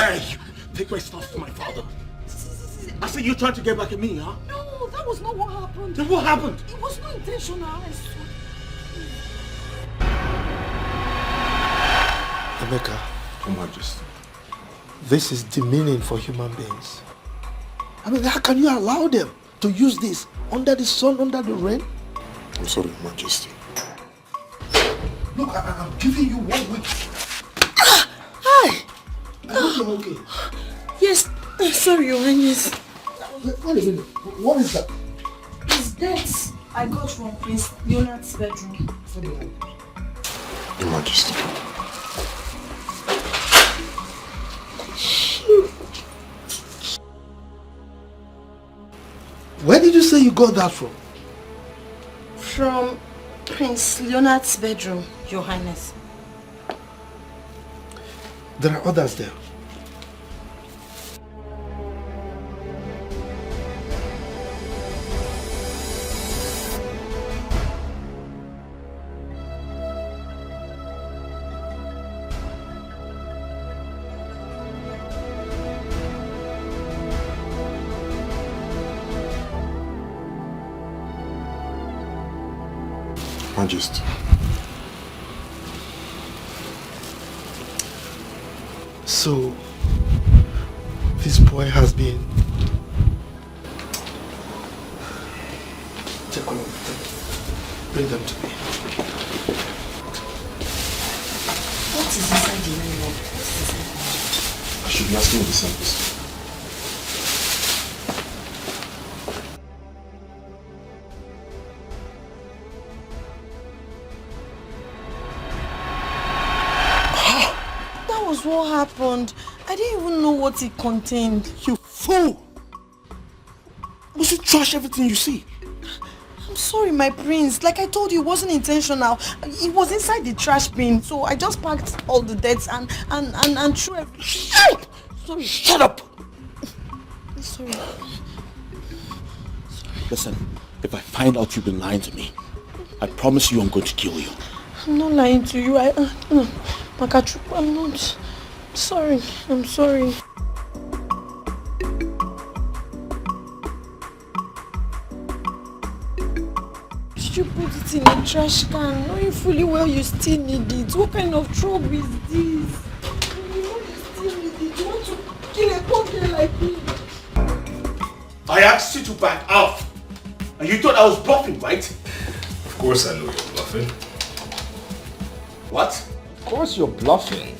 dare you take my stuff to my father? I said you're trying to get back at me, huh? No, that was not what happened. Then what happened? It was not intentional, I swear. Emeka. Your Majesty. This is demeaning for human beings. I mean, how can you allow them to use this under the sun, under the rain? I'm sorry, Your Majesty. Look, I'm giving you 1 week. Hi! I hope you're okay. Yes, sorry, Your Highness. Wait a minute. What is that? It's dates I got from Prince Leonard's bedroom. Your Majesty. Where did you say you got that from? From Prince Leonard's bedroom, Your Highness. There are others there. Majesty. So, this boy has been... Take all of them. Bring them to me. What is inside the nylon? What is inside? I should be asking the service. What happened? I didn't even know what it contained. You fool! Must you trash everything you see? I'm sorry, my prince. Like I told you, it wasn't intentional. It was inside the trash bin, so I just packed all the dates and threw everything. Shut up! Sorry. Shut up! Sorry. Listen, if I find out you've been lying to me, I promise you I'm going to kill you. I'm not lying to you. Makachu, I'm not. Sorry. I'm sorry. Did you put it in a trash can? Knowing fully well you still need it. What kind of trouble is this? You know you still need it. You want to kill a poor girl like me? I asked you to back off. And you thought I was bluffing, right? Of course I know you're bluffing. What? Of course you're bluffing.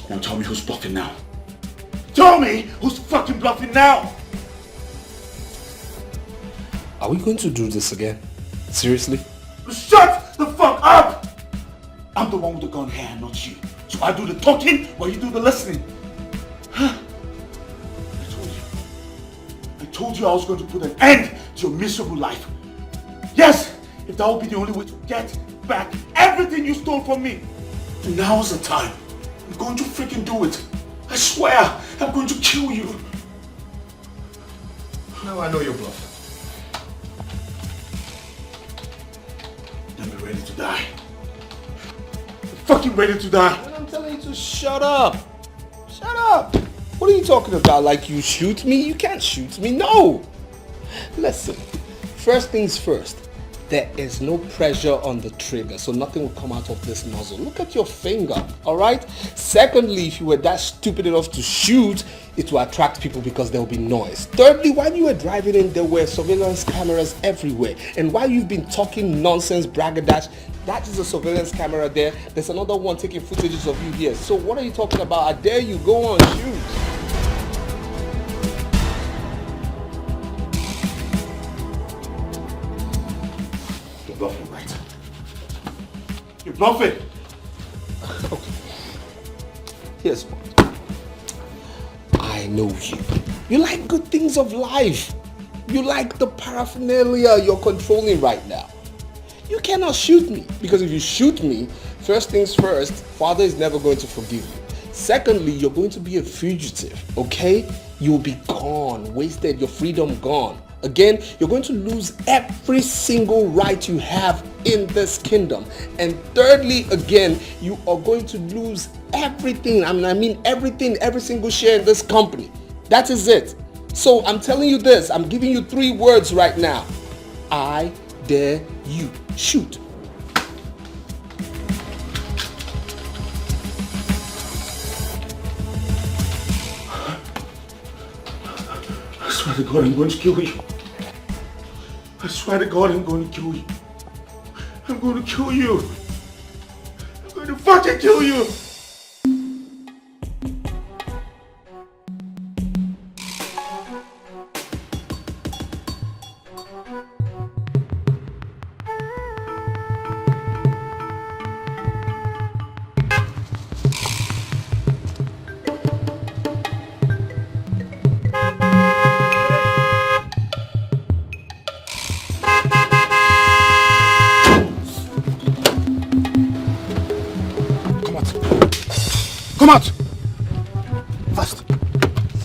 Now tell me who's bluffing now. Tell me who's fucking bluffing now! Are we going to do this again? Seriously? Shut the fuck up! I'm the one with the gun here, not you. So I do the talking while you do the listening. Huh? I told you I was going to put an end to your miserable life. Yes, if that would be the only way to get back everything you stole from me. And now's the time. I'm going to freaking do it. I swear, I'm going to kill you. Now I know you're bluffing. I'm ready to die. I'm fucking ready to die. And I'm telling you to shut up. Shut up. What are you talking about? Like you shoot me? You can't shoot me. No. Listen, first things first. There is no pressure on the trigger, so nothing will come out of this nozzle. Look at your finger, all right? Secondly, if you were that stupid enough to shoot, it will attract people because there will be noise. Thirdly, while you were driving in, there were surveillance cameras everywhere. And while you've been talking nonsense, bragadash, that is a surveillance camera there. There's another one taking footages of you here. So what are you talking about? I dare you, go on, shoot. You're bluffing, right? You're bluffing! Okay. Here's what. I know you. You like good things of life. You like the paraphernalia you're controlling right now. You cannot shoot me, because if you shoot me, first things first, Father is never going to forgive you. Secondly, you're going to be a fugitive, okay? You'll be gone, wasted, your freedom gone. Again, you're going to lose every single right you have in this kingdom. And thirdly, again, you are going to lose everything. I mean everything, every single share in this company. That is it. So I'm telling you this. I'm giving you 3 words right now. I dare you. Shoot. I swear to God, I'm going to kill you. I swear to God, I'm going to kill you. I'm going to kill you. I'm going to fucking kill you. Come out! Fast!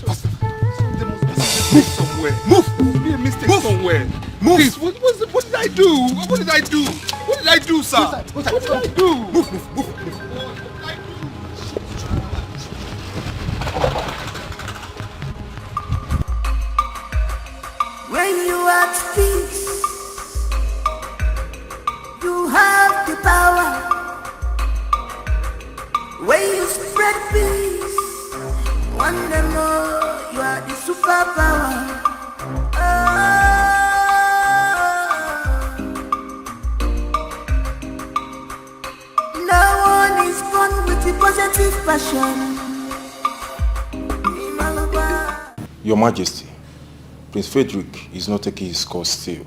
Fast! There must be something somewhere. Move! There must be a mistake Move! somewhere. Move! Please, what did I do? What did I do? What did I do, sir? What did I do? Move, move, move, move. When you are at peace, you have the power. When you spread peace, one day more, you are the superpower. No one is born with the positive passion. Your Majesty, Prince Frederick is not taking his course still.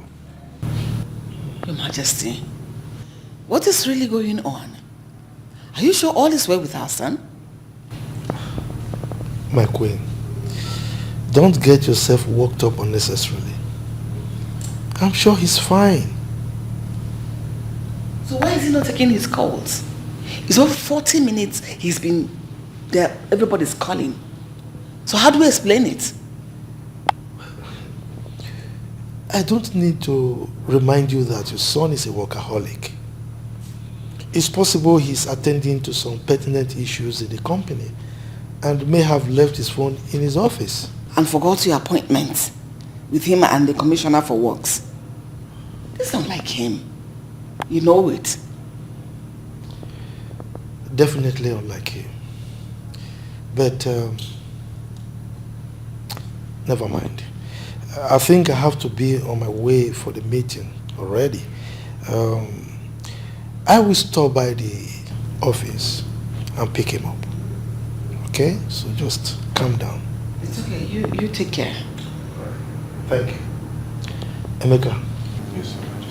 Your Majesty, what is really going on? Are you sure all is well with our son? My queen, don't get yourself worked up unnecessarily. I'm sure he's fine. So why is he not taking his calls? It's over 40 minutes he's been there, everybody's calling. So how do we explain it? I don't need to remind you that your son is a workaholic. It's possible he's attending to some pertinent issues in the company and may have left his phone in his office. And forgot your appointment with him and the Commissioner for Works. This don't like him. You know it. Definitely unlike him. But never mind. I think I have to be on my way for the meeting already. I will stop by the office and pick him up. Okay? So just calm down. It's okay. You take care. Thank you. Emeka. Yes, Your Majesty.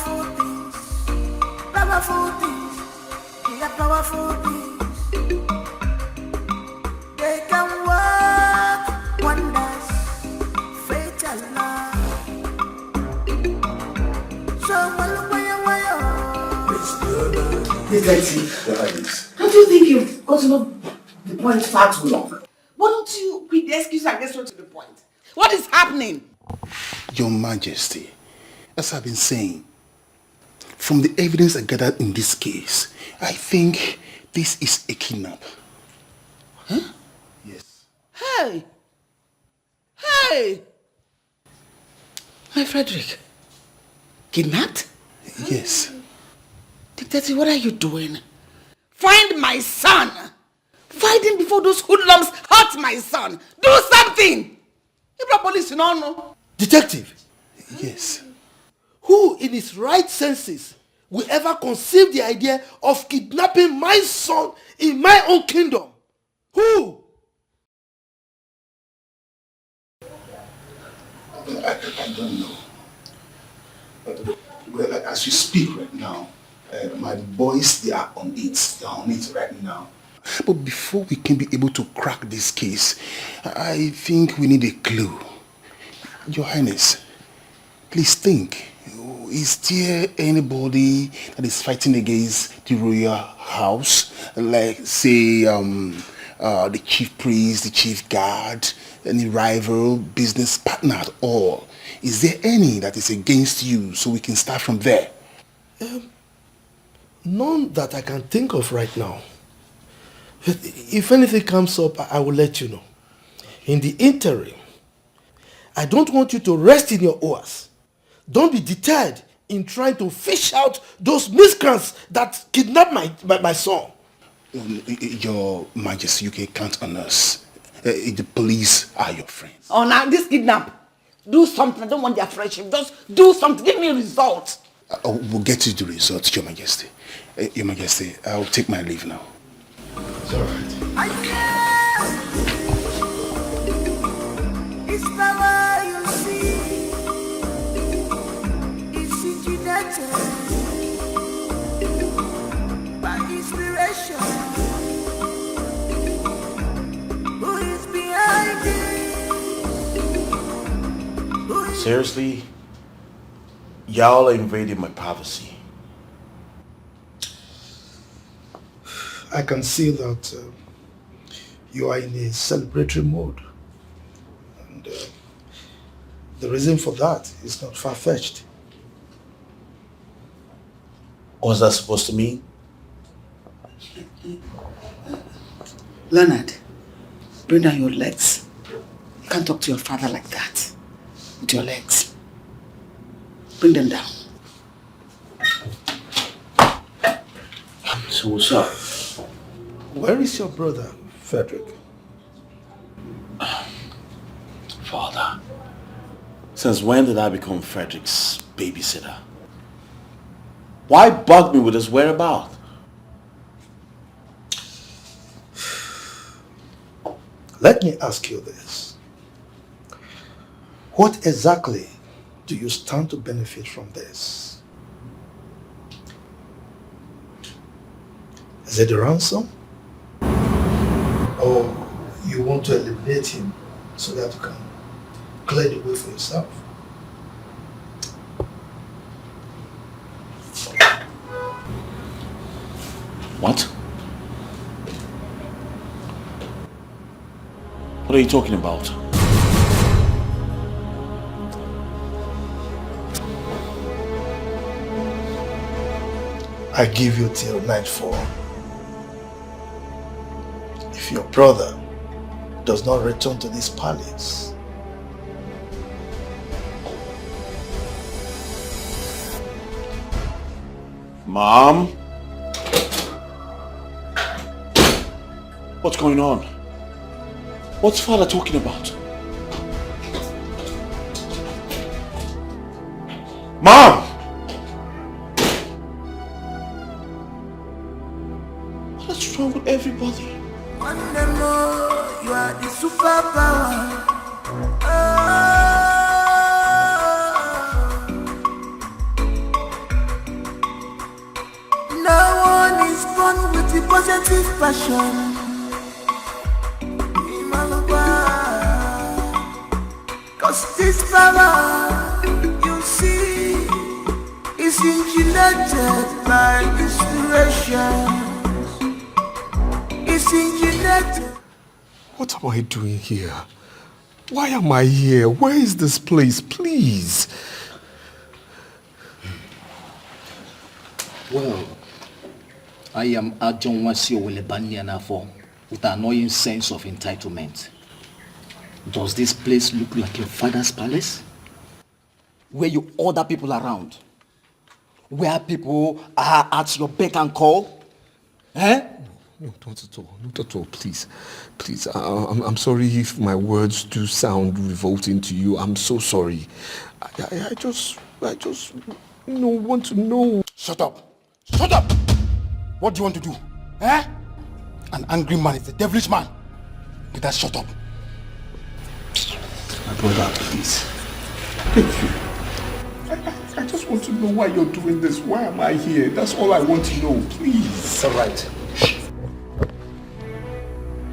powerful things. Powerful things. They are powerful things. They can work wonders. Fatal love. So Don't you think you've gotten up the point far too long? Why don't you quit the excuse and get straight to the point? What is happening? Your Majesty, as I've been saying, from the evidence I gathered in this case, I think this is a kidnap. Huh? Yes. Hey! Hey! My Frederick, kidnapped? Yes. Detective, what are you doing? Find my son! Find him before those hoodlums hurt my son! Do something! If the police don't know. Detective! Yes. Who in his right senses will ever conceive the idea of kidnapping my son in my own kingdom? Who? I don't know. Well, as you speak right now, my boys, they are on it. They are on it right now. But before we can be able to crack this case, I think we need a clue. Your Highness, please think. Is there anybody that is fighting against the royal house? Like, say, the chief priest, the chief guard, any rival, business partner at all? Is there any that is against you so we can start from there? None that I can think of right now. If anything comes up, I will let you know. In the interim, I don't want you to rest in your oars. Don't be deterred in trying to fish out those miscreants that kidnapped my son. Your Majesty, you can count on us. The police are your friends. Oh, now this kidnap. Do something. I don't want their friendship. Just do something. Give me a result. We'll get you the results, Your Majesty. Your Majesty, I'll take my leave now. It's all right. It's power you see. It's intimidated by inspiration. Who is behind it? Seriously? Y'all are invading my privacy. I can see that you are in a celebratory mode. And the reason for that is not far-fetched. What's that supposed to mean? Leonard, bring down your legs. You can't talk to your father like that. With your legs. Bring them down. So what's up? Where is your brother, Frederick? Father, since when did I become Frederick's babysitter? Why bug me with his whereabouts? Let me ask you this. What exactly do you stand to benefit from this? Is it the ransom? Or you want to eliminate him so that you can clear the way for yourself? What? What are you talking about? I give you till nightfall. If your brother does not return to this palace, Mom? What's going on? What's Father talking about? Mom! What's wrong with everybody? One day more, you are the superpower. possessive passion. Cause this power, you see, is engineered by inspiration. It's engineered. What am I doing here? Why am I here? Where is this place? Please. Well, I am Ajon Wasio Wilebanianafo with an annoying sense of entitlement. Does this place look like your father's palace? Where you order people around? Where people are at your beck and call? Eh? No, not at all. Not at all. Please. Please. I'm sorry if my words do sound revolting to you. I'm so sorry. I just want to know. Shut up. Shut up. What do you want to do? Eh? An angry man is a devilish man. Get that shut up. My brother, please. Thank you. I just want to know why you're doing this. Why am I here? That's all I want to know. Please. It's all right.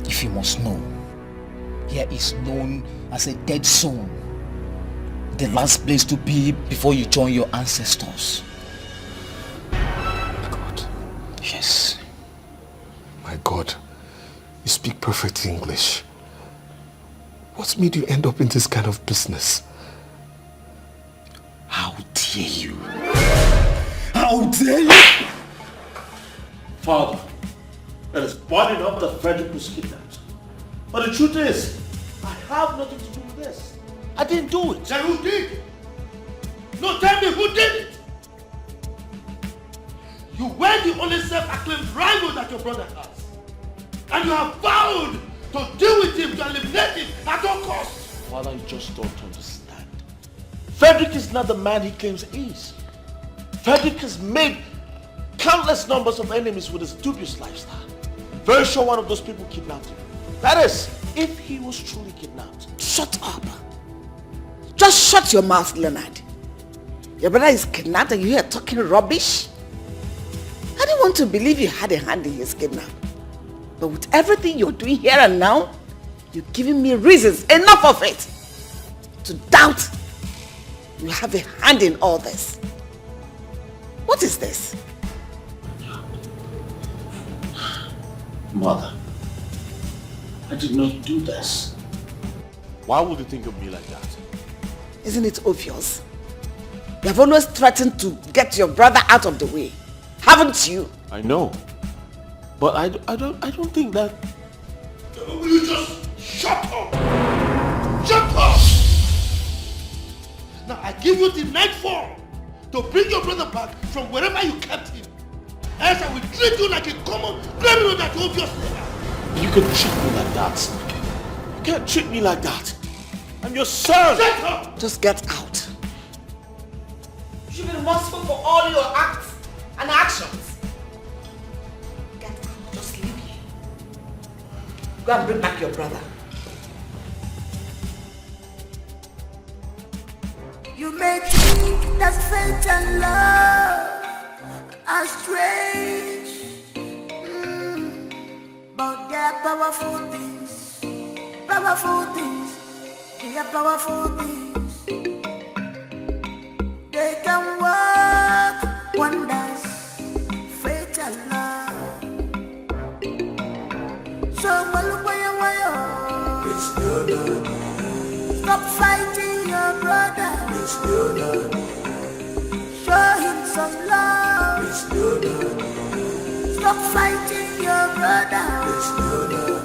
If you must know, here is known as a dead zone. The last place to be before you join your ancestors. My God. Yes. My God. You speak perfect English. What made you end up in this kind of business? How dare you? How dare you? Father, it is bad enough that Frederick was kidnapped. But the truth is, I have nothing to do with this. I didn't do it. Then who did? No, tell me who did it? You were the only self-acclaimed rival that your brother has. And you have vowed to deal with him, to eliminate him at all costs. Father, you just don't understand. Frederick is not the man he claims he is. Frederick has made countless numbers of enemies with his dubious lifestyle. I'm very sure one of those people kidnapped him. That is, if he was truly kidnapped. Shut up. Just shut your mouth, Leonard. Your brother is kidnapped and you are talking rubbish? I didn't want to believe you had a hand in his kidnap. But with everything you're doing here and now, you're giving me reasons, enough of it, to doubt you have a hand in all this. What is this? Mother, I did not do this. Why would you think of me like that? Isn't it obvious? You have always threatened to get your brother out of the way, haven't you? I know. But I don't think that... Will you just shut up? Shut up! Now I give you the nightfall to bring your brother back from wherever you kept him. Else I will treat you like a common criminal that you obviously are. You can treat me like that. You can't treat me like that. I'm your son. Shut up! Just get out. You should be responsible for all your acts and actions. Get out. Just leave here. Go and bring back your brother. You may think that fate and love are strange, but they are powerful things. Powerful things. They are powerful things. They can work wonders. Fate and love. So it's Leonard. Stop fighting your brother. It's Leonard. Show him some love. It's Leonard. Stop fighting your brother. It's Leonard.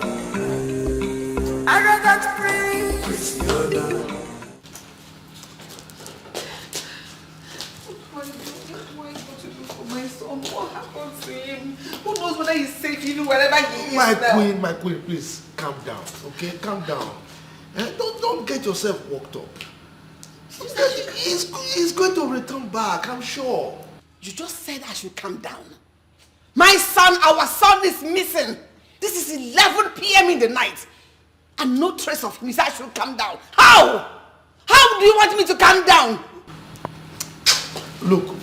Arrogant prince. It's Leonard. What am I going to do for my son? What happened to him? Who knows whether he's safe even wherever he is now? My queen, please calm down, okay? Calm down. Don't get yourself worked up. He's going to return back, I'm sure. You just said I should calm down. My son, our son is missing. This is 11 p.m. in the night. And no trace of him. You said I should calm down. How? How do you want me to calm down? Look,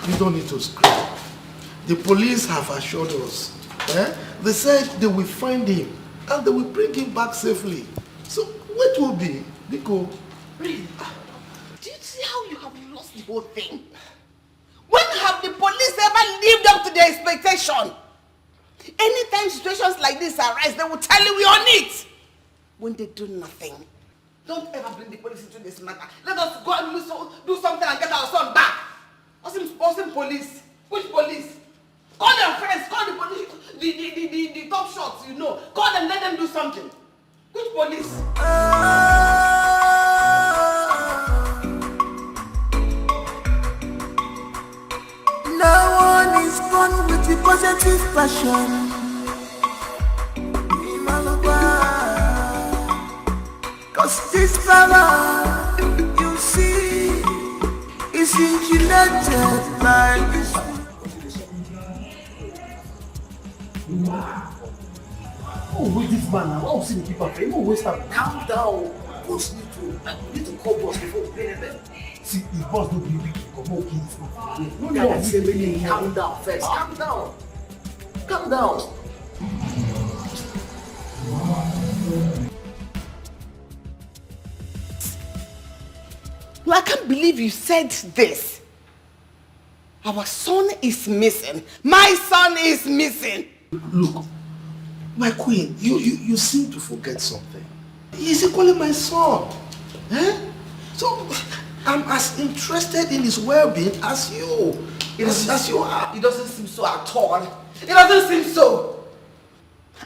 you don't need to scream. The police have assured us They said they will find him and they will bring him back safely. So what will be, Nico? Really? Do you see how you have lost the whole thing? When have the police ever lived up to their expectation? Anytime situations like this arise, they will tell you we're on it. When they do nothing, don't ever bring the police into this matter. Let us go and do something and get our son back. Awesome police. Which police? Call their friends, call the police, the top shots, you know. Call them, let them do something. Which police? No one is born with the positive passion. Cause this power, you see, is engineered like this. Oh, wait, this man now. Oh, see the people. He won't waste time. Calm down. Boss need to call boss before we pay them. See, if boss don't be weak, come on, please. No, calm down first. Calm down. Calm down. No, I can't believe you said this. Our son is missing. My son is missing. Look, my queen, you seem to forget something. He's equally my son. So, I'm as interested in his well-being as you. As you are. It doesn't seem so at all. It doesn't seem so.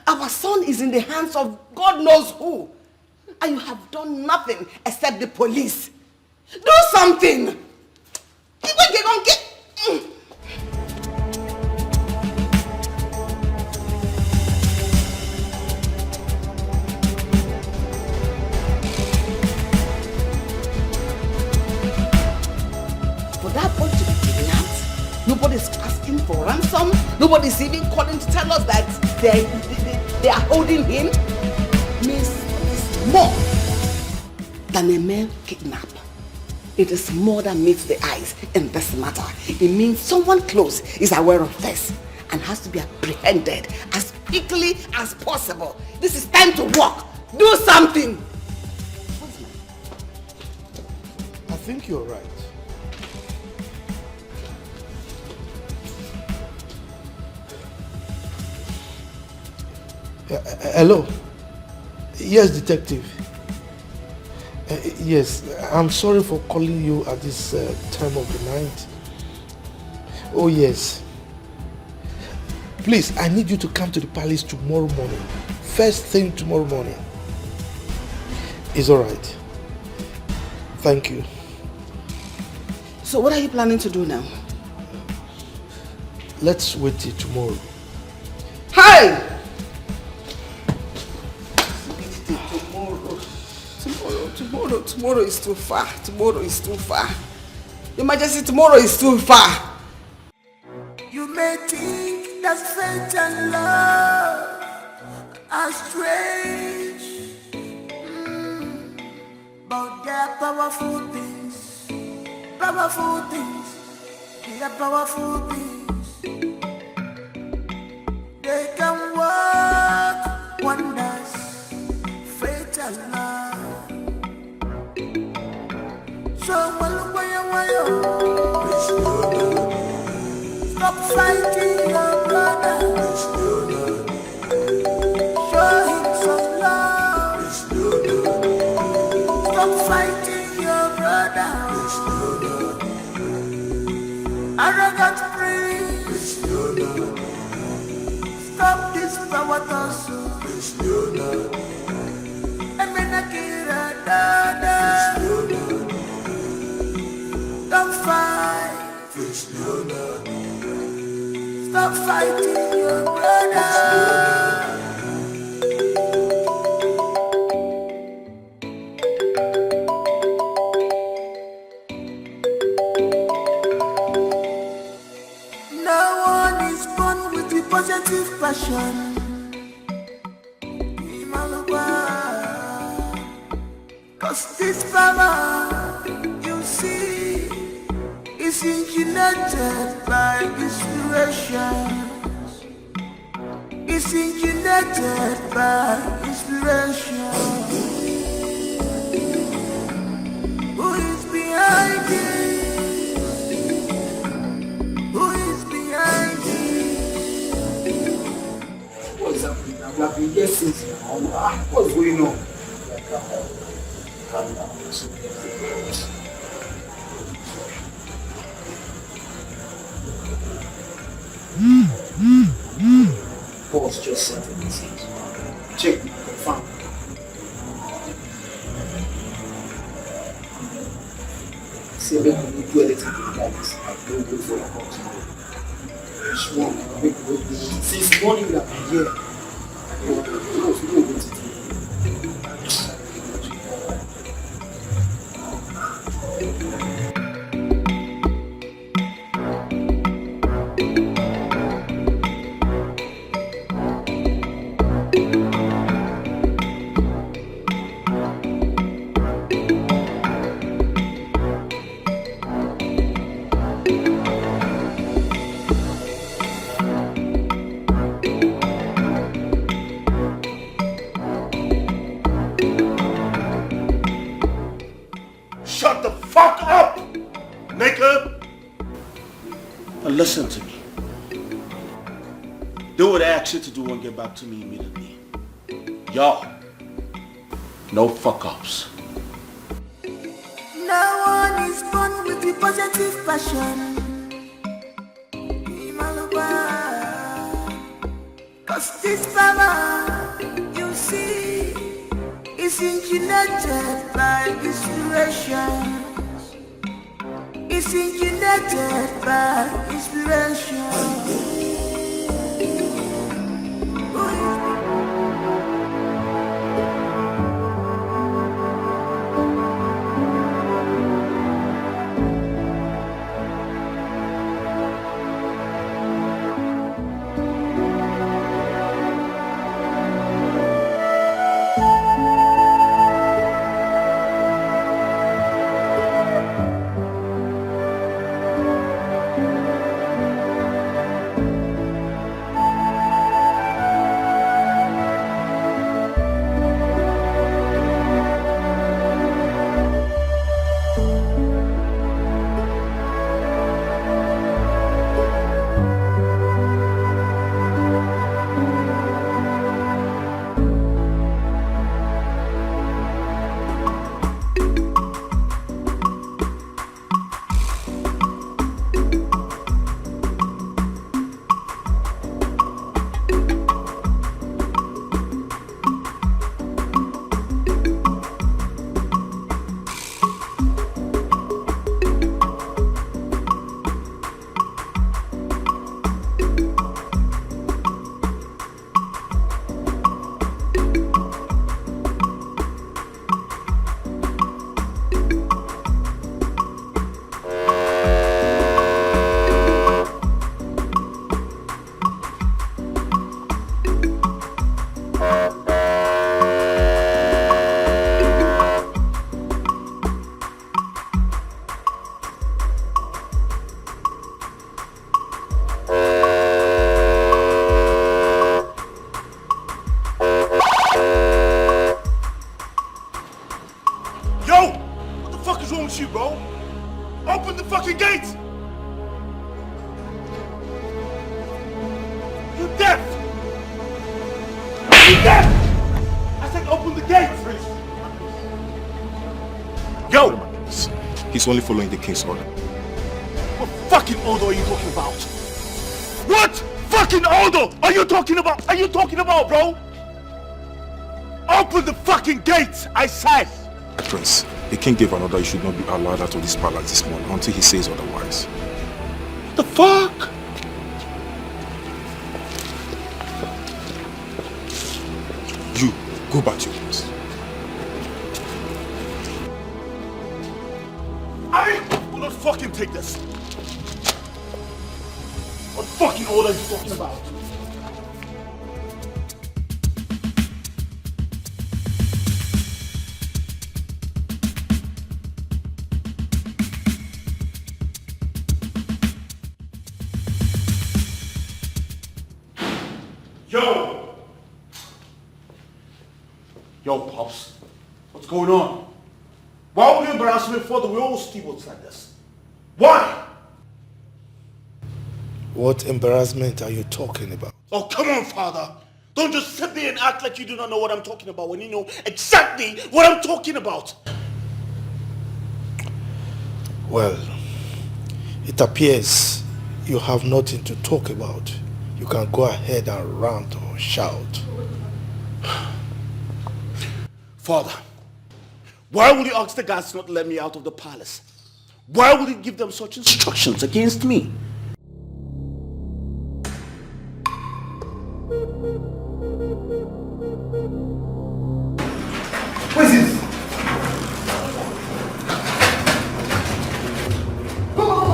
Our son is in the hands of God knows who. And you have done nothing except the police. Do something. People get on get. For that boy to be kidnapped, nobody's asking for ransom. Nobody's even calling to tell us that they are holding him. Means it's more than a mere kidnap. It is more than meets the eyes in this matter. It means someone close is aware of this and has to be apprehended as quickly as possible. This is time to work. Do something. I think you're right. Hello? Yes, detective. Yes, I'm sorry for calling you at this time of the night. Oh yes. Please, I need you to come to the palace tomorrow morning. First thing tomorrow morning. It's alright. Thank you. So what are you planning to do now? Let's wait till tomorrow. Hey! Tomorrow is too far. Tomorrow is too far. Your Majesty, tomorrow is too far. You may think that fate and love are strange, but they are powerful things. Powerful things. They are powerful things. They can work wonders. Fate and love. So stop fighting your brother. Show him some love. Stop fighting your brother. Arrogant prince. Stop this power tussle. Emenakira dada. Don't fight. Stop fighting your brother. No one is born with the positive passion. Cause this power, you see, is engineered by inspirations. is injected by inspiration. Who is behind it? Who is behind it? What's happening now? We have been here since now. What's going on? Boss just sent a message. Check, confirm. Say, make me do anything like this. I don't go for your call tomorrow. Which one? Make me do. Since morning we have been here. We don't go to do. Shut the fuck up, nigga! Now listen to me. Do what I asked you to do and get back to me immediately. Yo, no fuck-ups. No one is born with the positive passion. Cause this power, you see, is engineered by inspirations. It's engineered by inspiration. you, bro. Open the fucking gates! You deaf! You deaf! I said open the gates! Yo! He's only following the king's order. What fucking order are you talking about? What fucking order are you talking about? Are you talking about, bro? Open the fucking gates, I said! Prince, the king gave an order you should not be allowed out of this palace this morning until he says otherwise. What the fuck? You, go back to your place. I will not fucking take this. What fucking order are you talking about? Yo! going on? Why would you embarrass me before the whole stewards like this? Why? What embarrassment are you talking about? Oh, come on, Father. Don't just sit there and act like you do not know what I'm talking about when you know exactly what I'm talking about. Well, it appears you have nothing to talk about. You can go ahead and rant or shout. Father, why would you ask the guards not to let me out of the palace? Why would you give them such instructions against me? What is this? Go!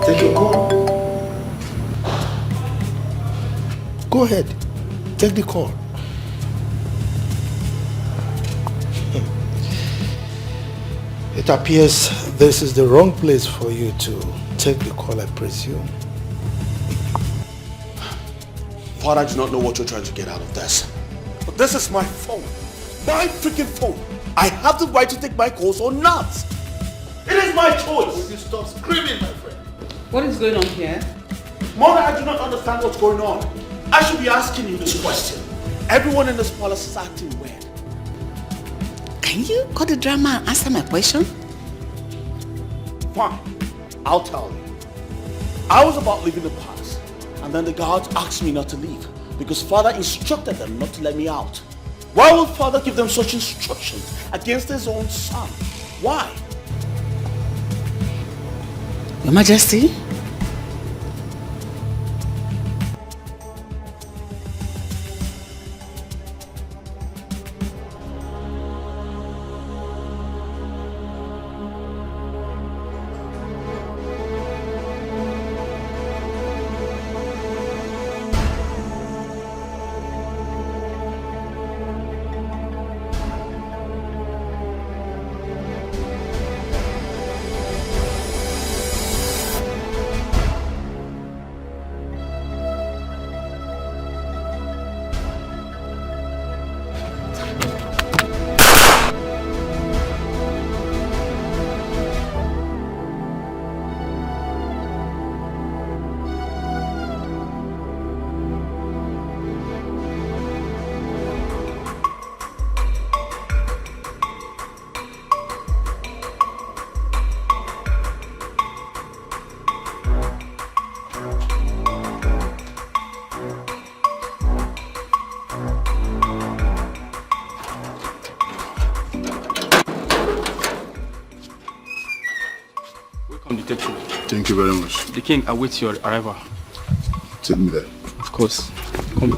Take your call. Go ahead. Take the call. It appears this is the wrong place for you to take the call, I presume. Father, I do not know what you're trying to get out of this. But this is my phone. My freaking phone. I have the right to take my calls or not. It is my choice. Will you stop screaming, my friend? What is going on here? Mother, I do not understand what's going on. I should be asking you this question. Everyone in this palace is acting weird. Can you cut the drama and answer my question? Fine. I'll tell you. I was about leaving the palace, and then the guards asked me not to leave because Father instructed them not to let me out. Why would Father give them such instructions against his own son? Why? Your Majesty? Thank you very much. The king awaits your arrival. Take me there. Of course. Come.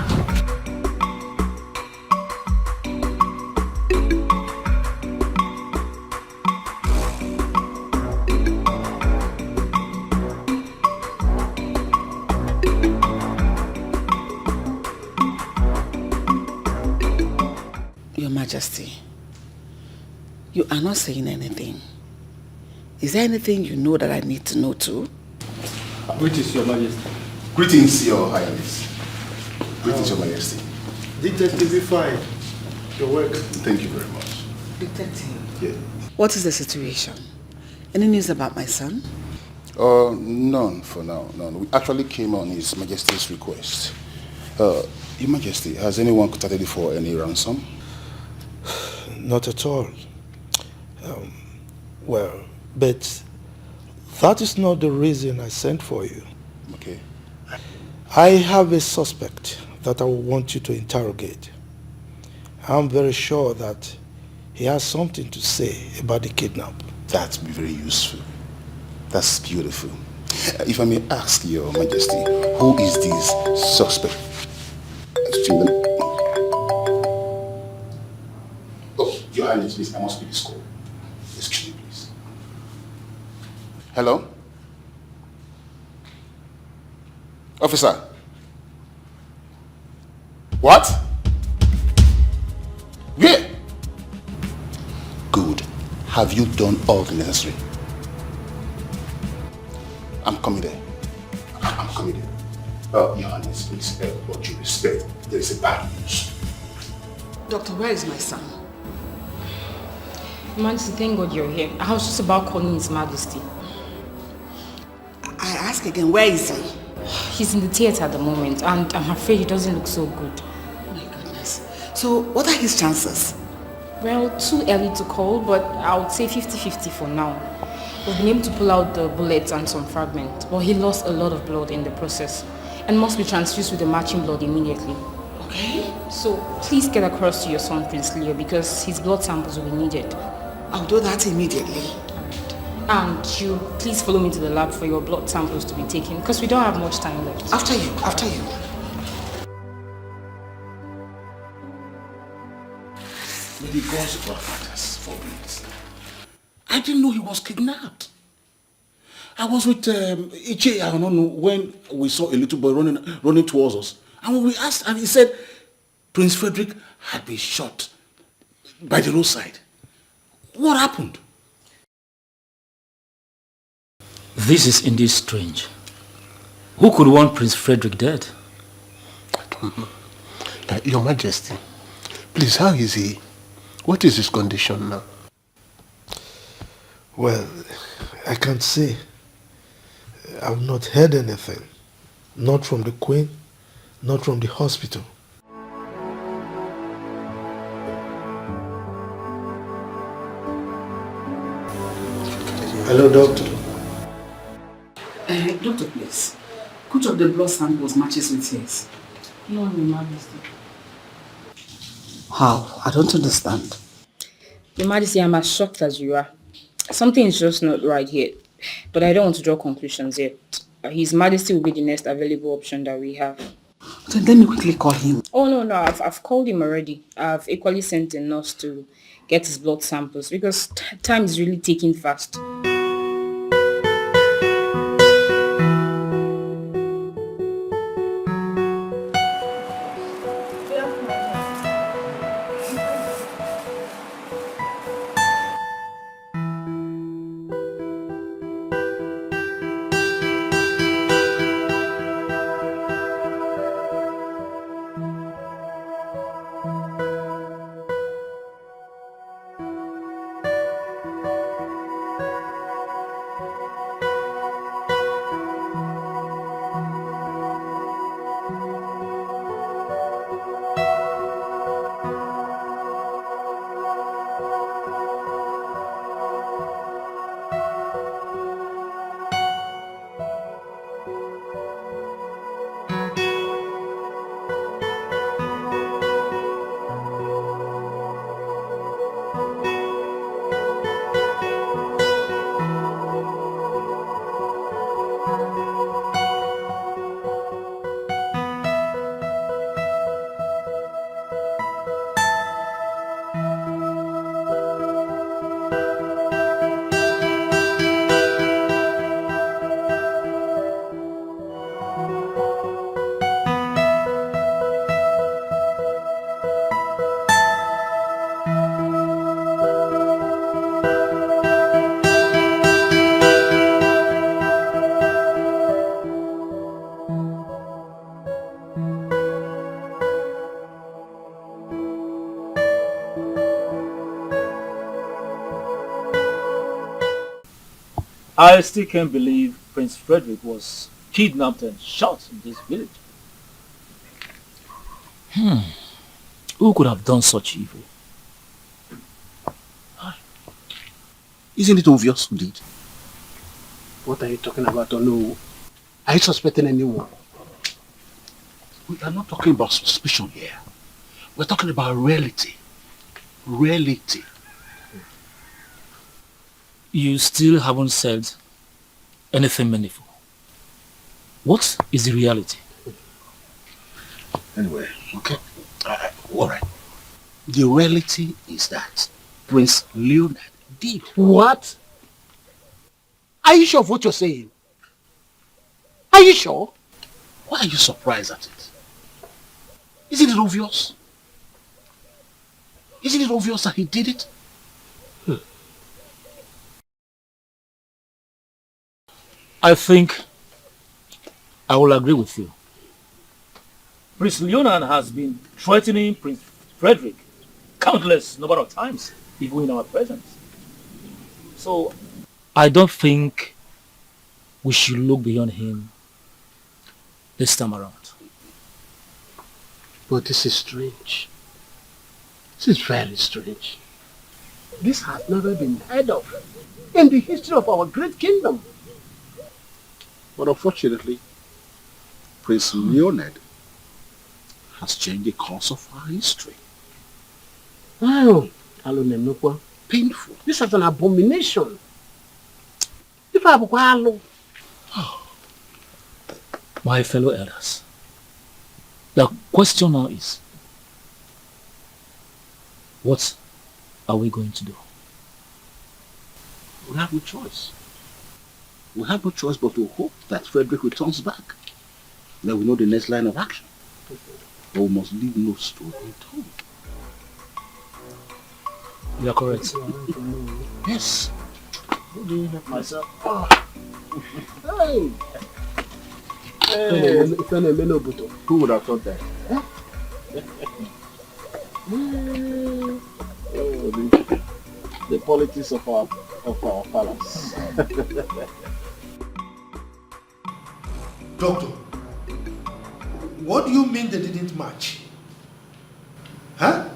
Your Majesty, you are not saying anything. Is there anything you know that I need to know too? Greetings, Your Majesty. Greetings, Your Highness. Greetings, Your Majesty. Detective fine. You're welcome. Thank you very much. Detective. Yeah. What is the situation? Any news about my son? None for now. None. We actually came on His Majesty's request. Your Majesty, has anyone contacted you for any ransom? Not at all. Well, but that is not the reason I sent for you. Okay. I have a suspect that I want you to interrogate. I'm very sure that he has something to say about the kidnap. That'd be very useful. That's beautiful. If I may ask, Your Majesty, who is this suspect? Excuse me. Oh, Your Highness, please, I must be this call. Excuse me, please. Hello? Officer? What? Where? Good. Have you done all the necessary? I'm coming there. I'm coming there. Your Highness, please, what you respect, there is a bad news. Doctor, where is my son? Majesty, thank God you're here. I was just about calling His Majesty. I ask again, where is he? He's in the theatre at the moment, and I'm afraid he doesn't look so good. Oh my goodness. So, what are his chances? Well, too early to call, but I would say 50-50 for now. We've been able to pull out the bullets and some fragments, but he lost a lot of blood in the process and must be transfused with the matching blood immediately. Okay. So please get across to your son, Prince Leo, because his blood samples will be needed. I'll do that immediately. And you please follow me to the lab for your blood samples to be taken, because we don't have much time left. After you. May the gods of our fathers forbid. I didn't know he was kidnapped. I was with Iche, I don't know, when we saw a little boy running towards us. And when we asked, and he said Prince Frederick had been shot by the roadside. What happened? This is indeed strange. Who could want Prince Frederick dead? I don't know. Your Majesty, please, how is he? What is his condition now? Well, I can't say. I've not heard anything. Not from the Queen, not from the hospital. Hello, doctor. Doctor, please. Which of the blood samples matches with his? No, Your Majesty. How? I don't understand. Your Majesty, I'm as shocked as you are. Something is just not right here. But I don't want to draw conclusions yet. His Majesty will be the next available option that we have. Then let me quickly call him. Oh, no, I've called him already. I've equally sent a nurse to get his blood samples because time is really ticking fast. I still can't believe Prince Frederick was kidnapped and shot in this village. Who could have done such evil? Isn't it obvious who did? What are you talking about, Onu? Are you suspecting anyone? We are not talking about suspicion here. We're talking about reality. Reality. You still haven't said anything meaningful. What is the reality? Anyway, okay. Alright. The reality is that Prince Leonard did. What? Are you sure of what you're saying? Are you sure? Why are you surprised at it? Isn't it obvious? Isn't it obvious that he did it? I think I will agree with you. Prince Leonard has been threatening Prince Frederick countless number of times, even in our presence. So I don't think we should look beyond him this time around. But this is strange. This is very strange. This has never been heard of in the history of our great kingdom. But unfortunately, Prince Leonard has changed the course of our history. Wow. Painful. This is an abomination. My fellow elders, the question now is, what are we going to do? We have no choice. We have no choice but to hope that Frederick returns back. Then we know the next line of action. But we must leave no stone unturned. You are correct. Yes. Myself. Hey! Who would have thought that? The politics of our palace. Doctor, what do you mean they didn't match? Huh?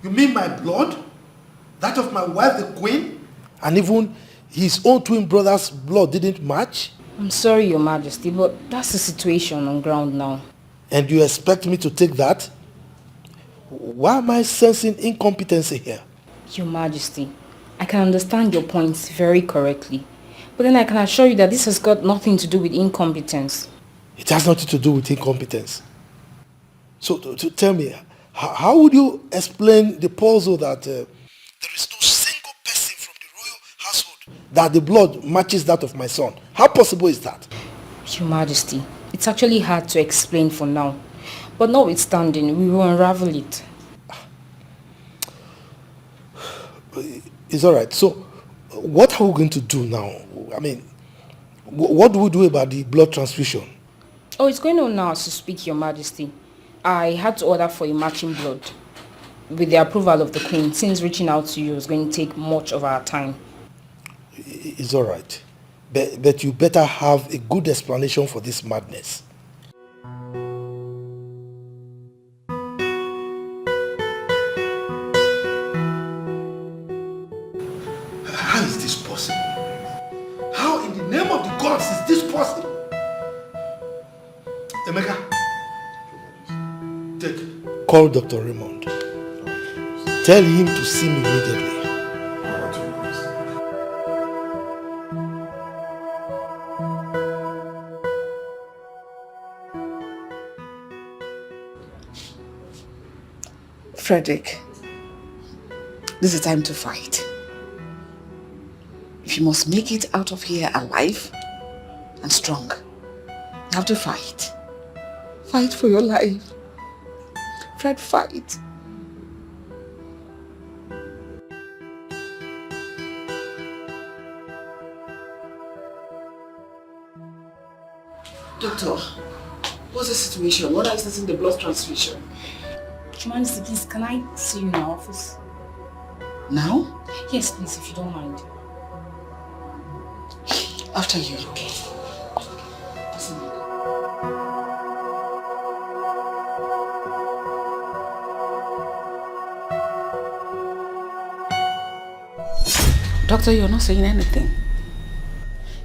You mean my blood? That of my wife, the queen? And even his own twin brother's blood didn't match? I'm sorry, Your Majesty, but that's the situation on ground now. And you expect me to take that? Why am I sensing incompetency here? Your Majesty, I can understand your points very correctly. But then I can assure you that this has got nothing to do with incompetence. It has nothing to do with incompetence. So tell me, how would you explain the puzzle that there is no single person from the royal household that the blood matches that of my son? How possible is that? Your Majesty, it's actually hard to explain for now. But notwithstanding, we will unravel it. It's all right. So what are we going to do now? I mean, what do we do about the blood transfusion? Oh, it's going on now as you speak, Your Majesty. I had to order for a matching blood with the approval of the Queen, since reaching out to you is going to take much of our time. It's all right. But you better have a good explanation for this madness. How is this possible? How in the name of the gods is this possible? Emeka, call Dr. Raymond. Tell him to see me immediately. Frederick, this is time to fight. If you must make it out of here alive and strong, you have to fight. Fight for your life. Fred, fight. Doctor, what's the situation? When are you starting the blood transfusion? Your Majesty, please, can I see you in our office? Now? Yes, please, if you don't mind. After you. Okay. Doctor, you're not saying anything.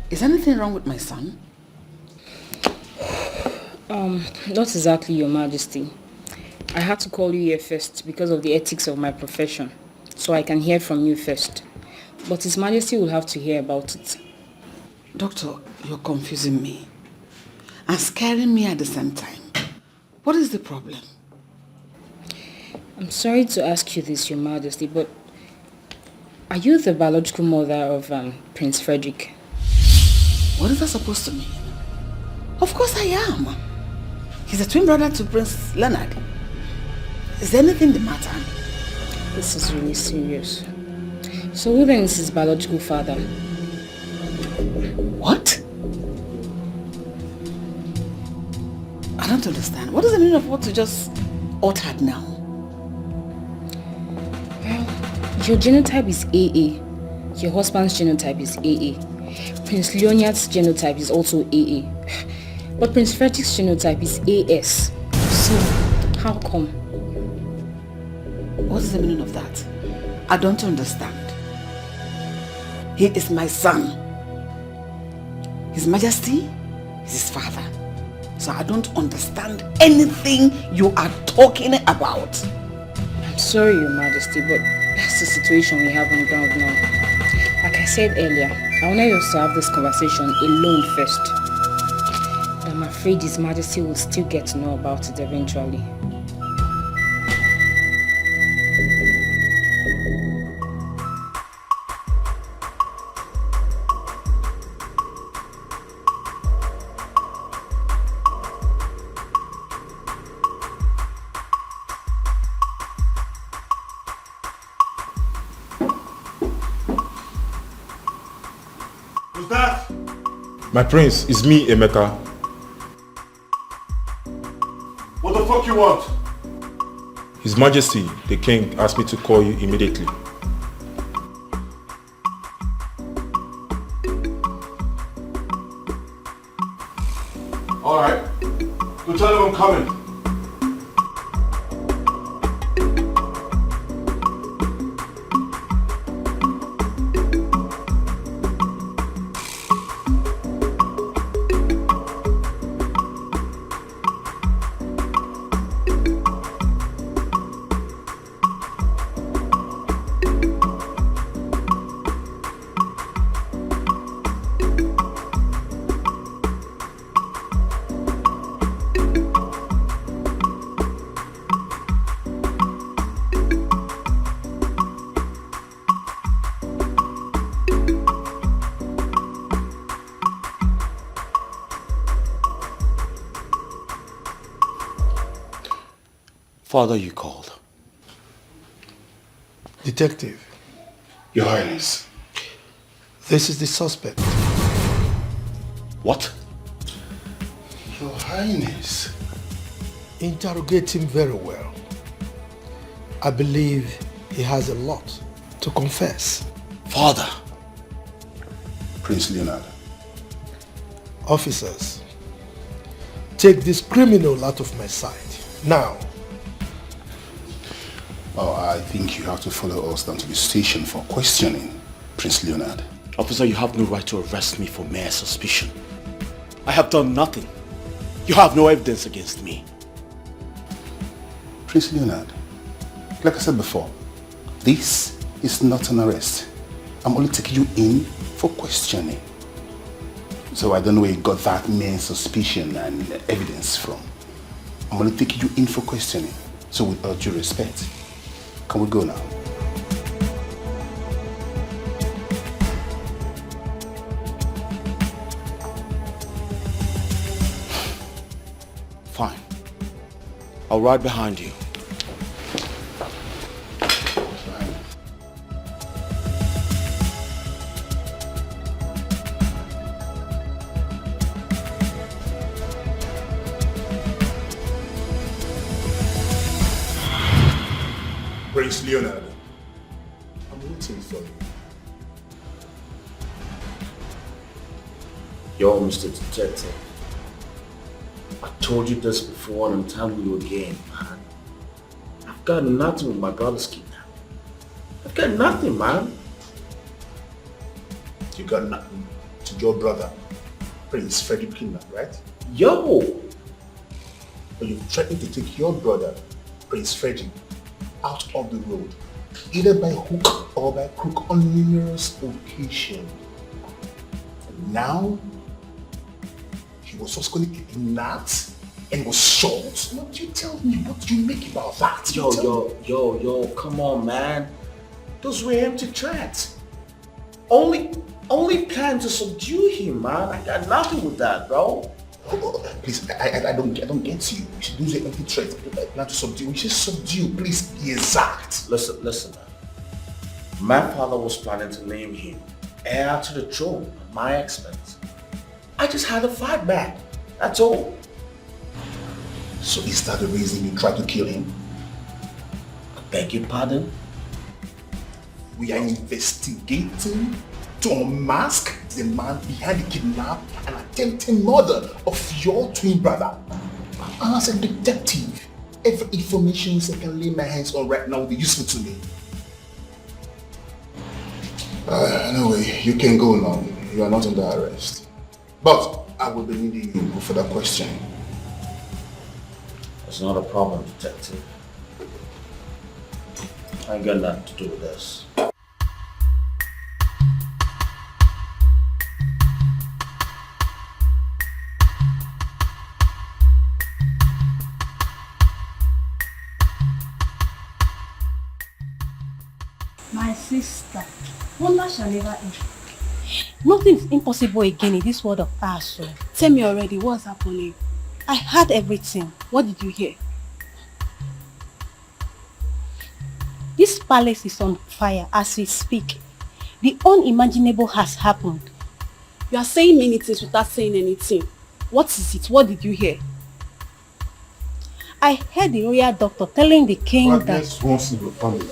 Is anything wrong with my son? Not exactly, Your Majesty. I had to call you here first because of the ethics of my profession, so I can hear from you first. But His Majesty will have to hear about it. Doctor, you're confusing me. and scaring me at the same time. What is the problem? I'm sorry to ask you this, Your Majesty, but are you the biological mother of Prince Frederick? What is that supposed to mean? Of course I am. He's a twin brother to Prince Leonard. Is there anything the matter? This is really serious. So who then is his biological father? What? I don't understand. What is the meaning of what you just uttered now? Well, your genotype is AA. Your husband's genotype is AA. Prince Leonard's genotype is also AA. But Prince Frederick's genotype is AS. So, how come? What is the meaning of that? I don't understand. He is my son. His Majesty is his father. So I don't understand anything you are talking about. I'm sorry, Your Majesty, but that's the situation we have on ground now. Like I said earlier, I wanted us to have this conversation alone first. But I'm afraid His Majesty will still get to know about it eventually. Who's that? My prince, it's me, Emeka. What the fuck you want? His Majesty, the king, asked me to call you immediately. Alright. Go tell him I'm coming. Father, you called. Detective. Your Highness. This is the suspect. What? Your Highness. Interrogate him very well. I believe he has a lot to confess. Father. Prince Leonard. Officers, take this criminal out of my sight. Now. Oh, I think you have to follow us down to the station for questioning, Prince Leonard. Officer, you have no right to arrest me for mere suspicion. I have done nothing. You have no evidence against me. Prince Leonard, like I said before, this is not an arrest. I'm only taking you in for questioning. So I don't know where you got that mere suspicion and evidence from. I'm only taking you in for questioning. So with all due respect, can we go now? Fine. I'll ride behind you. Prince Leonard, I'm waiting for you. Yo, Mr. Detective. I told you this before and I'm telling you again, man. I've got nothing with my brother's kidnapping. I've got nothing, man. You got nothing to your brother, Prince Frederick Kidnap, right? Yo! But you've threatened to take your brother, Prince Frederick, out of the road, either by hook or by crook on numerous occasions. And now, he was subsequently kidnapped and was shot. What do you tell me? What do you make about that? Yo, come on, man. Those were empty threats. Only plan to subdue him, man. I got nothing with that, bro. Please, I don't get you. Those are empty threats. I plan to subdue. We should subdue. Please be exact. Listen, man. My father was planning to name him heir to the throne at my expense. I just had to fight back. That's all. So is that the reason you tried to kill him? I beg your pardon? We are investigating to unmask the man behind the kidnap and attempted murder of your twin brother. And as a detective, every information I can lay my hands on right now will be useful to me. Anyway, you can go now. You are not under arrest. But I will be needing you for that question. It's not a problem, detective. I ain't got nothing to do with this. My sister, wonder shall never end. Nothing is impossible again in this world of ours. So. Tell me already, what's happening? I heard everything. What did you hear? This palace is on fire as we speak. The unimaginable has happened. You are saying many things without saying anything. What is it? What did you hear? I heard the royal doctor telling the king that... once in your family.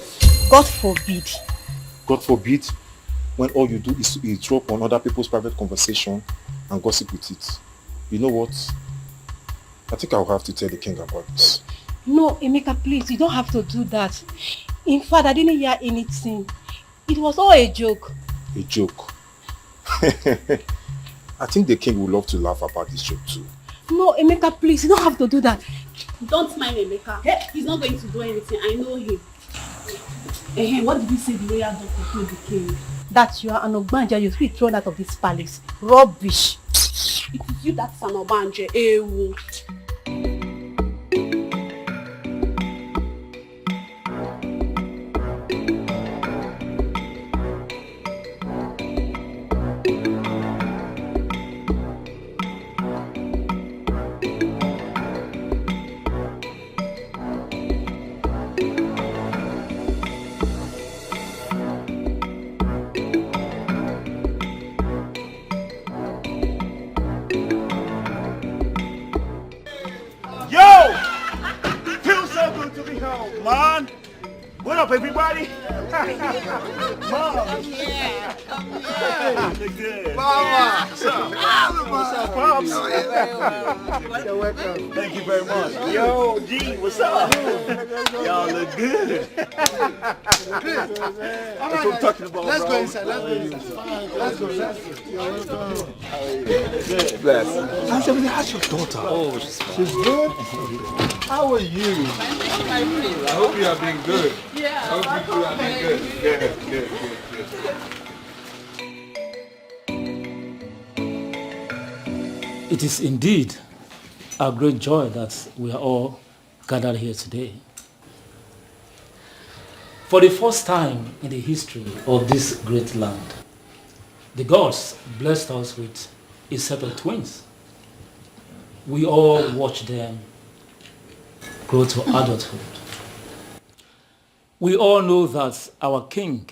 God forbid. God forbid, when all you do is to eavesdrop on other people's private conversation and gossip with it. You know what? I think I'll have to tell the king about this. No, Emeka, please, you don't have to do that. In fact, I didn't hear anything. It was all a joke. A joke? I think the king would love to laugh about this joke too. No, Emeka, please, you don't have to do that. Don't mind Emeka. Hey, he's not going to do anything. I know him. Hey, what did you say the royal doctor told the king? That you are an Ogbanja, you'll be thrown out of this palace. Rubbish. It is you that's an Ogbanja. Ew. Everybody, Mom. Yeah, come here. Good. Mama. What's up? What's up, Pops? You're welcome. Thank you very much. Yo, G, what's up? Y'all look good. That's what I'm talking about. Let's bro. go inside. Let's go. You're welcome. Good. Bless. How's your daughter? Oh, she's good. How are you? I hope you have been good. Yeah. I hope you have been good. Good. It is indeed a great joy that we are all gathered here today. For the first time in the history of this great land, the gods blessed us with a set of twins. We all watched them grow to adulthood. We all know that our king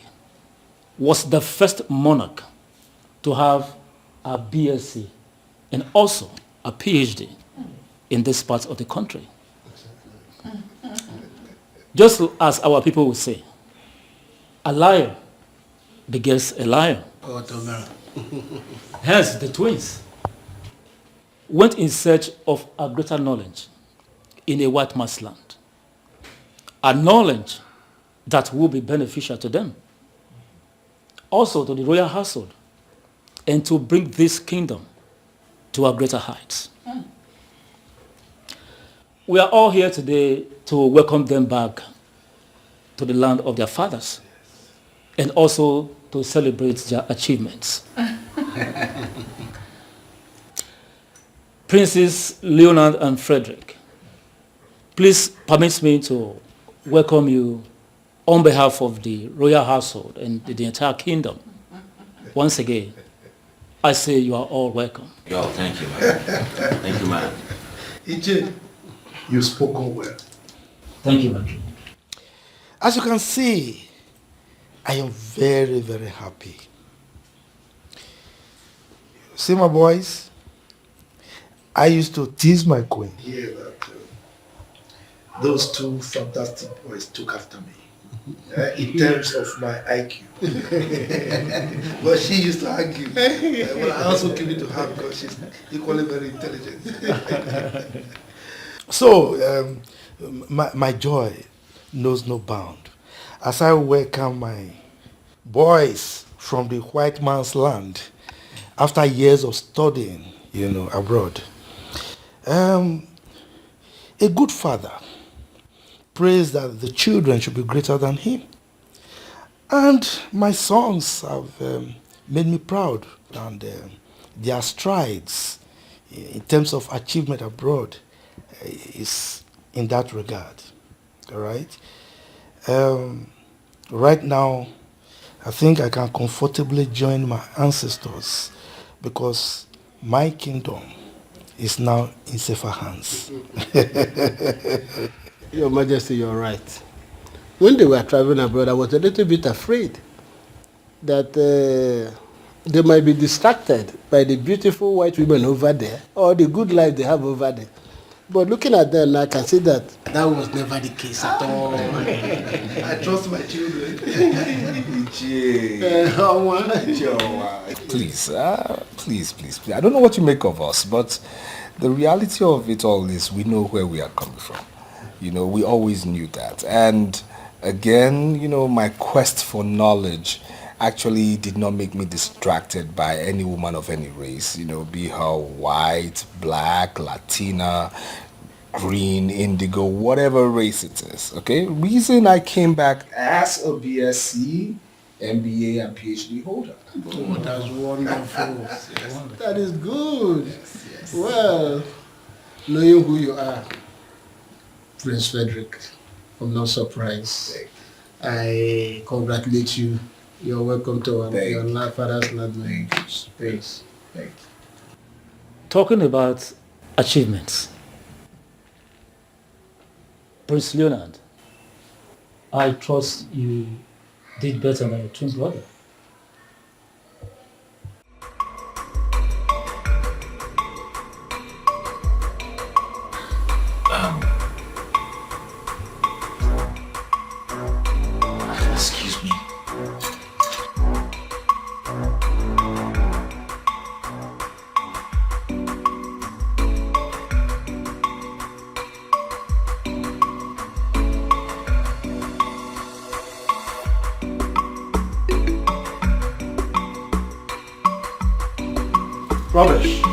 was the first monarch to have a BSc and also a PhD in this part of the country. Just as our people would say, a liar begets a liar. Oh, Tomera. Hence, the twins went in search of a greater knowledge in a white man's land. A knowledge that will be beneficial to them, also to the royal household, and to bring this kingdom to a greater heights. We are all here today to welcome them back to the land of their fathers and also to celebrate their achievements. Princes Leonard and Frederick, please permit me to welcome you on behalf of the royal household and the entire kingdom. Once again, I say you are all welcome. Yo, thank you, man. Thank you, man. EJ, you've spoken well. Thank you, man. As you can see, I am very, very happy. See, my boys, I used to tease my queen here that those two fantastic boys took after me in terms of my IQ. But she used to argue. Well, I also give it to her because she's equally very intelligent. So, my joy knows no bound as I welcome my boys from the white man's land after years of studying, abroad. A good father prays that the children should be greater than him. And my sons have made me proud, and their strides in terms of achievement abroad is in that regard. All right? Right now, I think I can comfortably join my ancestors because my kingdom is now in safer hands. Your Majesty, you're right. When they were traveling abroad, I was a little bit afraid that they might be distracted by the beautiful white women over there or the good life they have over there. But looking at them, I can see that was never the case at all. I trust my children. Please. I don't know what you make of us, but the reality of it all is we know where we are coming from. We always knew that. And again, my quest for knowledge actually did not make me distracted by any woman of any race, be her white, black, Latina, green, indigo, whatever race it is, okay? Reason I came back as a BSc, MBA, and PhD holder. Oh, that's wonderful. That is good. Yes. Well, knowing who you are, Prince Frederick, I'm not surprised. I congratulate you. You're welcome to your father's land. Thanks. Talking about achievements, Prince Leonard, I trust you did better than your twin brother. Excuse me. Rubbish.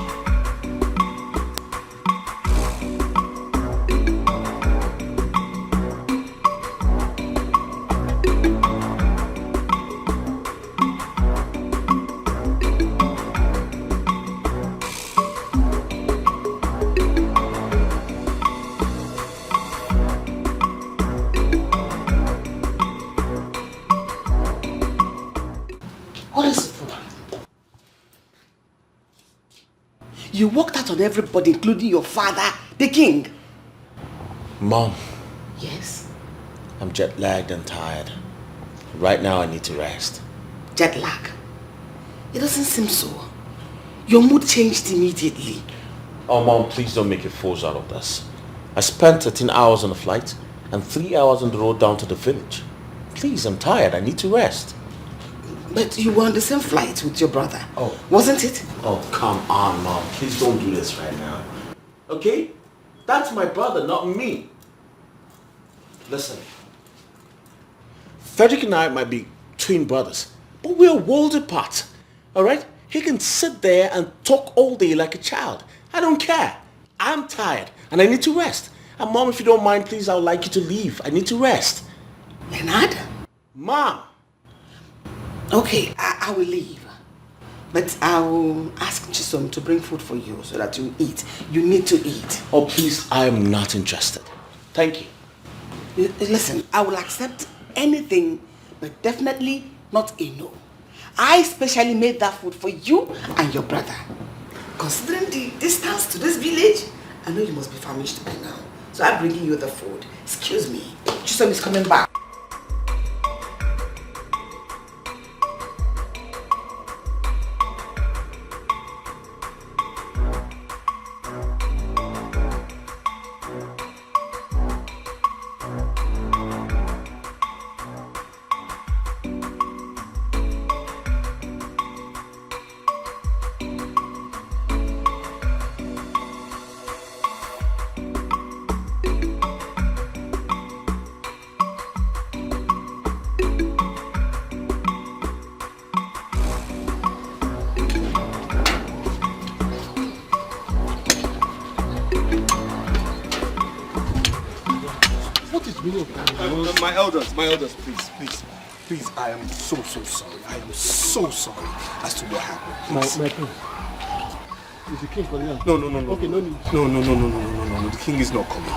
What is it for? You walked out on everybody, including your father, the king. Mom. Yes? I'm jet lagged and tired. Right now I need to rest. Jet lag? It doesn't seem so. Your mood changed immediately. Oh, Mom, please don't make a fool out of this. I spent 13 hours on the flight and 3 hours on the road down to the village. Please, I'm tired. I need to rest. But you were on the same flight with your brother. Oh. Wasn't it? Oh, come on, Mom. Please don't do this right now. Okay? That's my brother, not me. Listen. Frederick and I might be twin brothers, but we're worlds apart. Alright? He can sit there and talk all day like a child. I don't care. I'm tired and I need to rest. And Mom, if you don't mind, please, I would like you to leave. I need to rest. Leonard? Mom! Okay, I will leave. But I'll ask Chisom to bring food for you so that you eat. You need to eat. Oh, please, I am not interested. Thank you. Listen, I will accept anything, but definitely not a no. I specially made that food for you and your brother. Considering the distance to this village, I know you must be famished by now. So I'm bringing you the food. Excuse me. Chisom is coming back. My elders, please, I am so sorry. I am so sorry as to what happened. My prince, is the king calling out? No. Okay, no need. No, the king is not coming.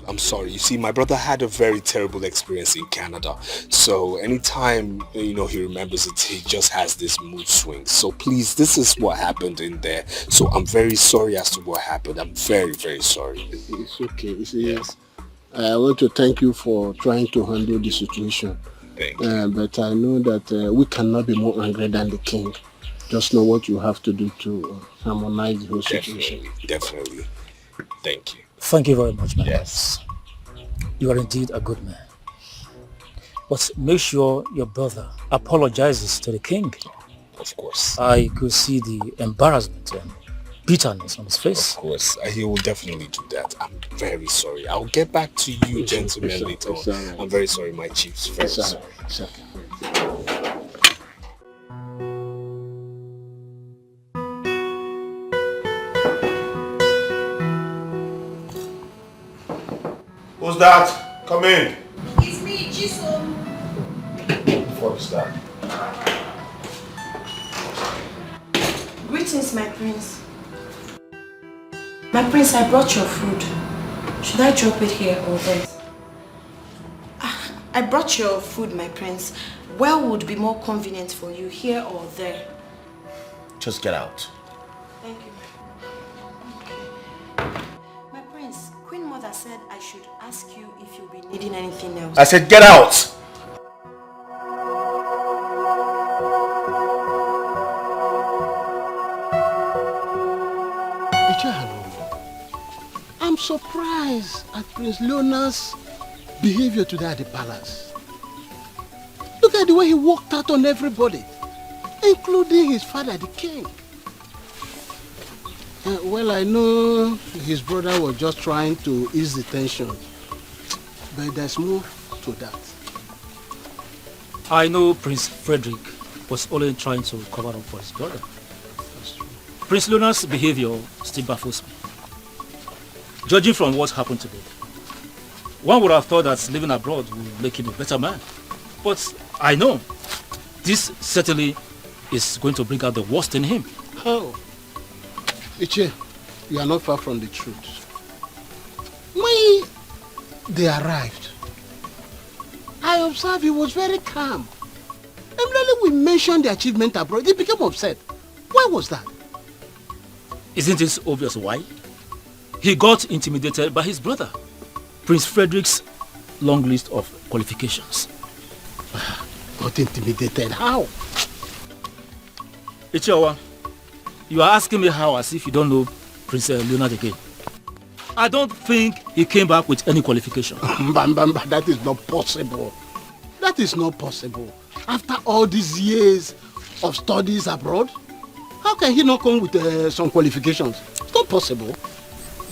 I'm sorry. You see, my brother had a very terrible experience in Canada. So anytime, he remembers it, he just has this mood swing. So please, this is what happened in there. So I'm very sorry as to what happened. I'm very, very sorry. It's okay. You see, yes. I want to thank you for trying to handle the situation. Thank you. But I know that we cannot be more angry than the king. Just know what you have to do to harmonize the whole situation. Definitely. Thank you. Thank you very much, man. Yes. You are indeed a good man. But make sure your brother apologizes to the king. Of course. I could see the embarrassment and bitterness on his face. Of course. He will definitely do that. I'm very sorry. I'll get back to you, gentlemen, later on. Right. I'm very sorry, my chiefs. Very sorry. Who's that? Come in. It's me, Chisom. What is that? Greetings, my prince. My prince, I brought your food. Should I drop it here or there? I brought your food, my prince. Where would be more convenient for you, here or there? Just get out. Thank you. My prince, Queen Mother said I should ask you if you'll be needing anything else. I said get out! I'm surprised at Prince Leonard's behavior today at the palace. Look at the way he walked out on everybody, including his father, the king. Well, I know his brother was just trying to ease the tension, but there's more to that. I know Prince Frederick was only trying to cover up for his brother. That's true. Prince Leonard's behavior still baffles me. Judging from what happened today, one would have thought that living abroad would make him a better man. But I know this certainly is going to bring out the worst in him. How? Iche, you are not far from the truth. When they arrived, I observed he was very calm. Immediately we mentioned the achievement abroad, he became upset. Why was that? Isn't it obvious why? He got intimidated by his brother, Prince Frederick's long list of qualifications. Got intimidated? How? Ichiawa, you are asking me how as if you don't know Prince Leonard again. I don't think he came back with any qualification. That is not possible. That is not possible. After all these years of studies abroad, how can he not come with some qualifications? It's not possible.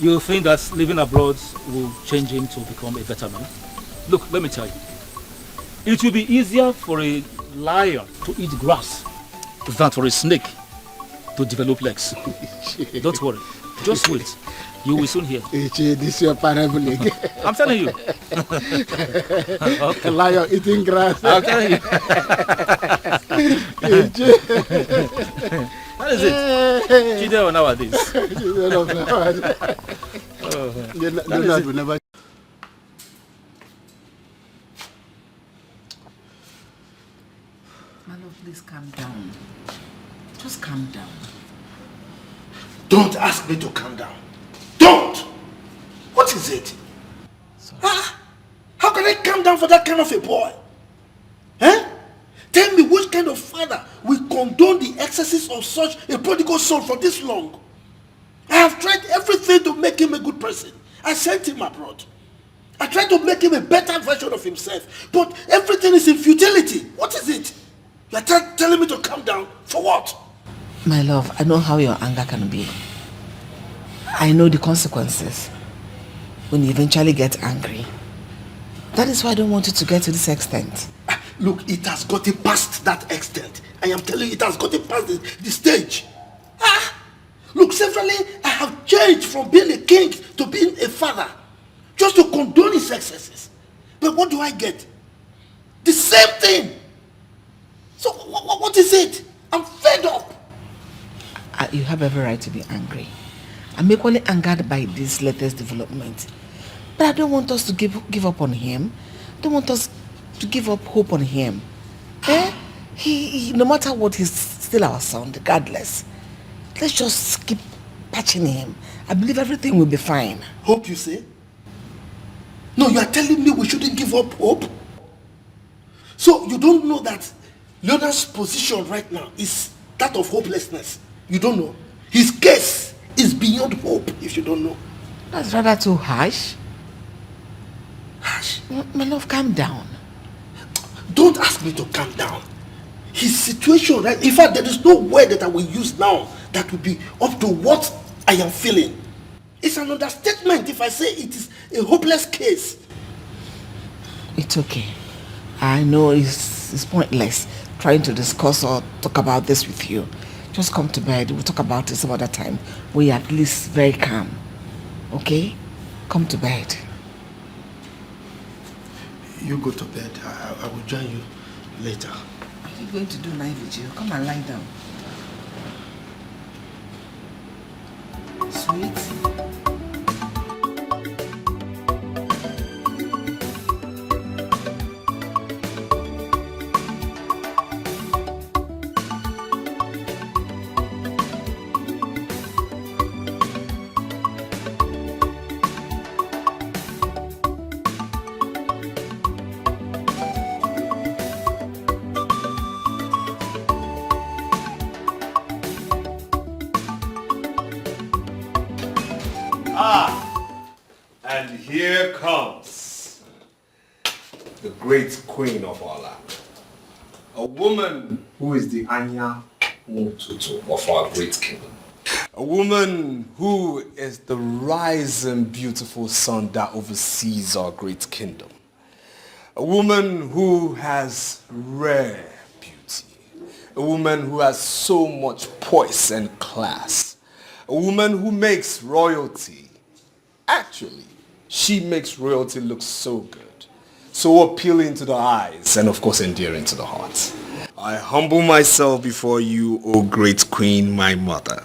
You think that living abroad will change him to become a better man? Look, let me tell you. It will be easier for a lion to eat grass than for a snake to develop legs. Don't worry. Just wait. You will soon hear. This is your parable again. I'm telling you. Okay. Lion eating grass. I'm telling you. That is it. Chideo nowadays. Leonard will never. My love, please calm down. Just calm down. Don't ask me to calm down. Don't! What is it? How can I calm down for that kind of a boy? Eh? Tell me which kind of father will condone the excesses of such a prodigal son for this long? I have tried everything to make him a good person. I sent him abroad. I tried to make him a better version of himself. But everything is in futility. What is it? You are telling me to calm down? For what? My love, I know how your anger can be. I know the consequences when you eventually get angry. That is why I don't want you to get to this extent. Look, it has gotten past that extent. I am telling you, it has gotten past the stage. Look, severally, I have changed from being a king to being a father. Just to condone his excesses. But what do I get? The same thing. So what is it? I'm fed up. You have every right to be angry. I'm equally angered by this latest development. But I don't want us to give up on him. I don't want us to give up hope on him. He no matter what, he's still our son, regardless. Let's just keep patching him. I believe everything will be fine. Hope, you say? No, you are telling me we shouldn't give up hope? So you don't know that Leonard's position right now is that of hopelessness? You don't know? His case is beyond hope, if you don't know. That's rather too harsh. My love, calm down. Don't ask me to calm down. His situation, right? In fact, there is no word that I will use now that will be up to what I am feeling. It's an understatement if I say it is a hopeless case. It's okay. I know it's pointless trying to discuss or talk about this with you. Just come to bed. We'll talk about it some other time. We're at least very calm. Okay? Come to bed. You go to bed. I will join you later. What are you going to do night vigil? Come and lie down. Sweet. And here comes the great queen of our land. A woman who is the Anya Mututu of our great kingdom. A woman who is the rising beautiful sun that oversees our great kingdom. A woman who has rare beauty. A woman who has so much poise and class. A woman who makes royalty. Actually, she makes royalty look so good, so appealing to the eyes, and of course endearing to the heart. I humble myself before you, O great queen, my mother.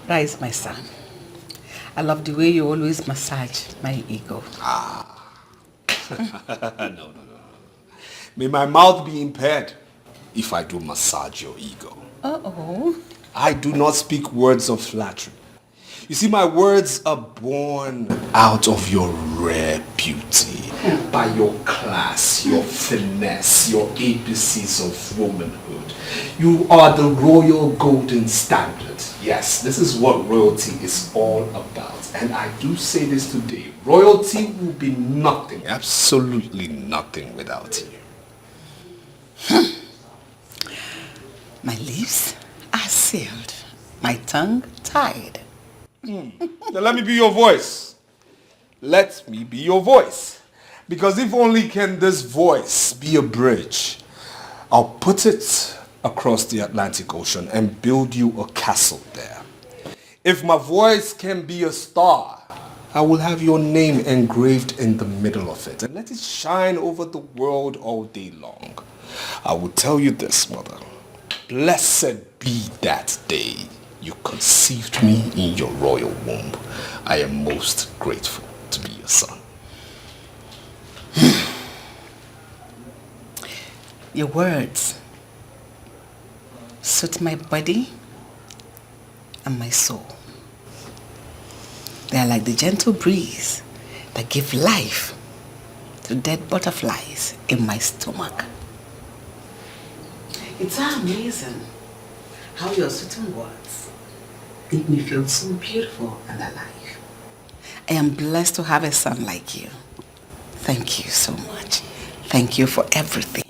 That is my son. I love the way you always massage my ego. No. May my mouth be impaired if I do massage your ego. Uh-oh. I do not speak words of flattery. You see, my words are born out of your rare beauty, by your class, your finesse, your ABCs of womanhood. You are the royal golden standard. Yes, this is what royalty is all about. And I do say this today, royalty will be nothing, absolutely nothing without you. My lips are sealed, my tongue tied. Now let me be your voice. Let me be your voice. Because if only can this voice be a bridge, I'll put it across the Atlantic Ocean and build you a castle there. If my voice can be a star, I will have your name engraved in the middle of it and let it shine over the world all day long. I will tell you this, mother. Blessed be that day you conceived me in your royal womb. I am most grateful to be your son. Your words suit my body and my soul. They are like the gentle breeze that give life to dead butterflies in my stomach. It's amazing how your certain words make me feel so beautiful and alive. I am blessed to have a son like you. Thank you so much. Thank you for everything.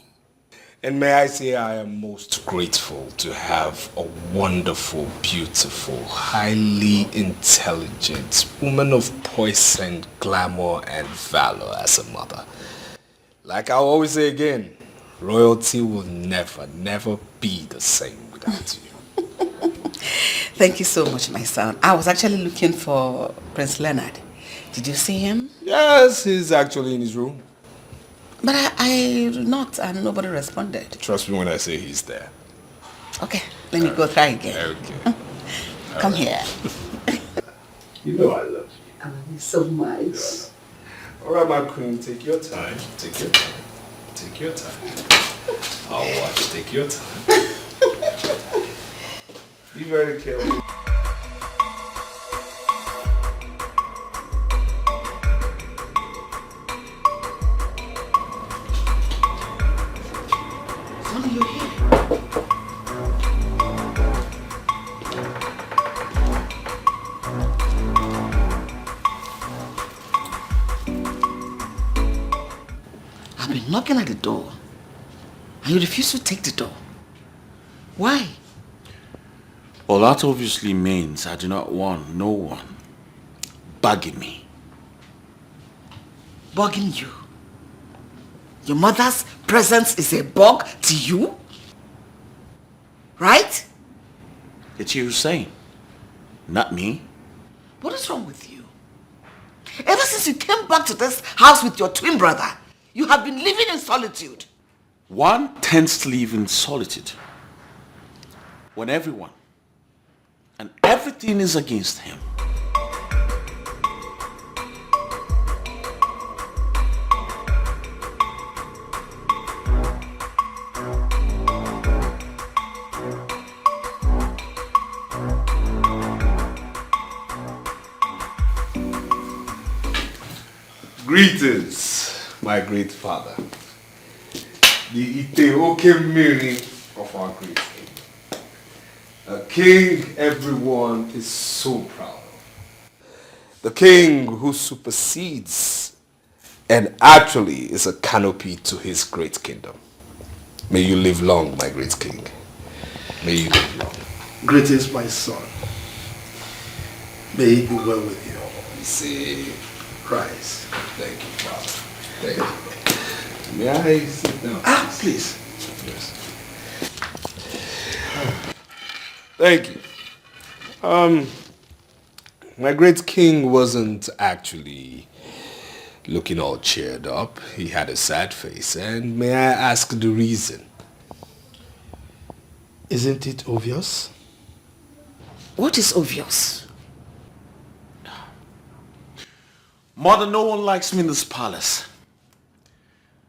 And may I say I am most grateful to have a wonderful, beautiful, highly intelligent woman of poise and glamour and valor as a mother. Like I always say again, royalty will never, never be the same without you. Thank you so much, my son. I was actually looking for Prince Leonard. Did you see him? Yes, he's actually in his room. But I knocked and nobody responded. Trust me when I say he's there. Okay, let me go try again. Okay. Come here. You know I love you. I love you so much. All right, my queen, take your time. Take your time. Take your time. I'll watch. Take your time. Be very careful. Sonny, you're here. I've been knocking at the door, and you refuse to take the door. Why? Well, that obviously means I do not want no one bugging me. Bugging you? Your mother's presence is a bug to you? Right? It's you saying, not me. What is wrong with you? Ever since you came back to this house with your twin brother, you have been living in solitude. One tends to live in solitude when everyone and everything is against him. Greetings, my great father. The Iteoke Miri of our great king. A king everyone is so proud of. The king who supersedes and actually is a canopy to his great kingdom. May you live long, my great king. May you live long. Greetings, my son. May it be well with you. See, Christ. Thank you, Father. Thank you. May I sit down? Please. Yes. Thank you. My great king wasn't actually looking all cheered up. He had a sad face. And may I ask the reason? Isn't it obvious? What is obvious? Mother, no one likes me in this palace.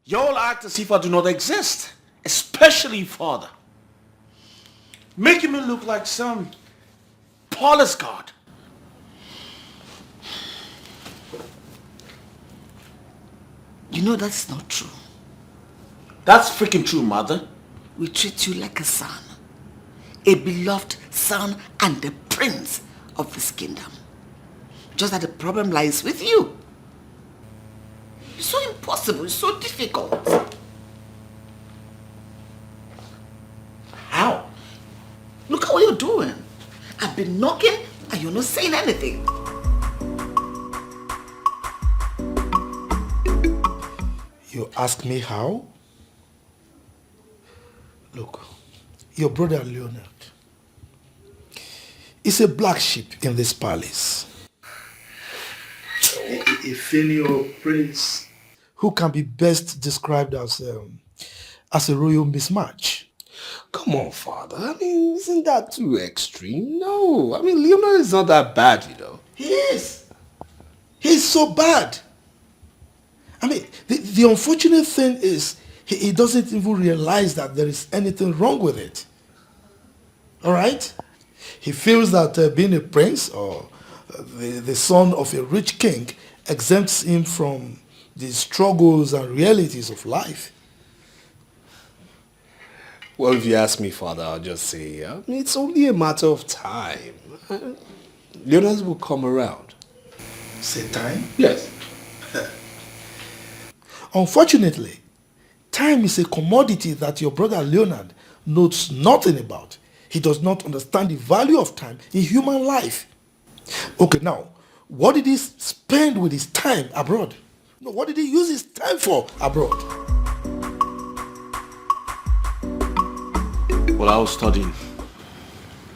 You all act as if I do not exist, especially father. Making me look like some palace guard. You know that's not true. That's freaking true, mother. We treat you like a son. A beloved son and the prince of this kingdom. Just that the problem lies with you. It's so impossible, it's so difficult. How? Look at what you're doing. I've been knocking and you're not saying anything. You ask me how? Look, your brother Leonard is a black sheep in this palace. A failure prince who can be best described as a royal mismatch. Come on, Father. I mean, isn't that too extreme? No. I mean, Leonard is not that bad, you know. He is. He's so bad. I mean, the unfortunate thing is he doesn't even realize that there is anything wrong with it. All right? He feels that being a prince or the son of a rich king exempts him from the struggles and realities of life. Well, if you ask me, Father, I'll just say, I mean, it's only a matter of time. Leonard will come around. Say time? Yes. Unfortunately, time is a commodity that your brother Leonard knows nothing about. He does not understand the value of time in human life. Okay, now, what did he spend with his time abroad? No, what did he use his time for abroad? Well, I was studying.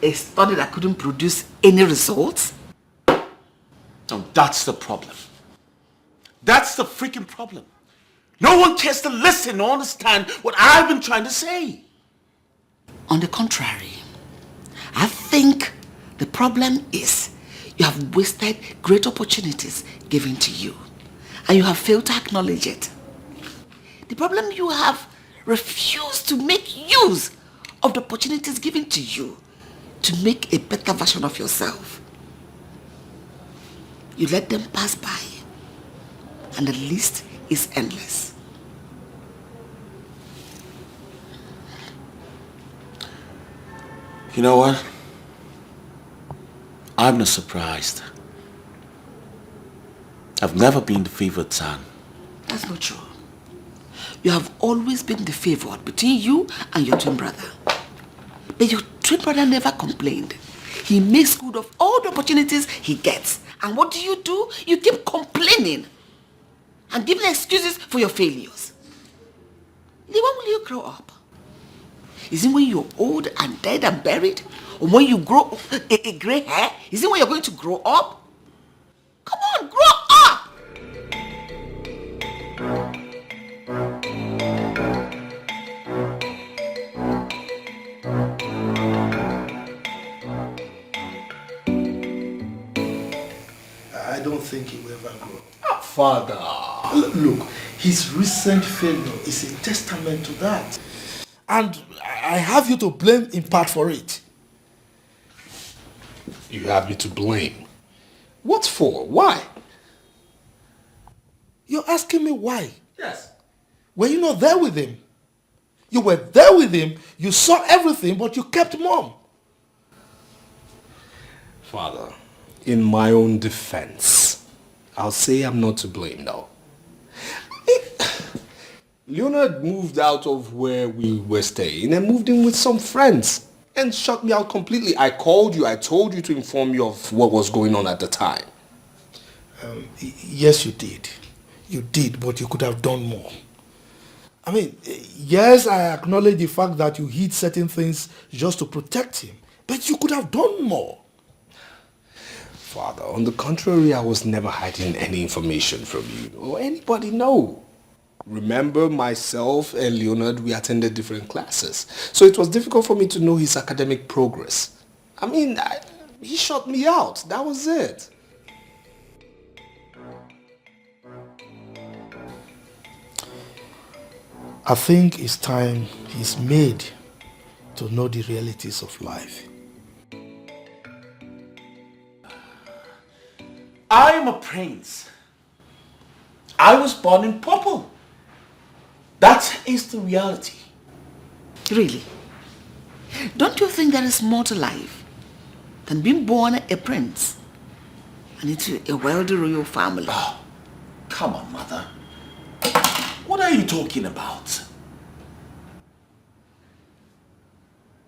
A study that couldn't produce any results? No, that's the problem. That's the freaking problem. No one cares to listen or understand what I've been trying to say. On the contrary, I think the problem is you have wasted great opportunities given to you and you have failed to acknowledge it. The problem, you have refused to make use of the opportunities given to you to make a better version of yourself. You let them pass by and the list is endless. You know what? I'm not surprised. I've never been the favored son. That's not true. You have always been the favored between you and your twin brother. But your twin brother never complained. He makes good of all the opportunities he gets. And what do? You keep complaining and giving excuses for your failures. When will you grow up? Is it when you're old and dead and buried? Or when you grow a gray hair? Is it when you're going to grow up? Come on, grow up! I don't think he will ever grow. Father. Look, his recent failure is a testament to that. And I have you to blame in part for it. You have me to blame. What for? Why? You're asking me why? Yes. Were you not there with him? You were there with him, you saw everything, but you kept mum. Father, in my own defense, I'll say I'm not to blame now. Leonard moved out of where we were staying and moved in with some friends and shut me out completely. I called you, I told you to inform you of what was going on at the time. Yes, you did. You did, but you could have done more. I mean, yes, I acknowledge the fact that you hid certain things just to protect him, but you could have done more. Father, on the contrary, I was never hiding any information from you or anybody, no. Remember, myself and Leonard, we attended different classes. So it was difficult for me to know his academic progress. I mean, he shut me out. That was it. I think it's time he's made to know the realities of life. I am a prince. I was born in purple. That is the reality. Really? Don't you think there is more to life than being born a prince and into a wealthy royal family? Oh, come on, mother. What are you talking about?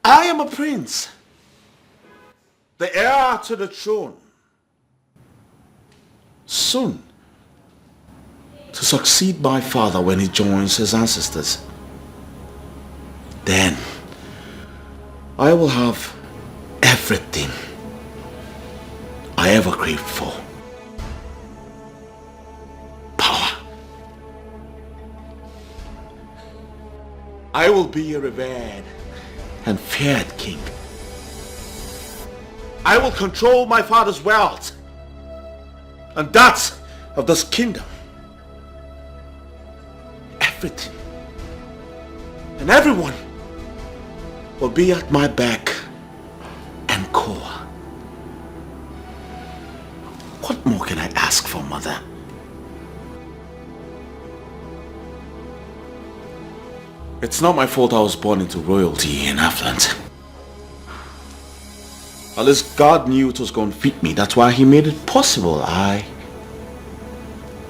I am a prince. The heir to the throne. Soon to succeed my father when he joins his ancestors. Then I will have everything I ever craved for. Power. I will be a revered and feared king. I will control my father's wealth and that of this kingdom. Everything and everyone will be at my beck and call. What more can I ask for, mother? It's not my fault I was born into royalty and affluence. At least God knew it was going to fit me. That's why he made it possible. I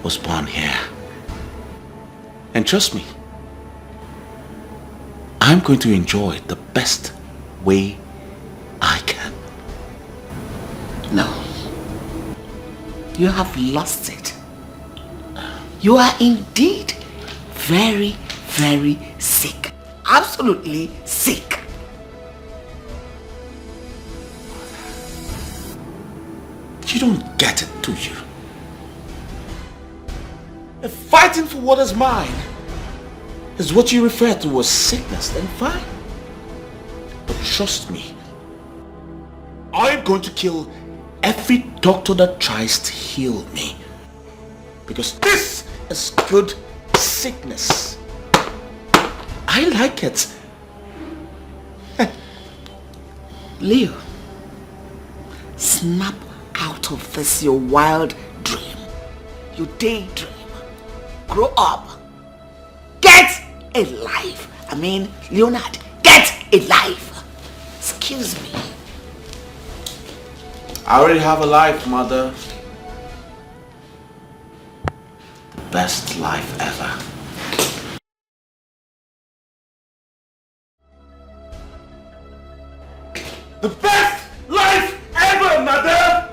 was born here. And trust me, I'm going to enjoy it the best way I can. No. You have lost it. You are indeed very, very sick. Absolutely sick. You don't get it, do you? If fighting for what is mine is what you refer to as sickness, then fine. But trust me, I'm going to kill every doctor that tries to heal me. Because this is good sickness. I like it. Leo, snap out of this your wild dream, your daydream. Grow up. Get a life. I mean, Leonard, get a life. Excuse me. I already have a life, mother. The best life ever. The best life ever, mother!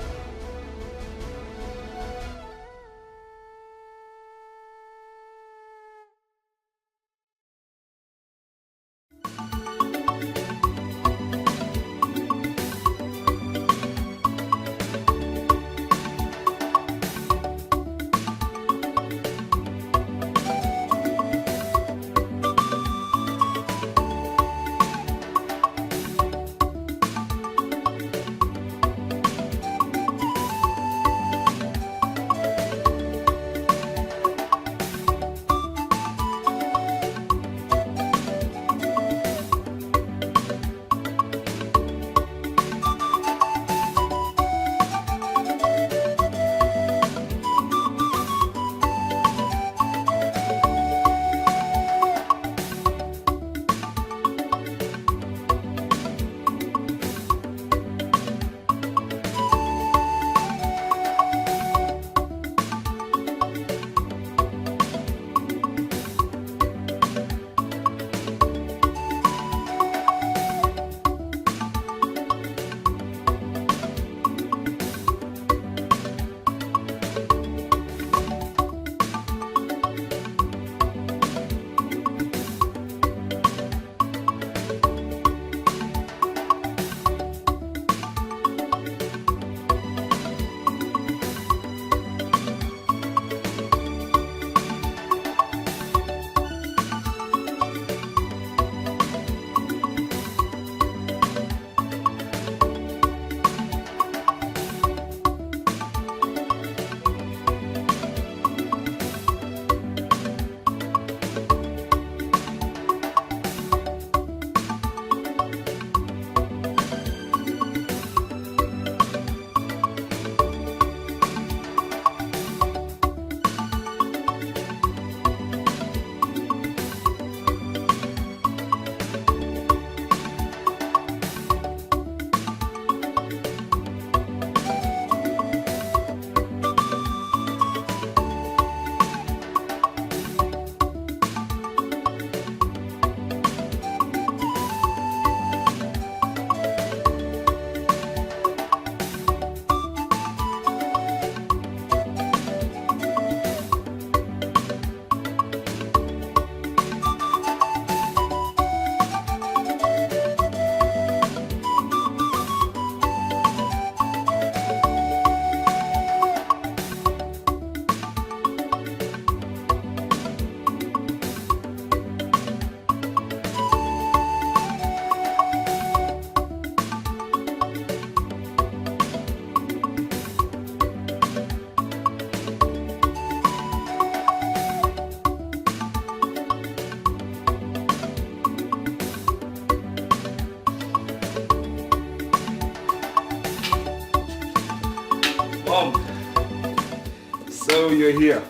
you're here.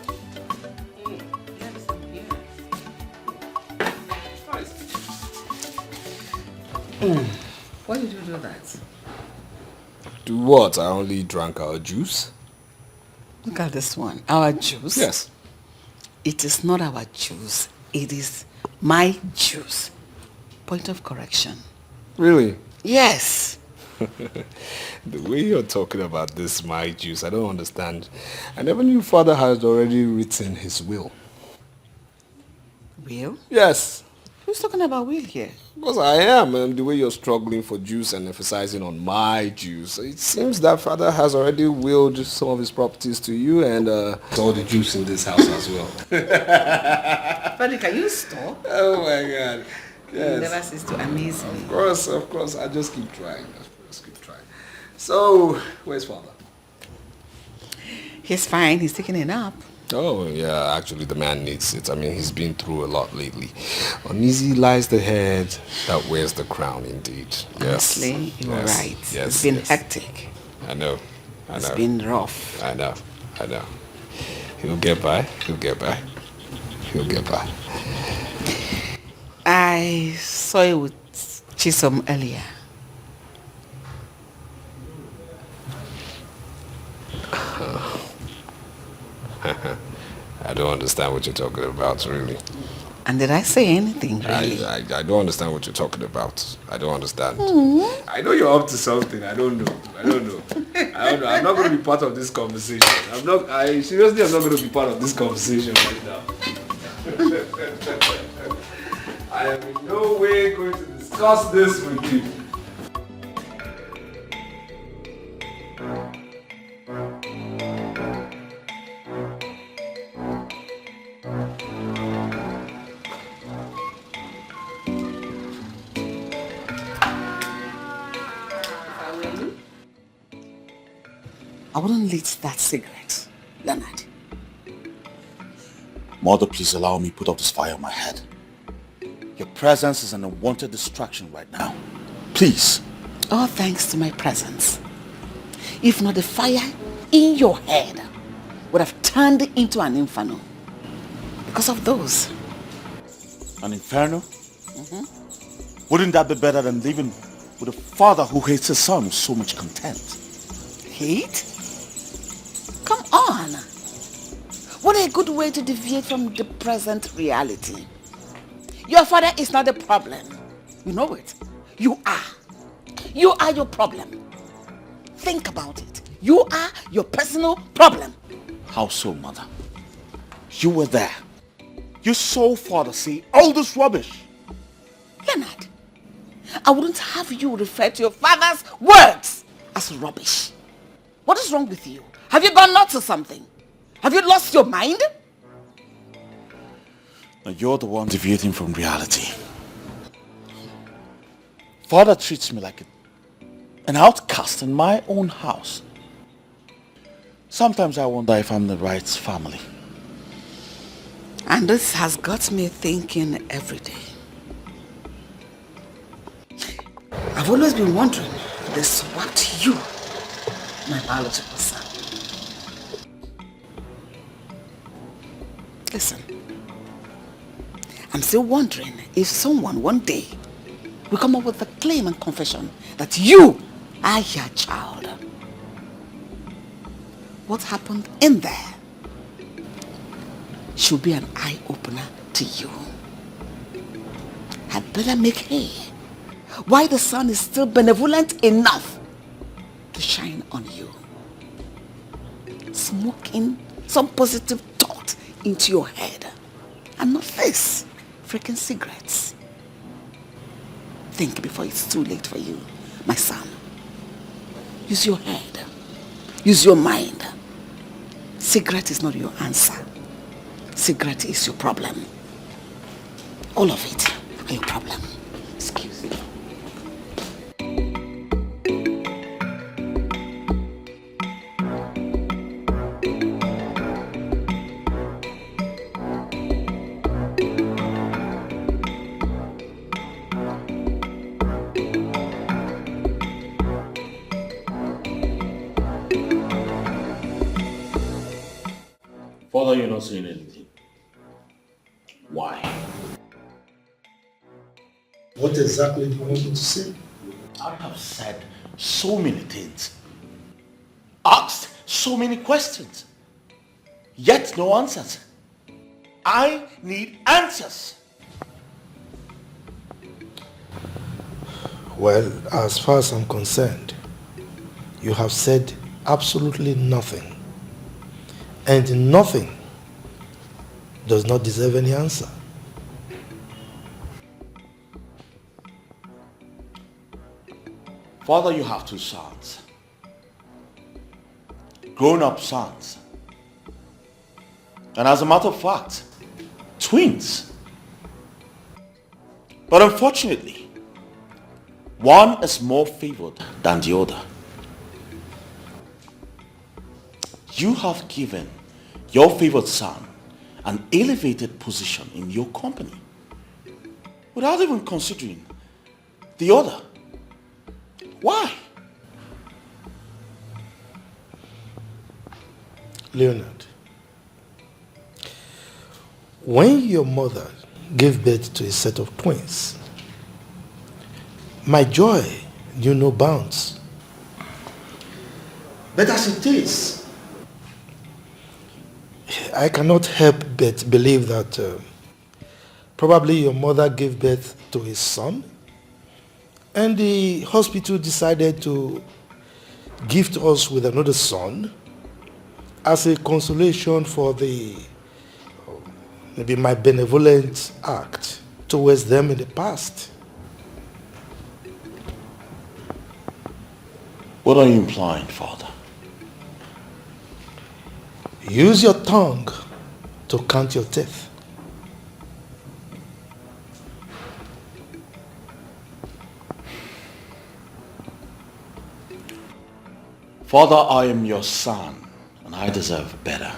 Why did you do that? Do what? I only drank our juice. Look at this one. Our juice? Yes. It is not our juice. It is my juice. Point of correction. Really? Yes. The way you're talking about this, my juice, I don't understand. I never knew father had already written his will. Will? Yes. Who's talking about will here? Because I am, and the way you're struggling for juice and emphasizing on my juice, it seems that father has already willed some of his properties to you and all the juice in this house as well. Buddy, can you stop? Oh my God. Yes. You never cease to amaze me. Of course. I just keep trying. So, where's father? He's fine. He's taking a nap. Oh, yeah, actually the man needs it. I mean, he's been through a lot lately. Uneasy lies the head that wears the crown, indeed. Yes. Honestly, you're right. Yes. It's been hectic. I know. It's been rough. I know. He'll get by. I saw you with Chisom earlier. I don't understand what you're talking about, really. And did I say anything, really? I don't understand what you're talking about. I don't understand. Mm-hmm. I know you're up to something. I don't know. I'm not going to be part of this conversation. I'm not going to be part of this conversation right now. I am in no way going to discuss this with you. I wouldn't lit that cigarette, Leonard. Mother, please allow me to put out this fire on my head. Your presence is an unwanted distraction right now. Please. All thanks to my presence. If not, the fire in your head would have turned into an inferno. Because of those. An inferno? Mm-hmm. Wouldn't that be better than living with a father who hates his son with so much contempt? Hate? Come on. What a good way to deviate from the present reality. Your father is not the problem. You know it. You are. You are your problem. Think about it. You are your personal problem. How so, mother? You were there. You saw father say all this rubbish. Leonard, I wouldn't have you refer to your father's words as rubbish. What is wrong with you? Have you gone nuts or something? Have you lost your mind? Now you're the one deviating from reality. Father treats me like an outcast in my own house. Sometimes I wonder if I'm the right family. And this has got me thinking every day. I've always been wondering if they swapped you, my biological son. Listen, I'm still wondering if someone one day will come up with a claim and confession that you are your child. What happened in there should be an eye-opener to you. Had better make hay why the sun is still benevolent enough to shine on you. Smoking some positive thought into your head and not this freaking cigarettes. Think before it's too late for you, my son. Use your head. Use your mind. Cigarette is not your answer. Cigarette is your problem. All of it are your problem. Excuse me. Father, you're not saying anything. Why? What exactly do you want me to say? I have said so many things. Asked so many questions. Yet no answers. I need answers. Well, as far as I'm concerned, you have said absolutely nothing. And nothing does not deserve any answer. Father, you have two sons. Grown-up sons. And as a matter of fact, twins. But unfortunately, one is more favored than the other. You have given your favored son an elevated position in your company without even considering the other. Why? Leonard, when your mother gave birth to a set of twins, my joy knew no bounds. But as it is, I cannot help but believe that probably your mother gave birth to a son, and the hospital decided to gift us with another son as a consolation for maybe my benevolent act towards them in the past. What are you implying, Father? Use your tongue to count your teeth. Father, I am your son, and I deserve better.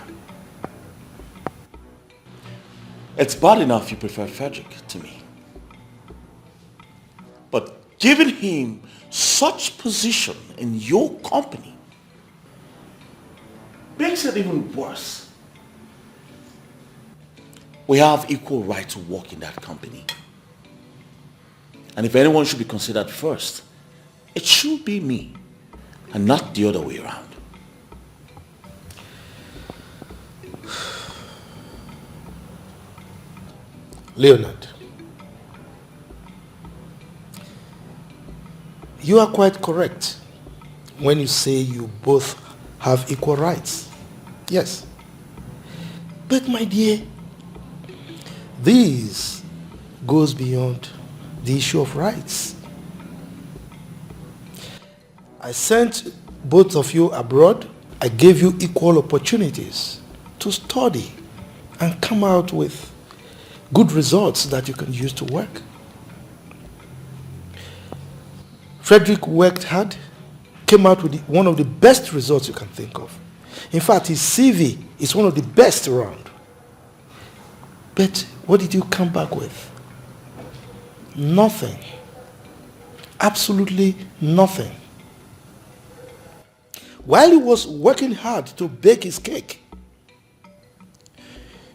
It's bad enough you prefer Frederick to me. But giving him such position in your company makes it even worse. We have equal right to work in that company. And if anyone should be considered first, it should be me, and not the other way around. Leonard, you are quite correct when you say you both have equal rights. Yes. But my dear, this goes beyond the issue of rights. I sent both of you abroad. I gave you equal opportunities to study and come out with good results that you can use to work. Frederick worked hard, came out with one of the best results you can think of. In fact, his CV is one of the best around. But what did you come back with? Nothing. Absolutely nothing. While he was working hard to bake his cake,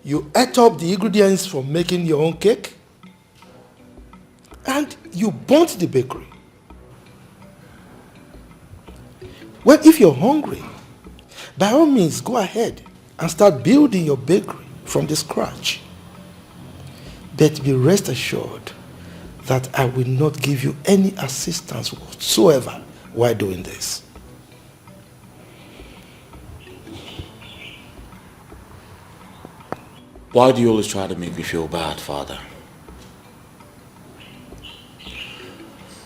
you ate up the ingredients for making your own cake, and you burnt the bakery. Well, if you're hungry, by all means, go ahead and start building your bakery from the scratch. But be rest assured that I will not give you any assistance whatsoever while doing this. Why do you always try to make me feel bad, Father?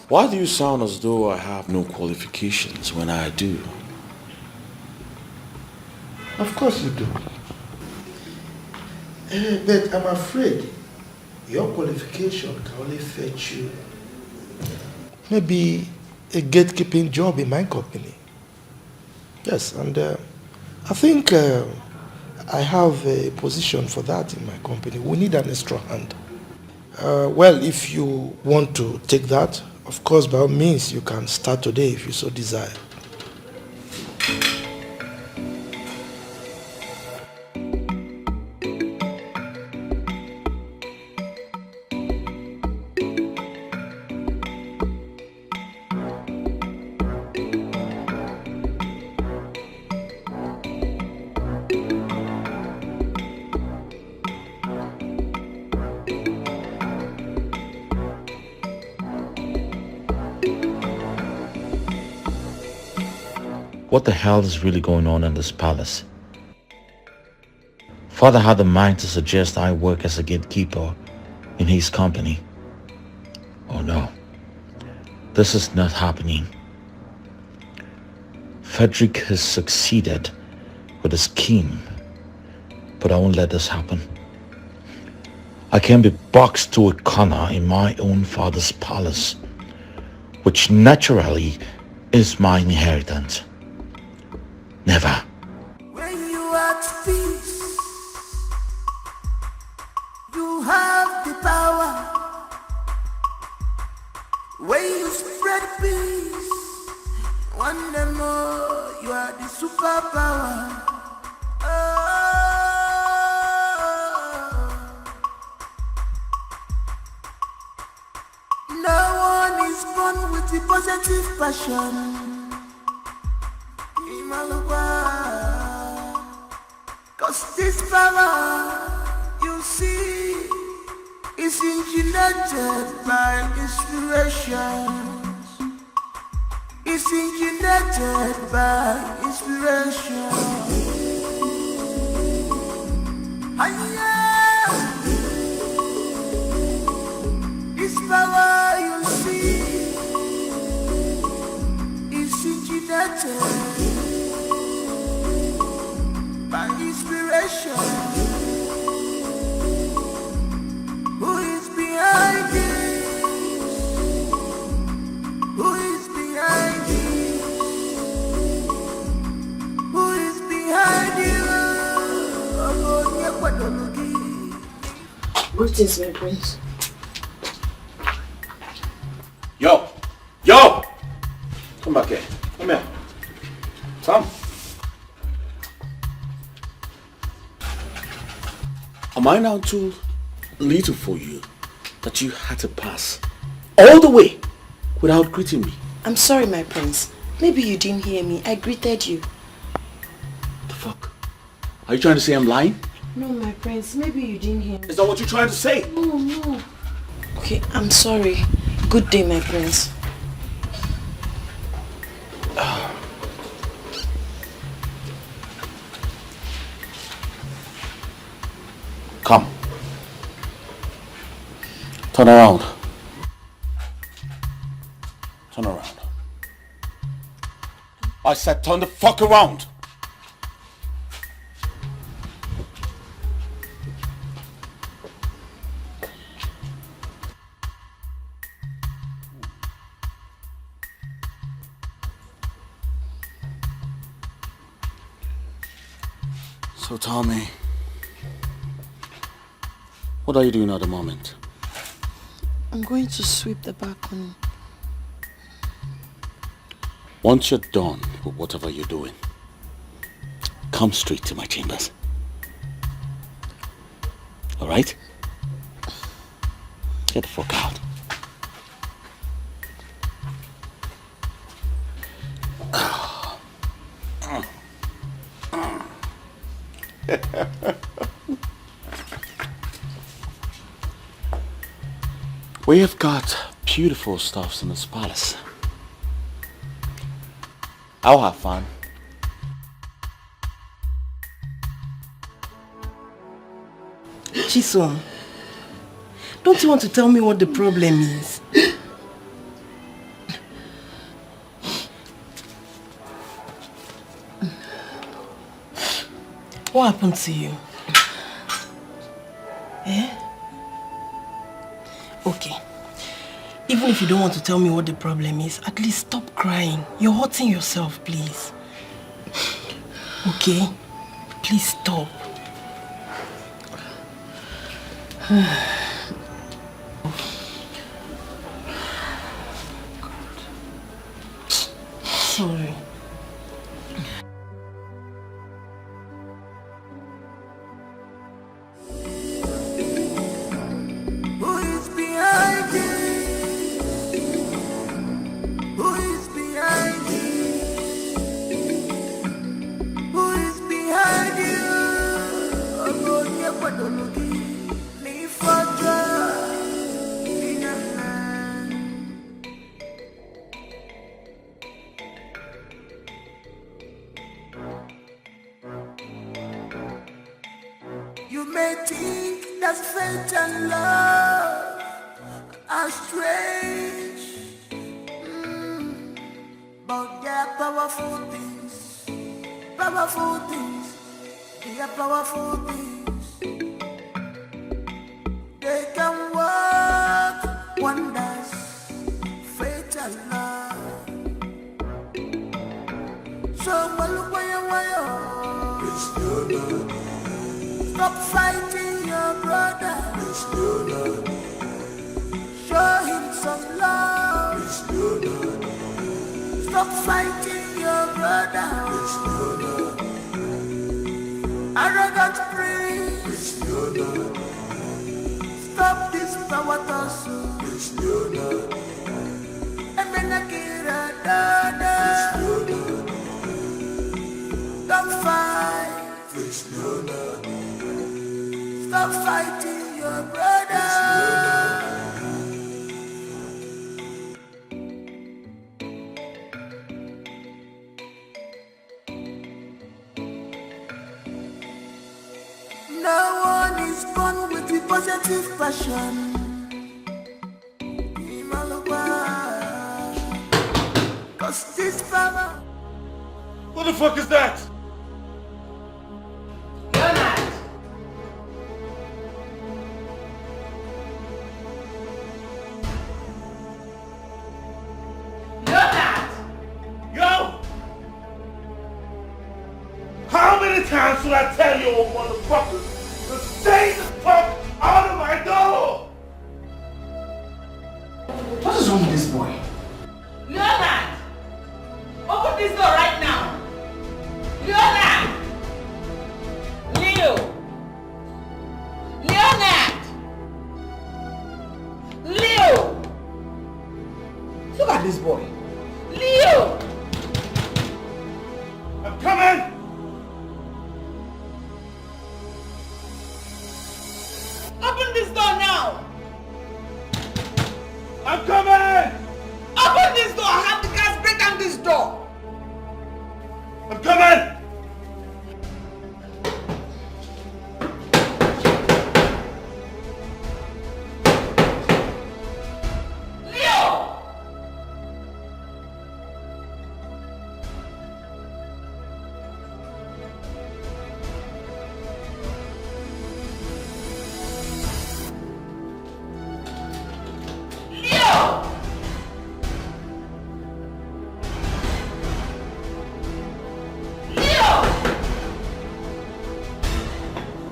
Why do you sound as though I have no qualifications when I do? Of course you do. But I'm afraid your qualification can only fetch you maybe a gatekeeping job in my company. Yes, and I think I have a position for that in my company. We need an extra hand. Well, if you want to take that, of course, by all means, you can start today if you so desire. what the hell is really going on in this palace? Father had the mind to suggest I work as a gatekeeper in his company. Oh no, this is not happening. Frederick has succeeded with a scheme, but I won't let this happen. I can't be boxed to a corner in my own father's palace, which naturally is my inheritance. Never. When you are at peace, you have the power. When you spread peace, one day more, you are the superpower. No one is born with the positive passion. Cause this power, you see, is engineered by inspiration. It's engineered by inspiration. This power you see is engineered by inspiration. Who is behind this? Who is behind this? Who is behind you? Greetings, my prince. Yo! Yo! Come back here. Come here. Come. Am I now too little for you that you had to pass all the way without greeting me? I'm sorry, my prince. Maybe you didn't hear me. I greeted you. The fuck? Are you trying to say I'm lying? No, my prince. Maybe you didn't hear me. Is that what you're trying to say? No. Okay, I'm sorry. Good day, my prince. Come. Turn around. Turn around. I said turn the fuck around. So tell me, what are you doing at the moment? I'm going to sweep the balcony. Once you're done with whatever you're doing, come straight to my chambers. Alright? Get the fuck out. We have got beautiful stuffs in this palace. I'll have fun. Chisom, don't you want to tell me what the problem is? What happened to you? Eh? Okay. Even if you don't want to tell me what the problem is, at least stop crying. You're hurting yourself, please. Okay? Please stop. Sorry. Who is behind this? Who is behind this? Who is behind you? Ogonia Padologi, Nifadra, Inana. powerful things. They are powerful things. They can work wonders. Fatal love. So stop fighting your brother. Show him some love. Stop fighting your brother. Arrogant priest. Stop this power tussle. Emenakira dada. Don't fight. Stop fighting your brother. No one is born with the positive passion. Cause this power. What the fuck is that? Leonard! Leonard! Yo! How many times should I tell you old motherfuckers to stay the fuck out of my door? What is wrong with this boy? Leonard! Open this door right now! Leonard! Leo! Leonard! Leo! Look at this boy! Leo! I'm coming! Open this door now! I'm coming! Open this door! I have the guys break down this door! I'm coming! Leo! Leo!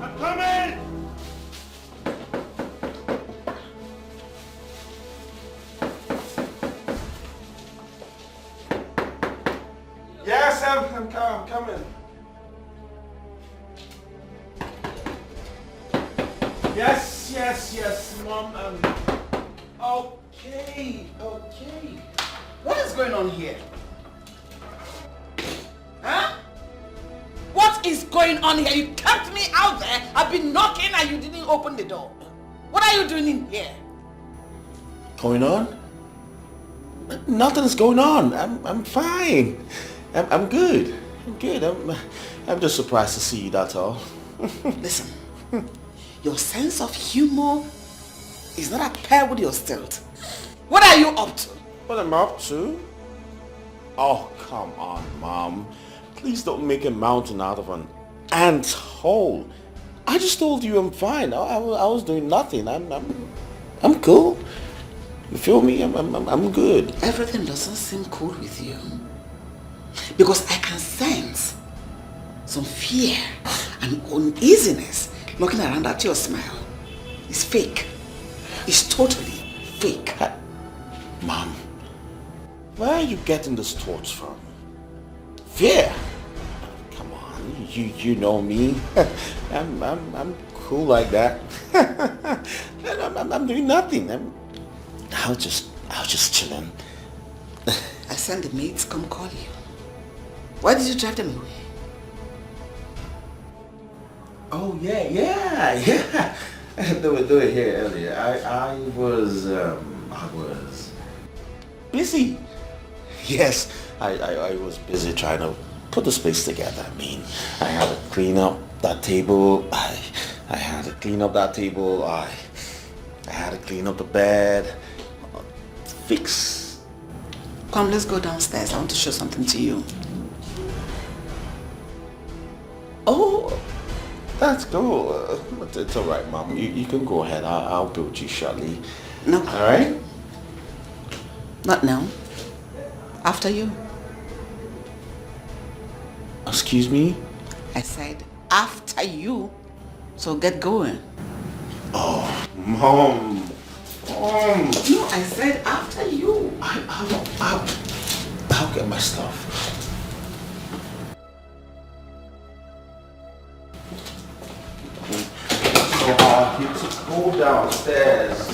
I'm coming! Yes, I'm coming. Yes, Mom. Okay. What is going on here? Huh? What is going on here? You kept me out there. I've been knocking and you didn't open the door. What are you doing in here? Going on? Nothing's going on. I'm fine. I'm good. I'm just surprised to see you, that's all. Listen, your sense of humor is not at par with your stealth. What are you up to? What am I up to? Oh, come on, Mom. Please don't make a mountain out of an ant hole. I just told you I'm fine. I was doing nothing. I'm cool. You feel me? I'm good. Everything doesn't seem cool with you. Because I can sense some fear and uneasiness looking around at your smile. It's fake. It's totally fake. Mom, where are you getting these thoughts from? Fear? Come on, you know me. I'm cool like that. I'm doing nothing. I was just chilling. I sent the maids to come call you. Why did you drive them away? Oh yeah. They were here earlier. I was busy. Yes, I was busy trying to put the space together. I mean, I had to clean up that table. I had to clean up that table. I had to clean up the bed. Fix. Come, let's go downstairs. I want to show something to you. Oh, that's cool. It's all right, Mom. You can go ahead. I'll build you shortly. No. All right? Not now. After you. Excuse me? I said after you. So get going. Oh, Mom. No, I said after you. I'll get my stuff. So hard. You to go downstairs.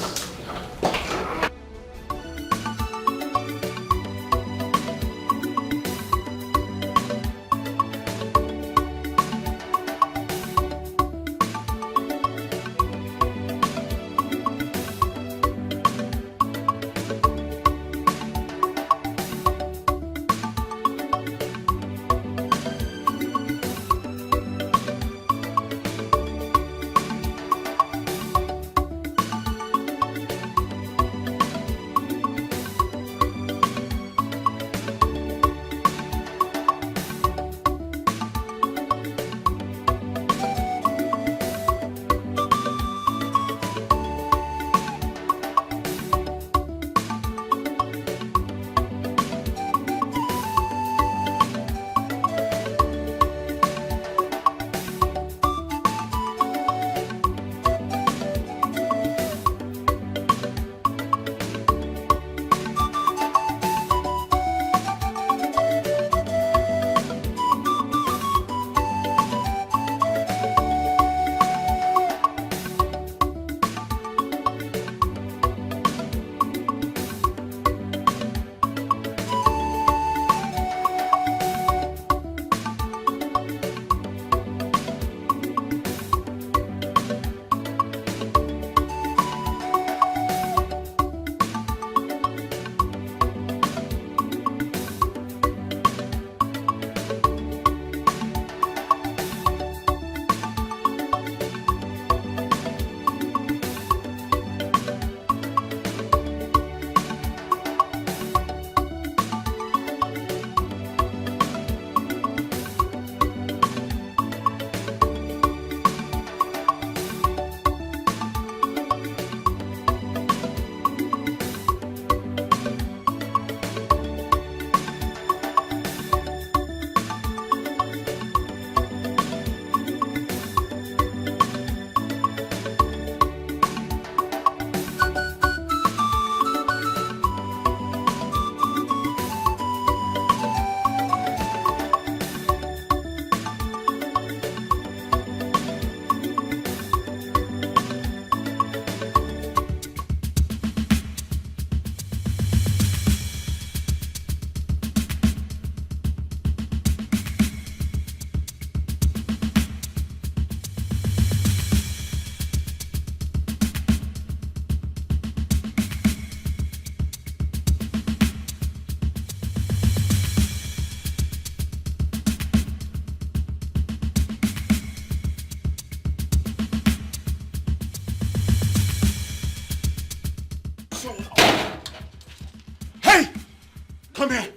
Come here!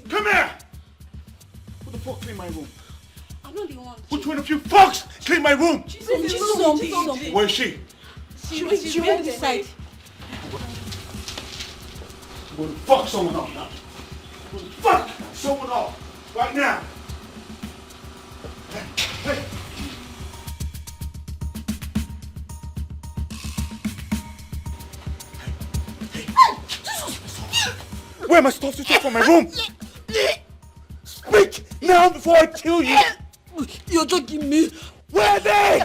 Come here! Who the fuck cleaned my room? I'm not the one. Which one of you fucks cleaned my room? Chisom. Where is she? She went inside. I'm going to fuck someone up now. I'm going to fuck someone up right now. Hey. Where am I supposed to take from my room? Speak now before I kill you! You're joking me. Where are they?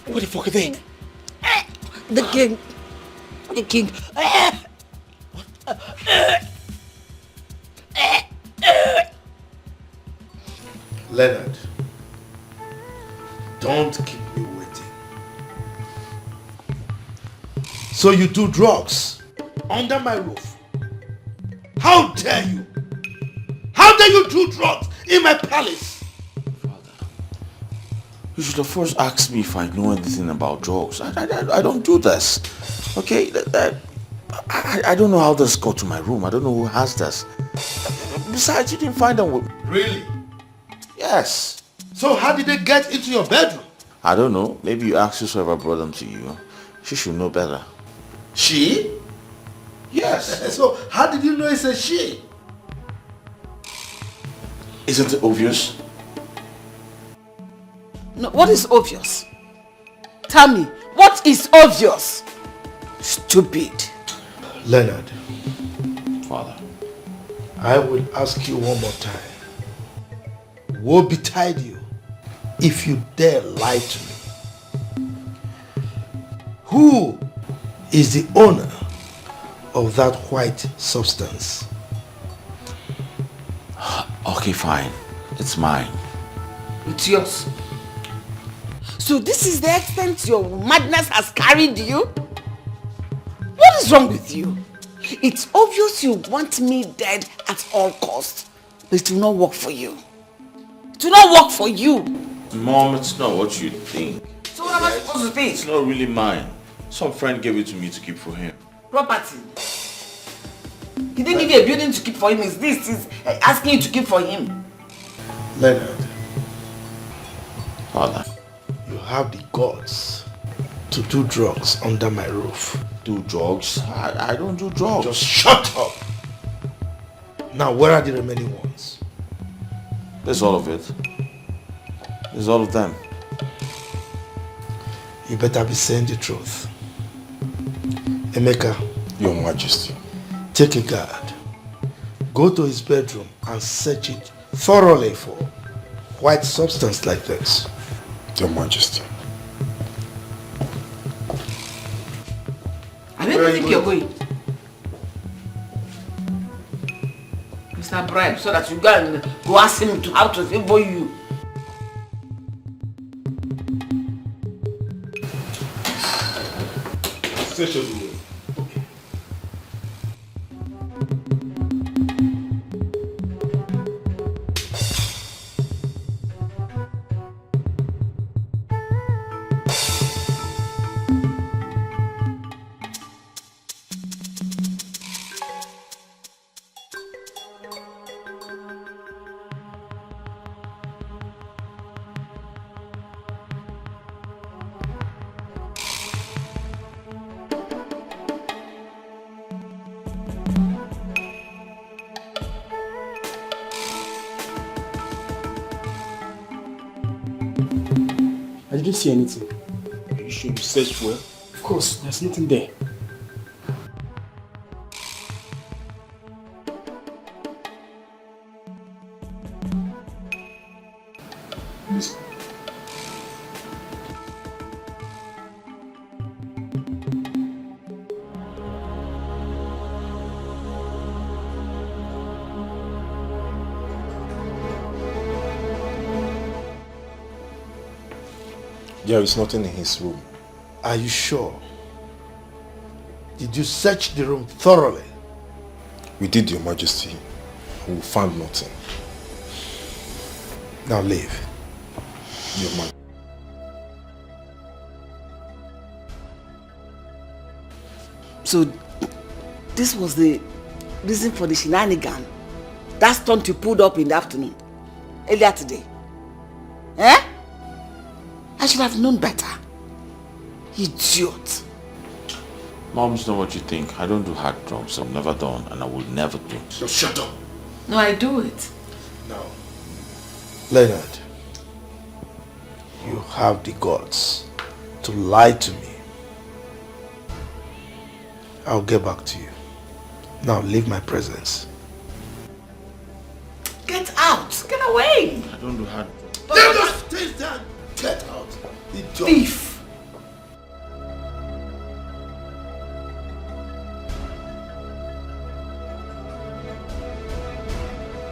Where the fuck are they? The king. The king. Leonard, don't keep me waiting. So you do drugs under my roof? How dare you? How dare you do drugs in my palace? You should have first asked me if I know anything about drugs. I don't do this. Okay? I don't know how this got to my room. I don't know who has this. Besides, you didn't find them with... Really? Yes. So how did they get into your bedroom? I don't know. Maybe you asked whoever brought them to you. She should know better. She? Yes. So how did you know it's a she? Isn't it obvious? No, what is obvious? Tell me, what is obvious? Stupid. Leonard. Father. I will ask you one more time. Woe betide you if you dare lie to me. Who is the owner of that white substance? Okay, fine. It's mine. It's yours. So this is the extent your madness has carried you? What is wrong with you? It's obvious you want me dead at all costs. But it will not work for you. It will not work for you. Mom, it's not what you think. So what am I supposed to think? It's not really mine. Some friend gave it to me to keep for him. Property. He didn't give you a building to keep for him. Is this is asking you to keep for him? Leonard. Father. You have the guts to do drugs under my roof. Do drugs? I don't do drugs. Just shut up. Now, where are the remaining ones? There's all of it. There's all of them. You better be saying the truth. Emeka. Your Majesty. Take a guard. Go to his bedroom and search it thoroughly for white substance like this. Your Majesty. Where do you think you're going? Mr. Bribe, so that you go and go ask him to how to favor you. Station. I didn't see anything. You should search well. Of course, there's nothing there. Listen. There is nothing in his room. Are you sure? Did you search the room thoroughly? We did, Your Majesty. We found nothing. Now leave. Your Majesty. So this was the reason for the shenanigan. That stunt you pulled up in the afternoon, earlier today. Eh? I should have known better. Idiot. Mom, it's not what you think. I don't do hard drugs. I've never done and I will never do. Just shut up. No, I do it. No. Leonard, you have the guts to lie to me. I'll get back to you. Now leave my presence. Get out! Get away! I don't do hard drugs. Let us taste that! Get out! Thief!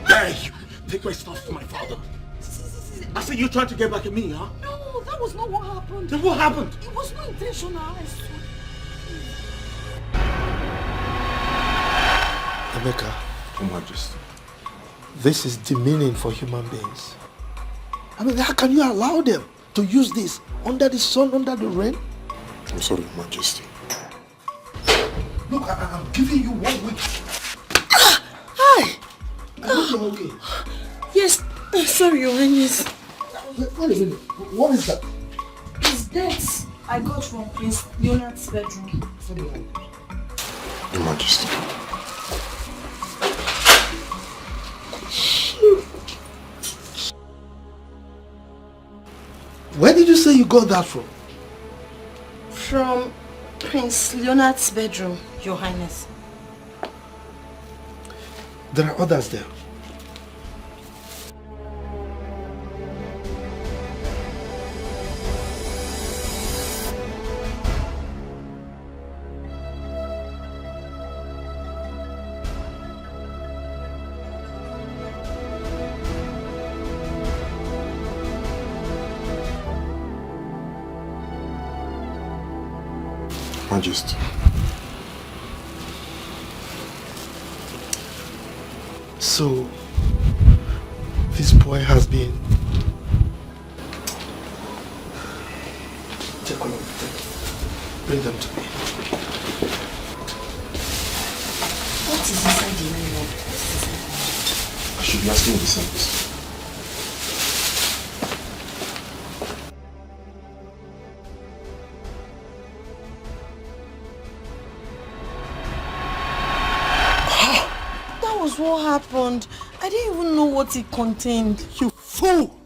Hey, you take my stuff to my father. I said you tried to get back at me, huh? No, that was not what happened. Then what happened? It was not intentional, I swear. Emeka, Your Majesty. this is demeaning for human beings. I mean, how can you allow them to use this under the sun, under the rain? I'm sorry, Your Majesty. Look, I'm giving you 1 week. Hi! I hope you're okay. Yes, Sorry, Your Highness. Wait a minute. What is that? It's dates I got from Prince Leonard's bedroom. Your Majesty. Where did you say you got that from? From Prince Leonard's bedroom, Your Highness. There are others there. Majesty. So, this boy has been... Take a look. Bring them to me. What is inside the nylon? I should be asking the same question. What happened? I didn't even know what it contained. You fool!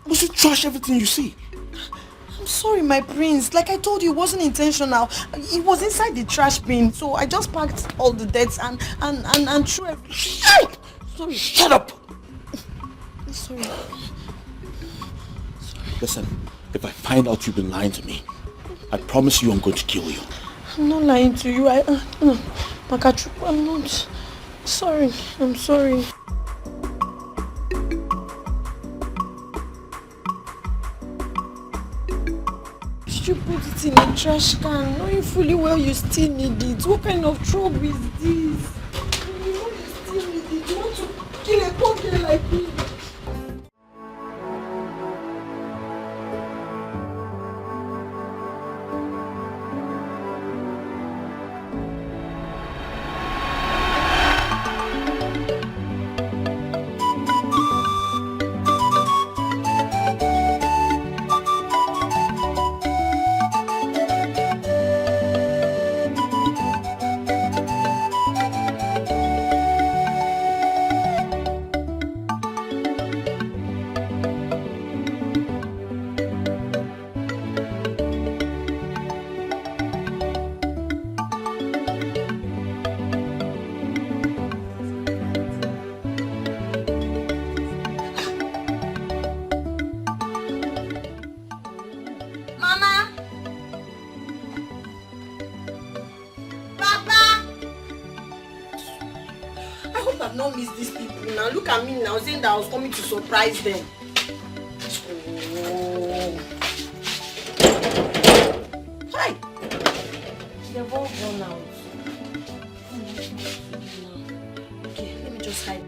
Must you trash everything you see? I'm sorry, my prince. Like I told you, it wasn't intentional. It was inside the trash bin, so I just packed all the debts and threw it. Shut! Sorry. Shut up! Sorry. Listen, if I find out you've been lying to me, I promise you I'm going to kill you. I'm not lying to you. Makachu, I'm not. Sorry. I'm sorry. Did you put it in a trash can, knowing fully well you still need it? What kind of trouble is this? You know you still need it. You want to kill a poor girl like me? That I was coming to surprise them. Oh. Hi! They've all gone out. Okay, let me just hide.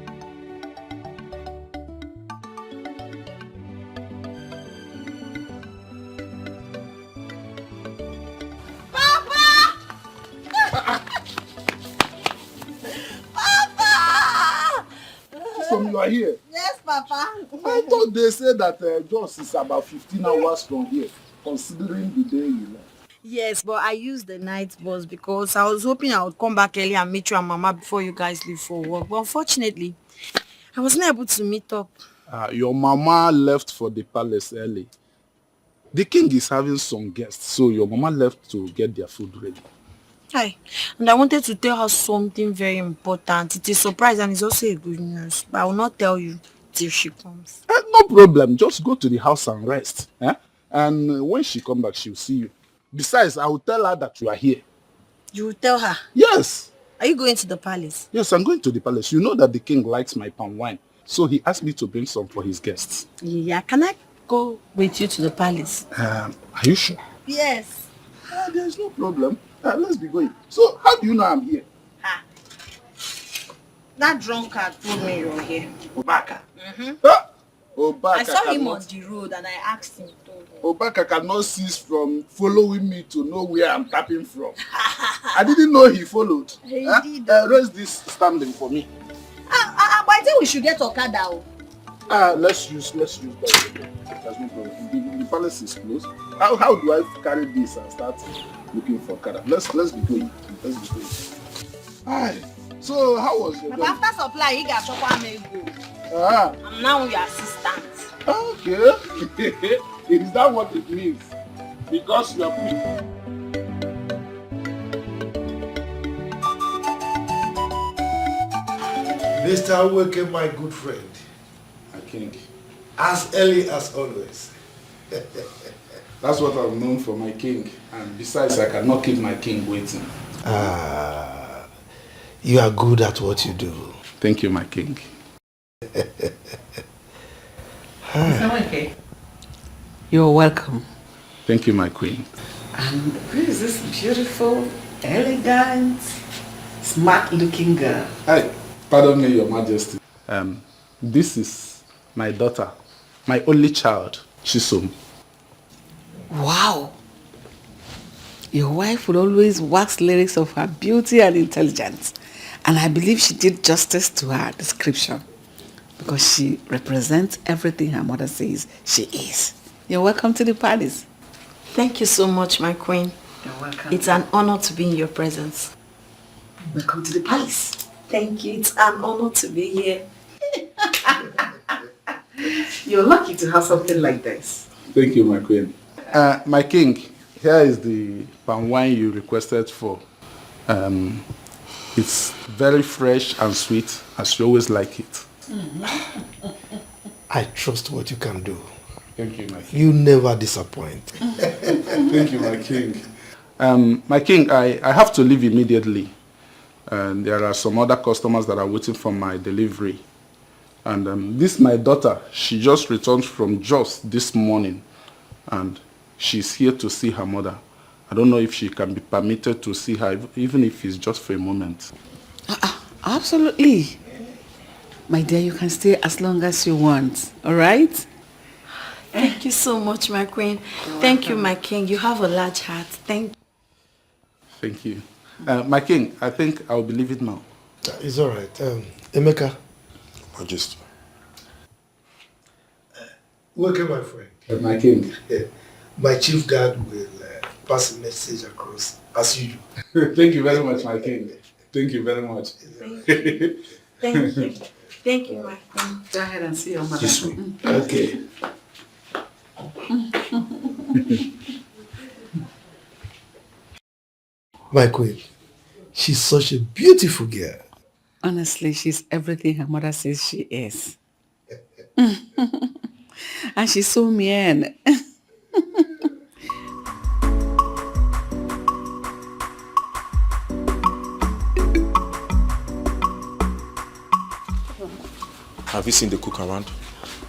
You are here. Yes, Papa. I thought they said that Jos is about 15 hours from here, considering the day you left. Yes, but I used the night bus because I was hoping I would come back early and meet you and Mama before you guys leave for work. But unfortunately, I wasn't able to meet up. Your mama left for the palace early. The king is having some guests, so your mama left to get their food ready. Hi, and I wanted to tell her something very important. It's a surprise and it's also a good news. But I will not tell you till she comes. No problem. Just go to the house and rest. And when she comes back, she'll see you. Besides, I will tell her that you are here. You will tell her? Yes. Are you going to the palace? Yes, I'm going to the palace. You know that the king likes my palm wine. So he asked me to bring some for his guests. Yeah, can I go with you to the palace? Are you sure? Yes. There's no problem. Let's be going. So, how do you know I'm here? That drunkard told me you're here. Obaka. Obaka. I saw him on the road and I asked him. Obaka cannot cease from following me to know where I'm tapping from. I didn't know he followed. He did. Raise this standing for me. But I think we should get Okada. Let's use that. There's no problem. The palace is closed. How do I carry this and start looking for car? Let's be going. Let's be going. Aye. So how was your But job? after supply, you got to make go. I'm now your assistant. Okay. Is that what it means? Because you are Mr. Weke, my good friend. my king. As early as always. That's what I'm known for, my king. And besides, I cannot keep my king waiting. You are good at what you do. Thank you, my king. Okay. You're welcome. Thank you, my queen. And who is this beautiful, elegant, smart-looking girl? Hi, pardon me, your majesty. This is my daughter, my only child, Chisom. Wow. Your wife would always wax lyrics of her beauty and intelligence. And I believe she did justice to her description because she represents everything her mother says she is. You're welcome to the palace. Thank you so much, my queen. You're welcome. It's an honor to be in your presence. Welcome to the palace. Thank you. It's an honor to be here. You're lucky to have something like this. Thank you, my queen. My king, here is the palm wine you requested for. It's very fresh and sweet, as you always like it. I trust what you can do. Thank you, my king. You never disappoint. Thank you, my king. My king, I have to leave immediately. And there are some other customers that are waiting for my delivery. And this my daughter. She just returned from Jos this morning. And she's here to see her mother. I don't know if she can be permitted to see her, even if it's just for a moment. Absolutely. My dear, you can stay as long as you want. All right? Thank you so much, my queen. Thank you, my king. You have a large heart. Thank you. My king, I think I'll be leaving now. It's all right. Emeka. Majesty. Welcome, my friend. My king. My chief guard will pass a message across as usual. Thank you very much, my king. Thank you very much. Thank you. Thank you. Thank you, my queen. Go ahead and see your mother. This way. Okay. My queen, she's such a beautiful girl. Honestly, she's everything her mother says she is. And she's so mean. Have you seen the cook around?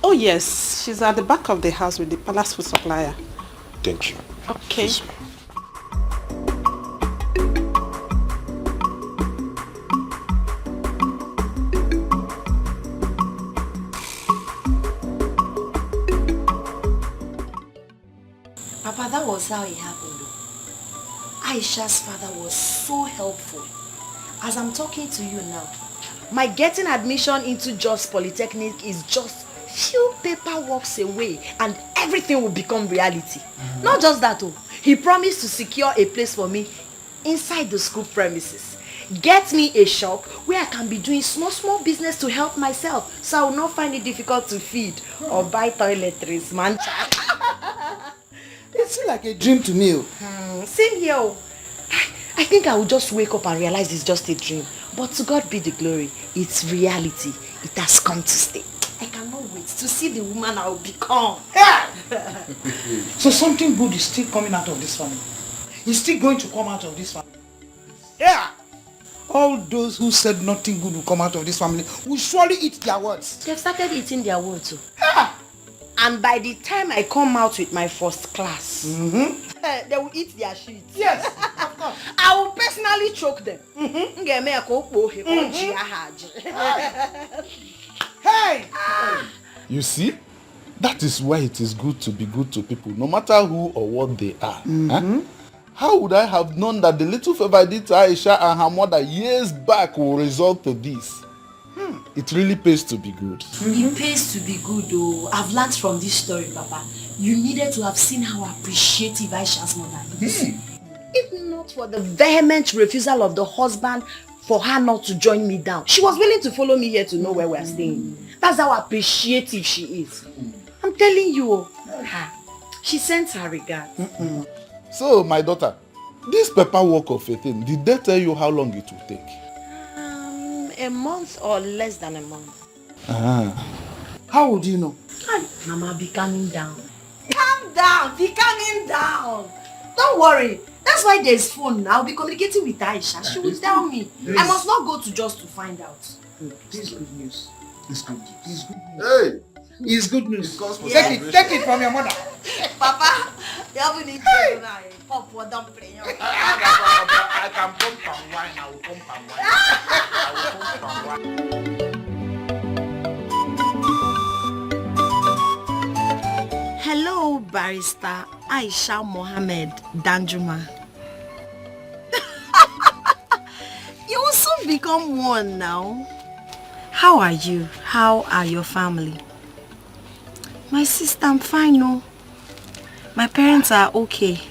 Oh yes, she's at the back of the house with the palace food supplier. Thank you. Okay. Please. Papa, that was how it happened though. Aisha's father was so helpful. As I'm talking to you now, my getting admission into Jos Polytechnic is just few paperworks away and everything will become reality. Not just that oh, he promised to secure a place for me inside the school premises. Get me a shop where I can be doing small business to help myself so I will not find it difficult to feed or buy toiletries, man. It seems like a dream to me. Same here. I think I will just wake up and realize it's just a dream. But to God be the glory. It's reality. It has come to stay. I cannot wait to see the woman I will become. So something good is still coming out of this family. It's still going to come out of this family. Yeah. All those who said nothing good will come out of this family will surely eat their words. They've started eating their words too. And by the time I come out with my first class, they will eat their shit. Yes, of course. I will personally choke them. Hey! You see? That is why it is good to be good to people, no matter who or what they are. Huh? How would I have known that the little favor I did to Aisha and her mother years back will result to this? It really pays to be good. It pays to be good though. I've learned from this story, Papa. You needed to have seen how appreciative Aisha's mother is. If not for the vehement refusal of the husband for her not to join me down, she was willing to follow me here to know where we're staying. That's how appreciative she is. I'm telling you. She sends her regards. So, my daughter, this paperwork of a thing, did they tell you how long it will take? A month or less than a month. How would you know? Mama, be calming down. Calm down, be calming down. Don't worry. That's why there's phone now. I'll be communicating with Aisha. She will tell me. Yes. I must not go to just to find out. This is good news. This is good news. This is good news. Hey! It's good news. Yes. Take it from your mother. Papa, you haven't eaten tonight. Pop for dumpling. I can pump and wine. I will pump and wine. I will pump and wine. Hello, Barrister Aisha Mohammed Danjuma. You will soon become one now. How are you? How are your family? My sister, I'm fine, no. My parents are okay.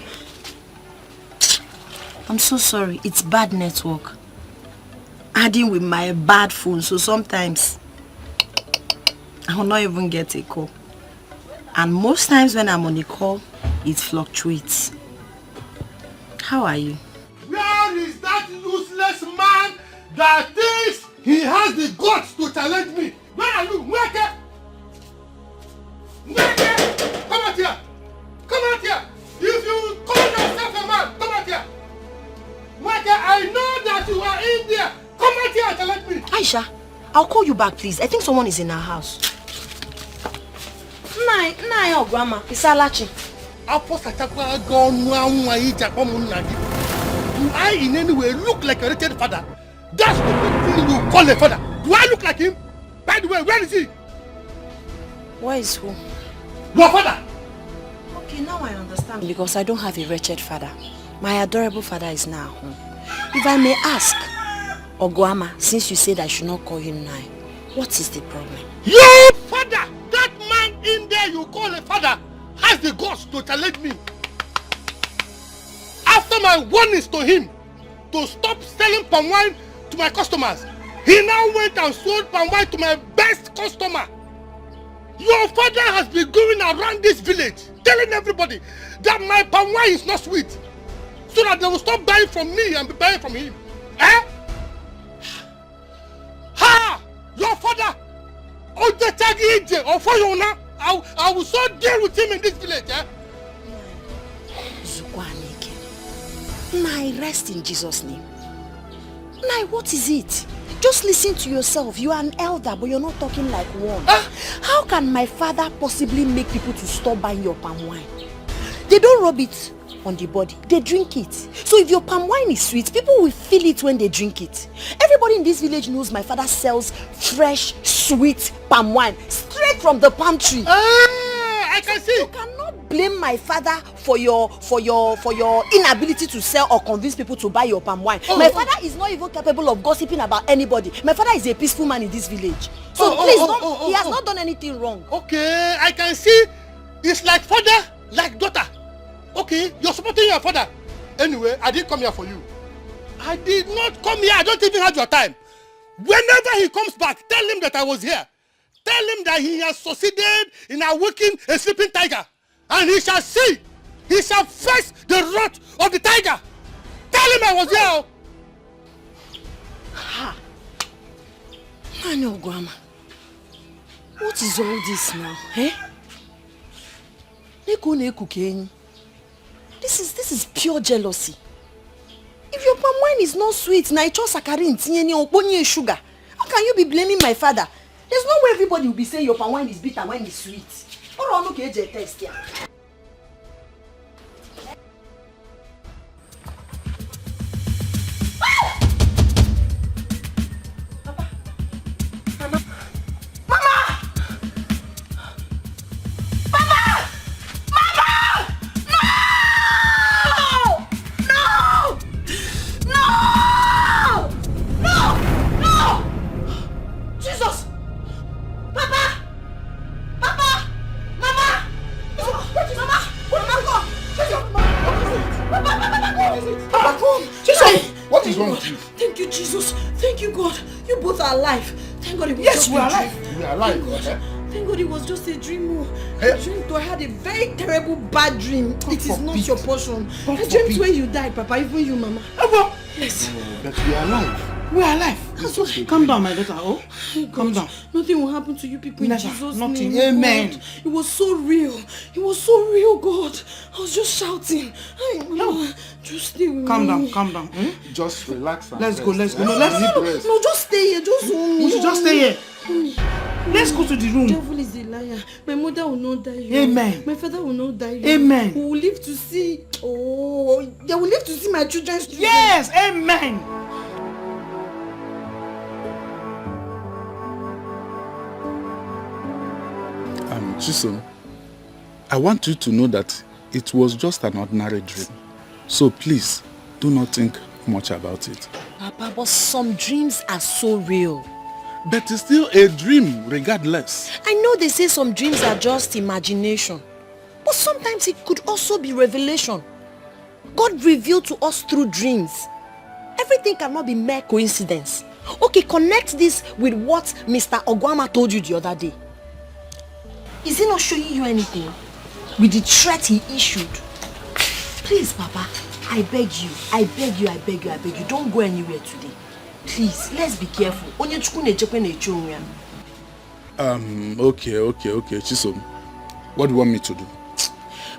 I'm so sorry. It's bad network. Adding with my bad phone, so sometimes I will not even get a call. And most times when I'm on a call, it fluctuates. How are you? Where is that useless man that thinks he has the guts to challenge me? Where are you? Where? Come out here! Come out here! If you call yourself a man, come out here! I know that you are in there! Come out here and challenge me! Aisha, I'll call you back, please. I think someone is in our house. Nah, grandma. It's Alachi. Do I in any way look like a wretched father? That's the thing you call a father. Do I look like him? By the way, where is he? Where is who? Your father! Okay, now I understand. Because I don't have a wretched father. My adorable father is now home. If I may ask, Oguama, since you said I should not call him now, what is the problem? Your father! That man in there you call a father has the guts to challenge me. After my warnings to him to stop selling palm wine to my customers, he now went and sold palm wine to my best customer. Your father has been going around this village telling everybody that my palm wine is not sweet, so that they will stop buying from me and be buying from him. Eh? Ha! Your father! I will so deal with him in this village, eh? Nai, rest in Jesus' name. Nai, what is it? Just listen to yourself. You are an elder, but you're not talking like one. How can my father possibly make people to stop buying your palm wine? They don't rub it on the body. They drink it. So if your palm wine is sweet, people will feel it when they drink it. Everybody in this village knows my father sells fresh, sweet palm wine straight from the palm tree. I can see. You cannot blame my father for your inability to sell or convince people to buy your palm wine. My father is not even capable of gossiping about anybody. My father is a peaceful man in this village. So please, he has not done anything wrong. Okay, I can see. It's like father, like daughter. Okay, you're supporting your father. Anyway, I didn't come here for you. I did not come here. I don't even have your time. Whenever he comes back, tell him that I was here. Tell him that he has succeeded in awakening a sleeping tiger. And he shall see. He shall face the wrath of the tiger. Tell him I was here. Ha! I know, Grandma. What is all this now, eh? This is pure jealousy. If your palm wine is not sweet, na icho sakarin tinyeni oponye sugar. How can you be blaming my father? There's no way everybody will be saying your palm wine is bitter when it's sweet. Or on okay test here. What is wrong with you? Thank you, Jesus. Thank you, God. You both are alive. Thank God it was Yes, just we are a dream. alive. We are alive. Thank God it was just a dream. I dreamed I had a very terrible bad dream. It is not your portion. I dreamt when you died, Papa, even you, Mama. Yes. But we are alive. We are alive. It's just a Calm down, my daughter. Oh, calm down. Nothing will happen to you people Never. in Jesus' Nothing. name. Amen. God. It was so real. It was so real, God. I was just shouting. Just stay with Calm me. down, calm down. Just relax and Let's go, let's go. No, No, just stay here. Just hold me. We should just stay here. Let's go to the room. The devil is a liar. My mother will not die. Amen. My father will not die. Amen. We will live to see. Oh, they will live to see my children's children. Yes, amen. Chisom, I want you to know that it was just an ordinary dream. So please, do not think much about it. Papa, but some dreams are so real. But it's still a dream, regardless. I know they say some dreams are just imagination. But sometimes it could also be revelation. God revealed to us through dreams. Everything cannot be mere coincidence. Okay, connect this with what Mr. Ogwama told you the other day. Is he not showing you anything? With the threat he issued? Please, Papa, I beg you, I beg you, I beg you, I beg you, don't go anywhere today. Please, let's be careful. Okay, Chisom. What do you want me to do?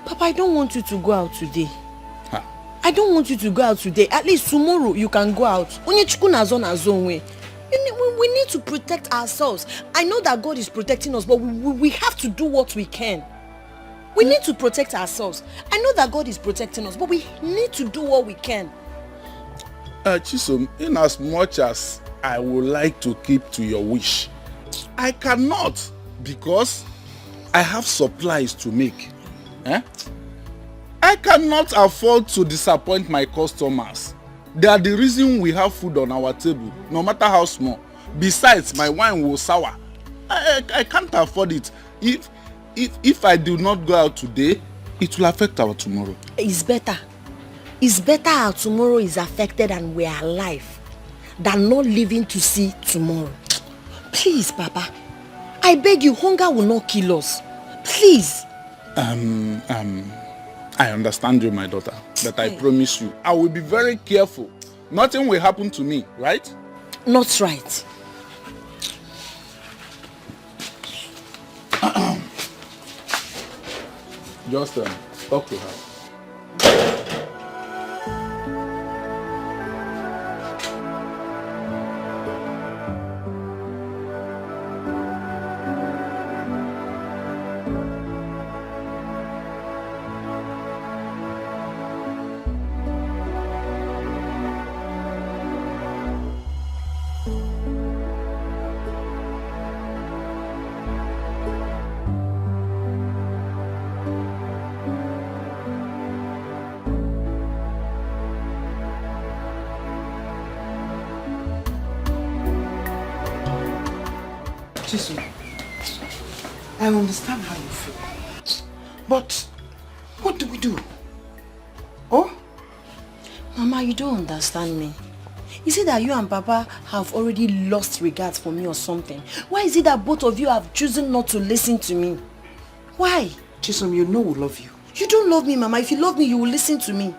Papa, I don't want you to go out today. I don't want you to go out today. At least tomorrow you can go out. We need to protect ourselves. I know that God is protecting us, but we have to do what we can. We need to protect ourselves. I know that God is protecting us, but we need to do what we can. Chisom, in as much as I would like to keep to your wish, I cannot because I have supplies to make. I cannot afford to disappoint my customers. They are the reason we have food on our table, no matter how small. Besides, my wine will sour. I can't afford it. If I do not go out today, it will affect our tomorrow. It's better. It's better our tomorrow is affected and we are alive than not living to see tomorrow. Please, Papa. I beg you, hunger will not kill us. Please. I understand you, my daughter, but I promise you, I will be very careful. Nothing will happen to me, right? Not right. Just talk to her. I understand how you feel. But what do we do? Oh? Mama, you don't understand me. Is it that you and Papa have already lost regard for me or something? Why is it that both of you have chosen not to listen to me? Why? Chisom, you know we love you. You don't love me, Mama. If you love me, you will listen to me.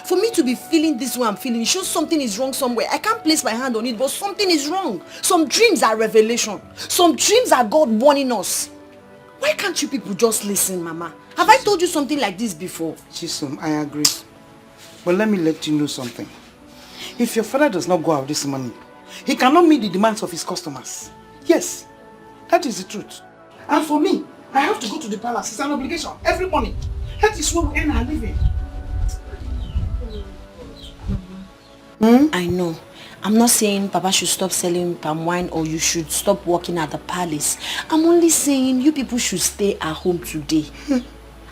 For me to be feeling this way I'm feeling, it shows something is wrong somewhere. I can't place my hand on it, but something is wrong. Some dreams are revelation. Some dreams are God warning us. Why can't you people just listen, Mama? Have I told you something like this before? Chisom, I agree. But let me let you know something. If your father does not go out this morning, he cannot meet the demands of his customers. Yes, that is the truth. And for me, I have to go to the palace. It's an obligation every morning. That is where we earn our living. I know. I'm not saying Papa should stop selling palm wine or you should stop working at the palace. I'm only saying you people should stay at home today.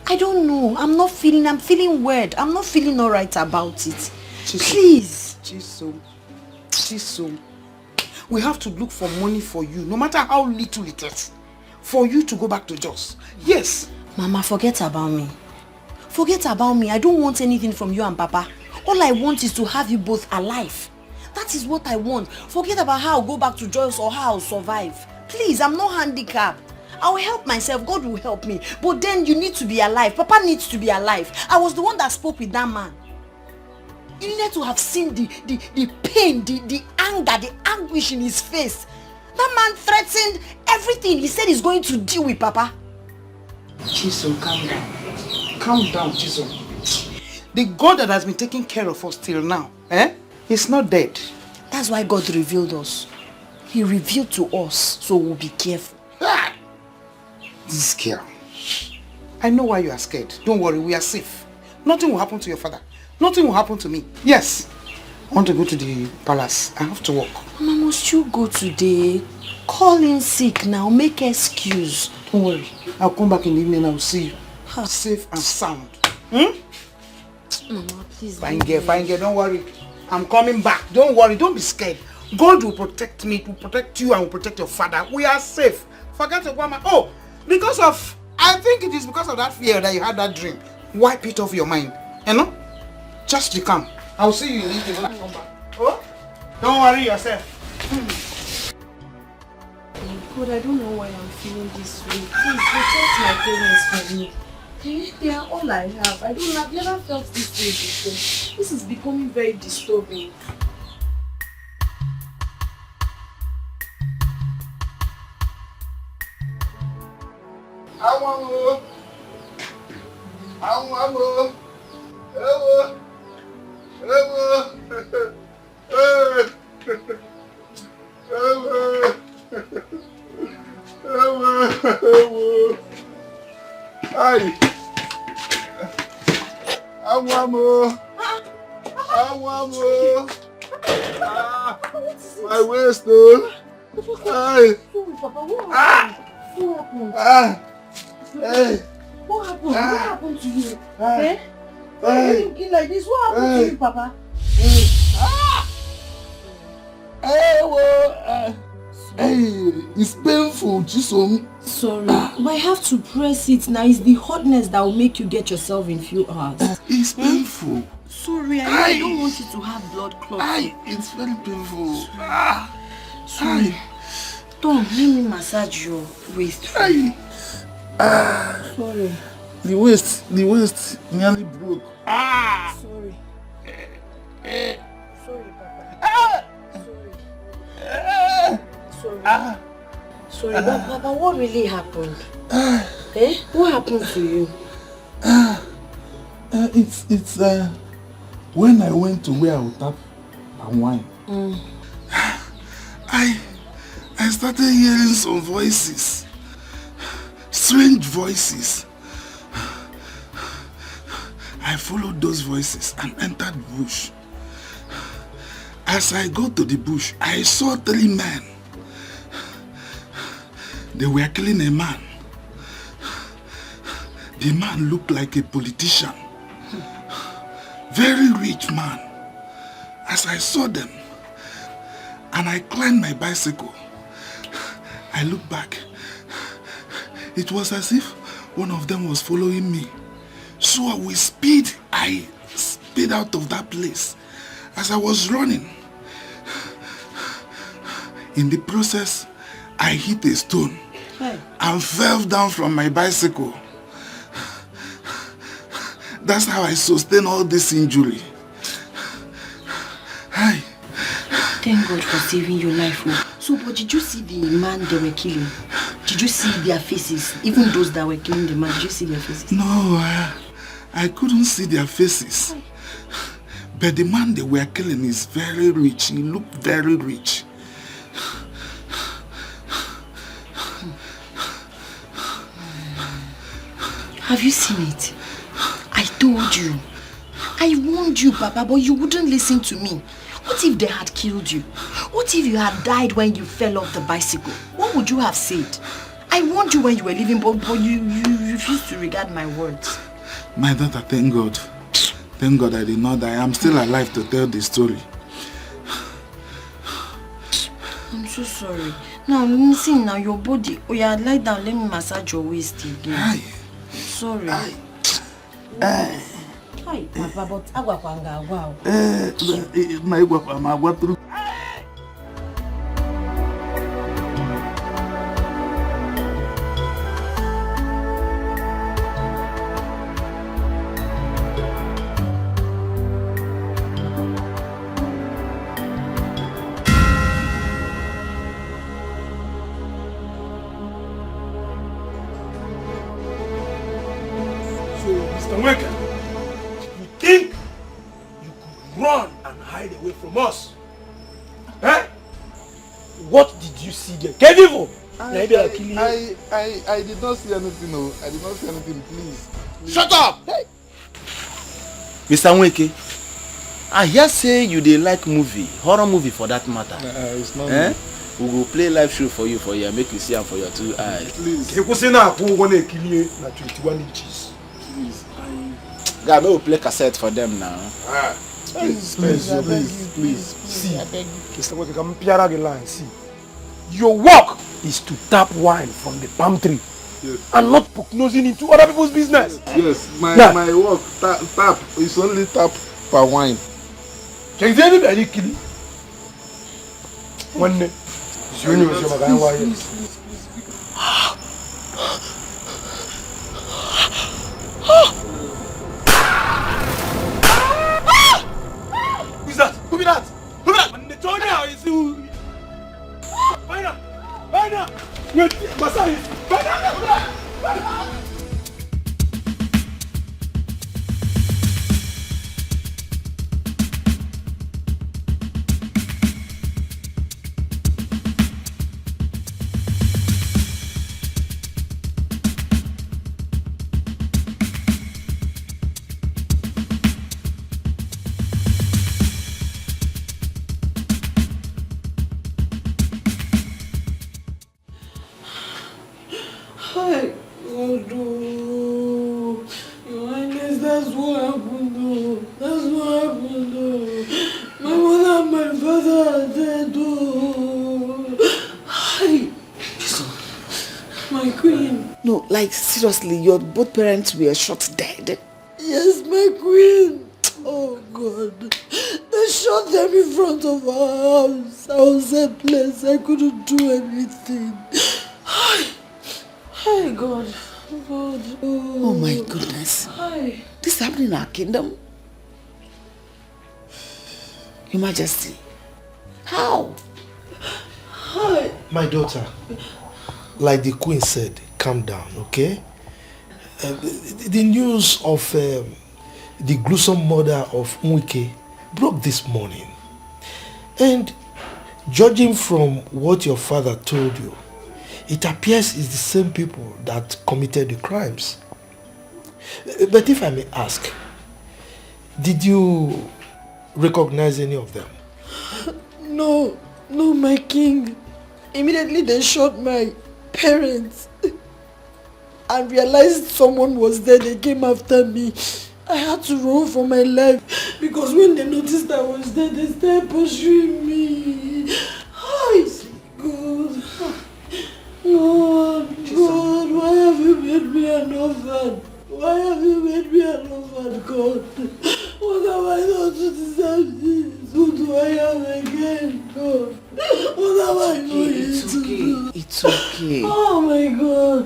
I don't know. I'm feeling weird. I'm not feeling alright about it. Please. Chisom. We have to look for money for you, no matter how little it is, for you to go back to Jos. Yes. Mama, forget about me. Forget about me. I don't want anything from you and Papa. All I want is to have you both alive. That is what I want. Forget about how I'll go back to Joyce or how I'll survive. Please, I'm not handicapped. I'll help myself. God will help me. But then you need to be alive. Papa needs to be alive. I was the one that spoke with that man. You needed to have seen the pain, the anger, the anguish in his face. That man threatened everything. He said he's going to deal with Papa. Chisom, calm down. Calm down, Chisom. The God that has been taking care of us till now, he's not dead. That's why God revealed us. He revealed to us, so we'll be careful. This girl. I know why you are scared. Don't worry, we are safe. Nothing will happen to your father. Nothing will happen to me. Yes. I want to go to the palace. I have to work. Mama, must you go today? Call in sick now. Make excuse. Don't worry. I'll come back in the evening and I'll see you. Safe and sound. Mama, please. Fine girl. Don't worry. I'm coming back. Don't worry. Don't be scared. God will protect me, will protect you, and will protect your father. We are safe. Forget Obama. Oh, I think it is because of that fear that you had that dream. Wipe it off your mind. You know? Just be calm. I'll see you in the evening when I come back. Oh? Don't worry yourself. God, I don't know why I'm feeling this way. Please protect my parents from me. They are all I have. I've never felt this way before. This is becoming very disturbing. My waist, though. Papa, what happened? Hey. What happened? What happened to you? Why are you looking like this? What happened to you, Papa? It's painful, Chisom. Sorry, but I have to press it now. It's the hotness that will make you get yourself in few hours. It's painful. Sorry, I don't want you to have blood clots. It's very painful. Sorry. Tom, let me massage your waist. Sorry. The waist nearly broke. Sorry. Sorry, Papa. Sorry, but Papa, what really happened? What happened to you? It's when I went to where I would tap and wine. I started hearing some voices. Strange voices. I followed those voices and entered the bush. As I got to the bush, I saw 3 men. They were killing a man. The man looked like a politician. Very rich man. As I saw them, and I climbed my bicycle, I looked back. It was as if one of them was following me. So with speed, I sped out of that place. As I was running, in the process, I hit a stone and fell down from my bicycle. That's how I sustained all this injury. Hi. Thank God for saving your life. So, but did you see the man they were killing? Did you see their faces? Even those that were killing the man, did you see their faces? No, I couldn't see their faces. But the man they were killing is very rich. He looked very rich. Have you seen it? I told you. I warned you, Papa, but you wouldn't listen to me. What if they had killed you? What if you had died when you fell off the bicycle? What would you have said? I warned you when you were leaving, but you refused to regard my words. My daughter, thank God. Thank God I did not die. I'm still alive to tell the story. I'm so sorry. Now, listen now, your body. Oh yeah, lie down, let me massage your waist again. Sorry. Hi, Papa, but agwa panga, wow. My guapa, run and hide away from us. Eh? What did you see there? I did not see anything, no. I did not see anything, please. Shut up! Hey. Mr. Nweke, I hear say you dey like movie, horror movie for that matter. It's not eh? me. We go play live show for you make you see am for your 2 eyes. Please. You say now who wanna kill you na 21 inches. Please. God, we will play cassette for them now. Please. See, Mr. Nweke, come piara the line. See, your work is to tap wine from the palm tree. Yes. And not poke nosing into other people's business. Yes, my work, tap, is only tap per wine. Can you anybody kill you? One day, Who's that? Who be that? Who be that? When they told you, you see who? Find out! Wait, Masai! Find out! Hi, God, Your Highness, that's what happened, That's what happened, My mother and my father are dead, Hi. My queen. No, like seriously, your both parents were shot dead. Yes, my queen. Oh, God. They shot them in front of our house. I was helpless. I couldn't do anything. Hi, God. God. Oh my goodness. Hi. This is happening in our kingdom? Your Majesty. How? Hi. My daughter, like the Queen said, calm down, okay? The news of the gruesome murder of Nweke broke this morning. And judging from what your father told you, it appears it's the same people that committed the crimes. But if I may ask, did you recognize any of them? No, my king. Immediately they shot my parents. I realized someone was there. They came after me. I had to run for my life because when they noticed I was there, they started pursuing me. Hi, God. God, why have you made me an orphan? Why have you made me an orphan, God? What have I done to deserve this? Who do I have again, God? What have I done to do? It's okay. Oh my God.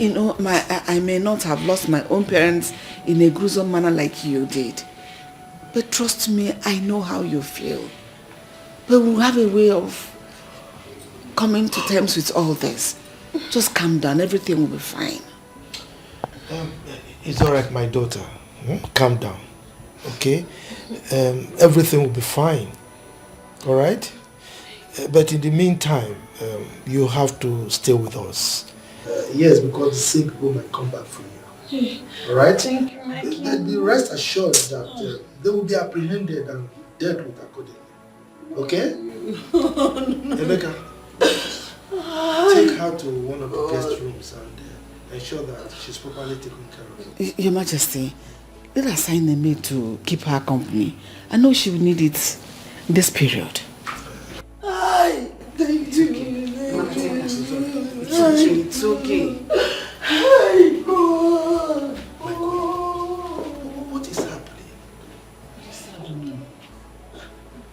You know, I may not have lost my own parents in a gruesome manner like you did. But trust me, I know how you feel. But we'll have a way of coming to terms with all this. Just calm down, everything will be fine. It's all right, my daughter. Calm down, okay? Everything will be fine, all right? But in the meantime, you have to stay with us. Yes, because the sick people might come back for you. All right? Thank you, my king. Be rest assured that they will be apprehended and dealt with accordingly. Okay? Emeka, take her to one of the guest rooms and ensure that she's properly taken care of. Your Majesty, let us assign a maid to keep her company. I know she will need it in this period. Hi, thank you. It's okay. Hi, God. What is happening?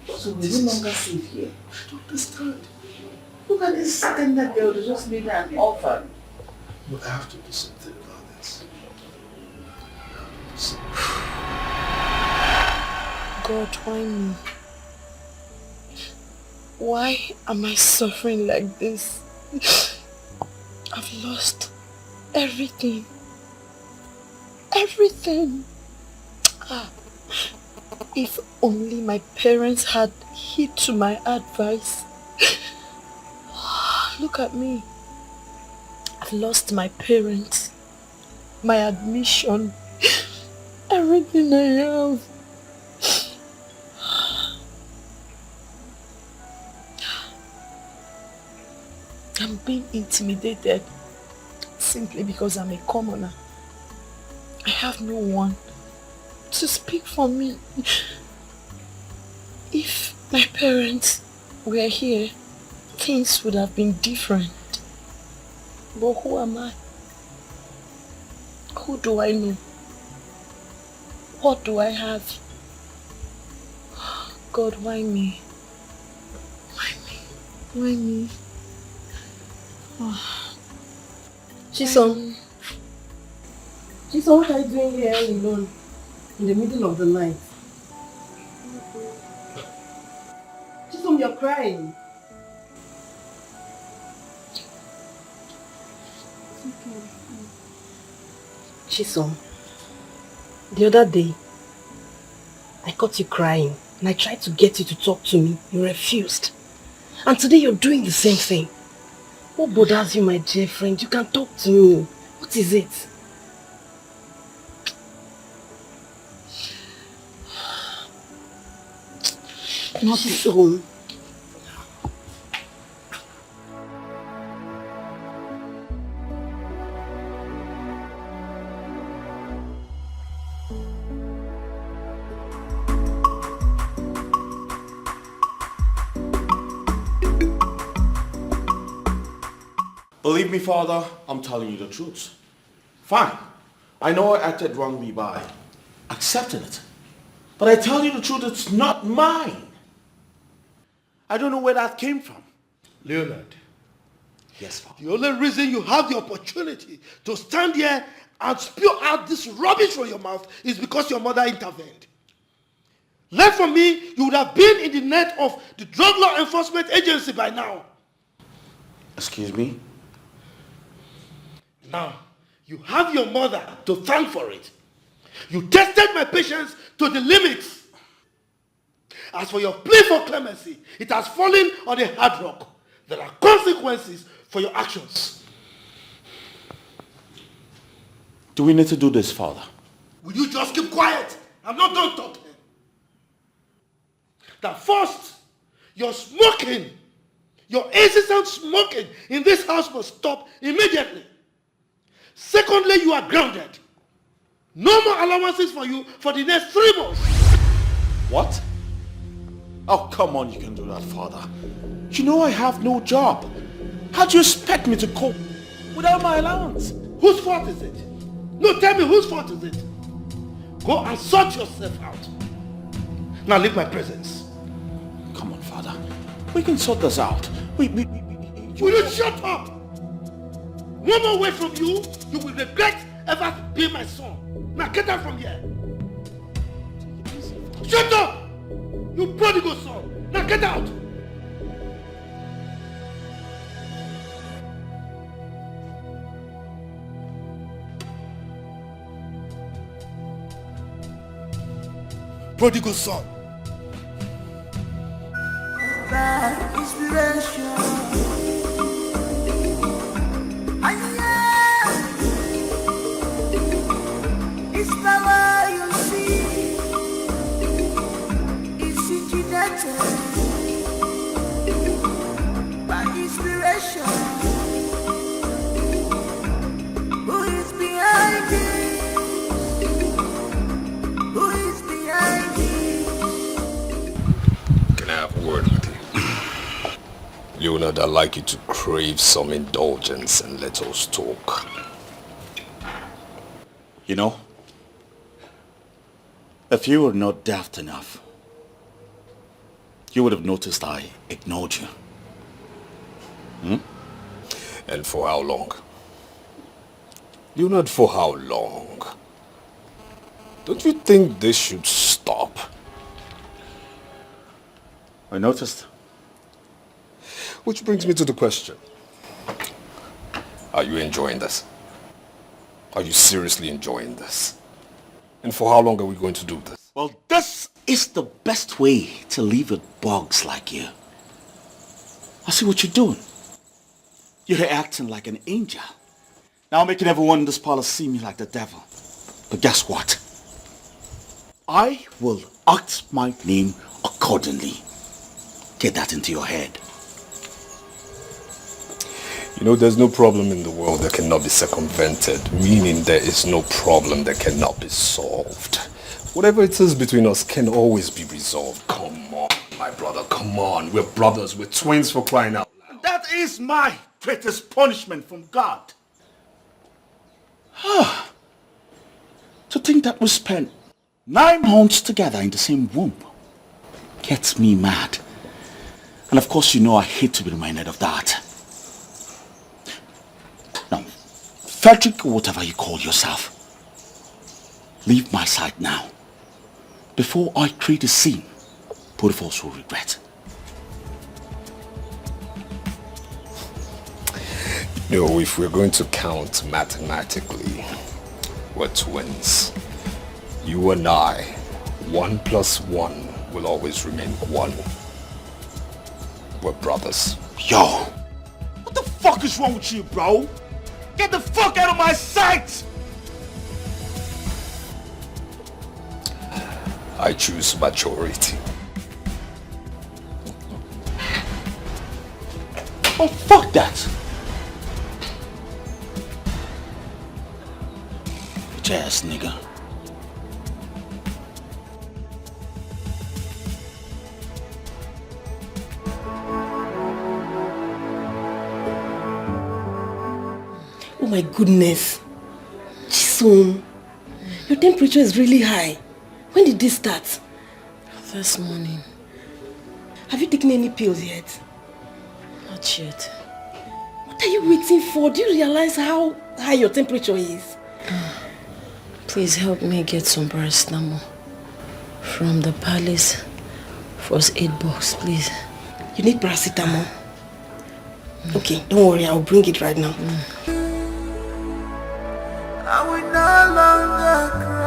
So we're no longer safe here. I don't understand. Look at this tender girl, they just made her an orphan. But I have to do something about this. God, why me? Why am I suffering like this? I've lost everything. Everything. If only my parents had heed to my advice. Look at me. I've lost my parents, my admission, everything I have. I'm being intimidated simply because I'm a commoner. I have no one to speak for me. If my parents were here, things would have been different. But who am I? Who do I know? What do I have? God, why me? Why me? Why me? Oh. Chisom, what are you doing here alone in the middle of the night? Chisom, you're crying. Chisom, the other day, I caught you crying and I tried to get you to talk to me. You refused. And today you're doing the same thing. What bothers you, my dear friend? You can talk to me. What is it? Nothing. Chisom. Believe me, Father, I'm telling you the truth. Fine. I know I acted wrongly by accepting it. But I tell you the truth, it's not mine. I don't know where that came from. Leonard. Yes, Father. The only reason you have the opportunity to stand here and spew out this rubbish from your mouth is because your mother intervened. Left from me, you would have been in the net of the Drug Law Enforcement Agency by now. Excuse me? Now, you have your mother to thank for it. You tested my patience to the limits. As for your plea for clemency, it has fallen on a hard rock. There are consequences for your actions. Do we need to do this, Father? Will you just keep quiet? I'm not done talking. That first, your smoking, your incessant smoking in this house must stop immediately. Secondly, you are grounded. No more allowances for you for the next 3 months. What? Oh, come on, you can do that, Father. You know I have no job. How do you expect me to cope without my allowance? Whose fault is it? No, tell me whose fault is it? Go and sort yourself out. Now leave my presence. Come on, Father. We can sort this out. Will you shut up? One more word from you, you will regret ever being my son. Now get out from here. Shut up! You prodigal son. Now get out. Prodigal son. By inspiration. It's power you see. It's originated by inspiration. Who is behind it? Who is behind it? Can I have a word with you? Leonard, I'd like you to crave some indulgence and let us talk. You know, if you were not daft enough, you would have noticed I ignored you. And for how long? Leonard, for how long? Don't you think this should stop? I noticed. Which brings me to the question. Are you enjoying this? Are you seriously enjoying this? And for how long are we going to do this? Well, this is the best way to live with bugs like you. I see what you're doing. You're acting like an angel. Now making everyone in this palace see me like the devil. But guess what? I will act my name accordingly. Get that into your head. You know, there's no problem in the world that cannot be circumvented, meaning there is no problem that cannot be solved. Whatever it is between us can always be resolved. Come on, my brother, come on. We're brothers, we're twins, for crying out loud. That is my greatest punishment from God. To think that we spent 9 months together in the same womb gets me mad. And of course you know I hate to be reminded of that. Now, Frederick or whatever you call yourself, leave my side now. Before I create a scene, both of us will regret. No, if we're going to count mathematically, we're twins. You and I, 1 + 1 will always remain 1. We're brothers. Yo, what the fuck is wrong with you, bro? Get the fuck out of my sight! I choose majority. Oh, fuck that! Bitch ass nigga. Oh my goodness. Chisom, your temperature is really high. When did this start? This morning. Have you taken any pills yet? Not yet. What are you waiting for? Do you realize how high your temperature is? Please help me get some paracetamol from the palace. First aid box, please. You need paracetamol? Okay, don't worry, I'll bring it right now. I will no longer cry.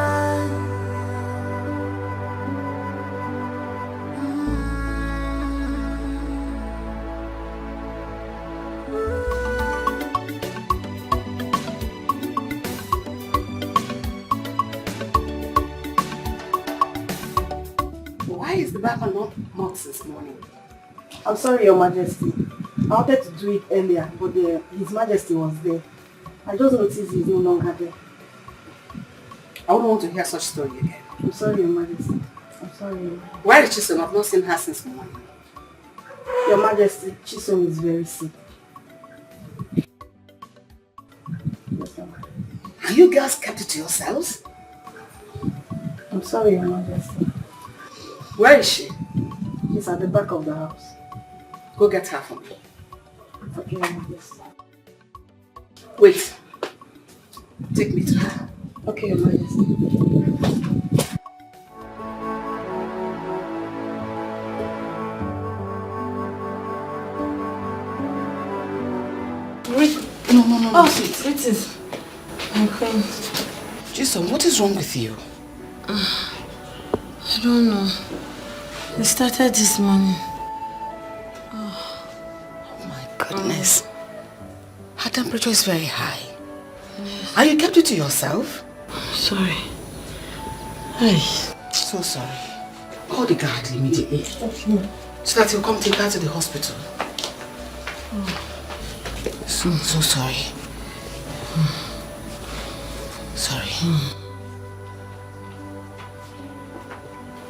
Why is the Bible not marked this morning? I'm sorry, Your Majesty. I wanted to do it earlier, but His Majesty was there. I just noticed he's no longer there. I wouldn't want to hear such story again. I'm sorry, Your Majesty. I'm sorry. Where is Chisom? I've not seen her since morning. Your Majesty, Chisom is very sick. And you girls kept it to yourselves? I'm sorry, Your Majesty. Where is she? She's at the back of the house. Go get her for me. Okay, Your Majesty. Wait. Take me to her. Okay, Your Majesty. No. Oh, it is. I'm crying. Jason, what is wrong with you? I don't know. It started this morning. Oh my goodness. Her temperature is very high. And you kept it to yourself? Sorry. So sorry. Call the guard immediately. So that he'll come take her to the hospital. So sorry. Sorry.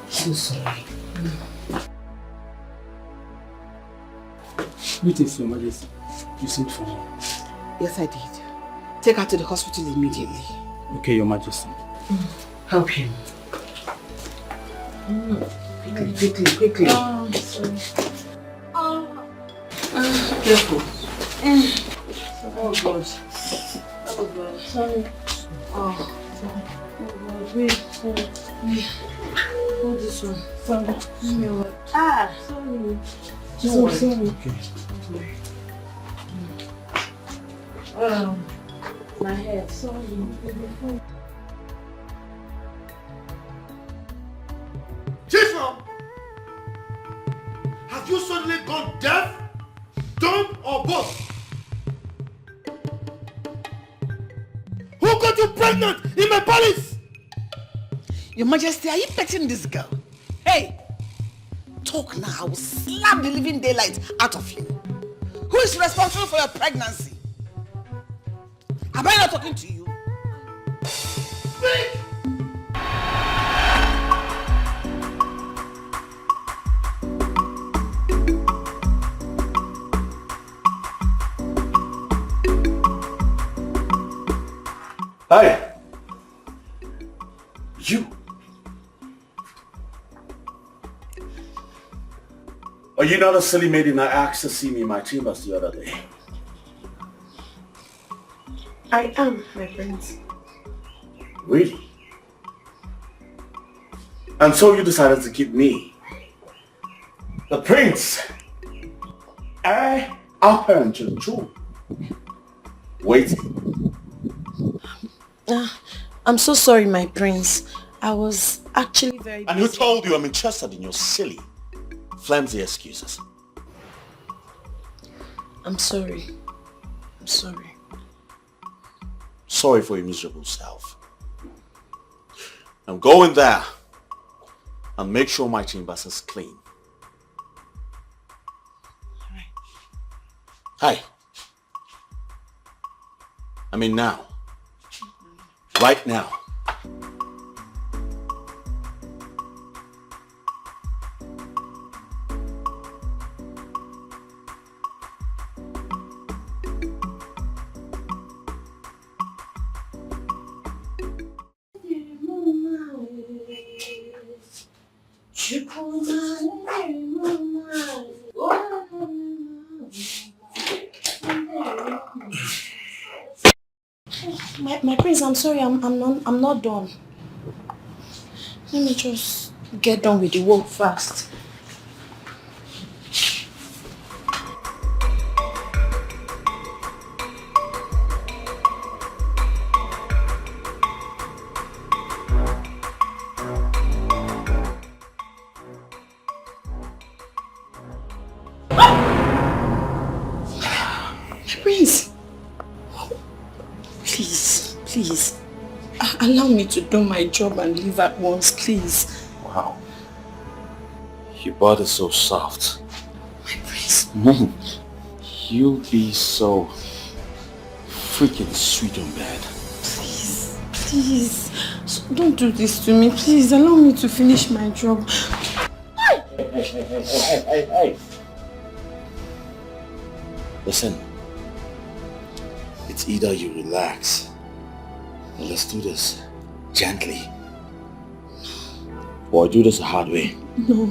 So sorry. Greetings, Your Majesty. You sent for me. Yes, I did. Take her to the hospital immediately. Okay, Your Majesty. Help him. Quickly. Oh, sorry. Careful. Oh God. Oh God. Sorry. Oh God. Wait. Sorry. Hold this one. Sorry. Sorry. So sorry. Okay. My head. Sorry. Jason! Have you suddenly gone deaf, dumb, or both? Who got you pregnant in my palace? Your Majesty, are you petting this girl? Hey! Talk now, I will slap the living daylight out of you. Who is responsible for your pregnancy? Am I not talking to you? Speak! Hi. You. Are you not a silly maiden I asked to see me in my chambers the other day? I am, my prince. Really? And so you decided to keep me, the prince, our parent to the throne, waiting. I'm so sorry, my prince. I was actually very busy. And who told you I'm interested in your silly, flimsy excuses? I'm sorry. I'm sorry. Sorry for your miserable self. I'm going there and make sure my chambers is clean. Hi. I mean now. Right now. My prince, I'm sorry, I'm not done. Let me just get done with the work fast. My prince, please, allow me to do my job and leave at once, please. Wow. Your body's so soft. My prince. You be so freaking sweet on bed. Please, so don't do this to me. Please, allow me to finish my job. Hey. Listen, it's either you relax or let's do this gently. Or I do this the hard way. No,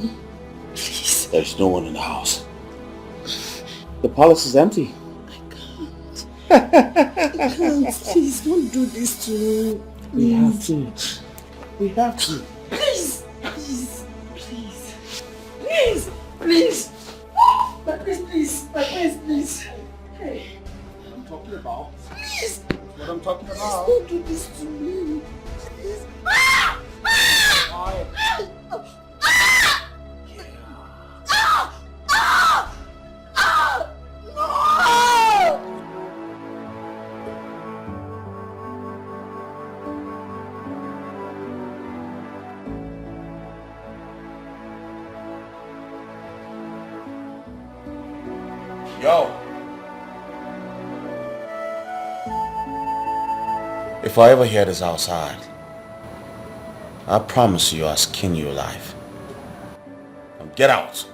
please. There's no one in the house. The palace is empty. I can't. Please, don't do this to me. We have to. We have to. Please. My prince, please. Hey. I'm talking about. Please. What I'm talking about. Don't do this to me. Please. Yo. If I ever hear this outside, I promise you I'll skin you alive. Now get out.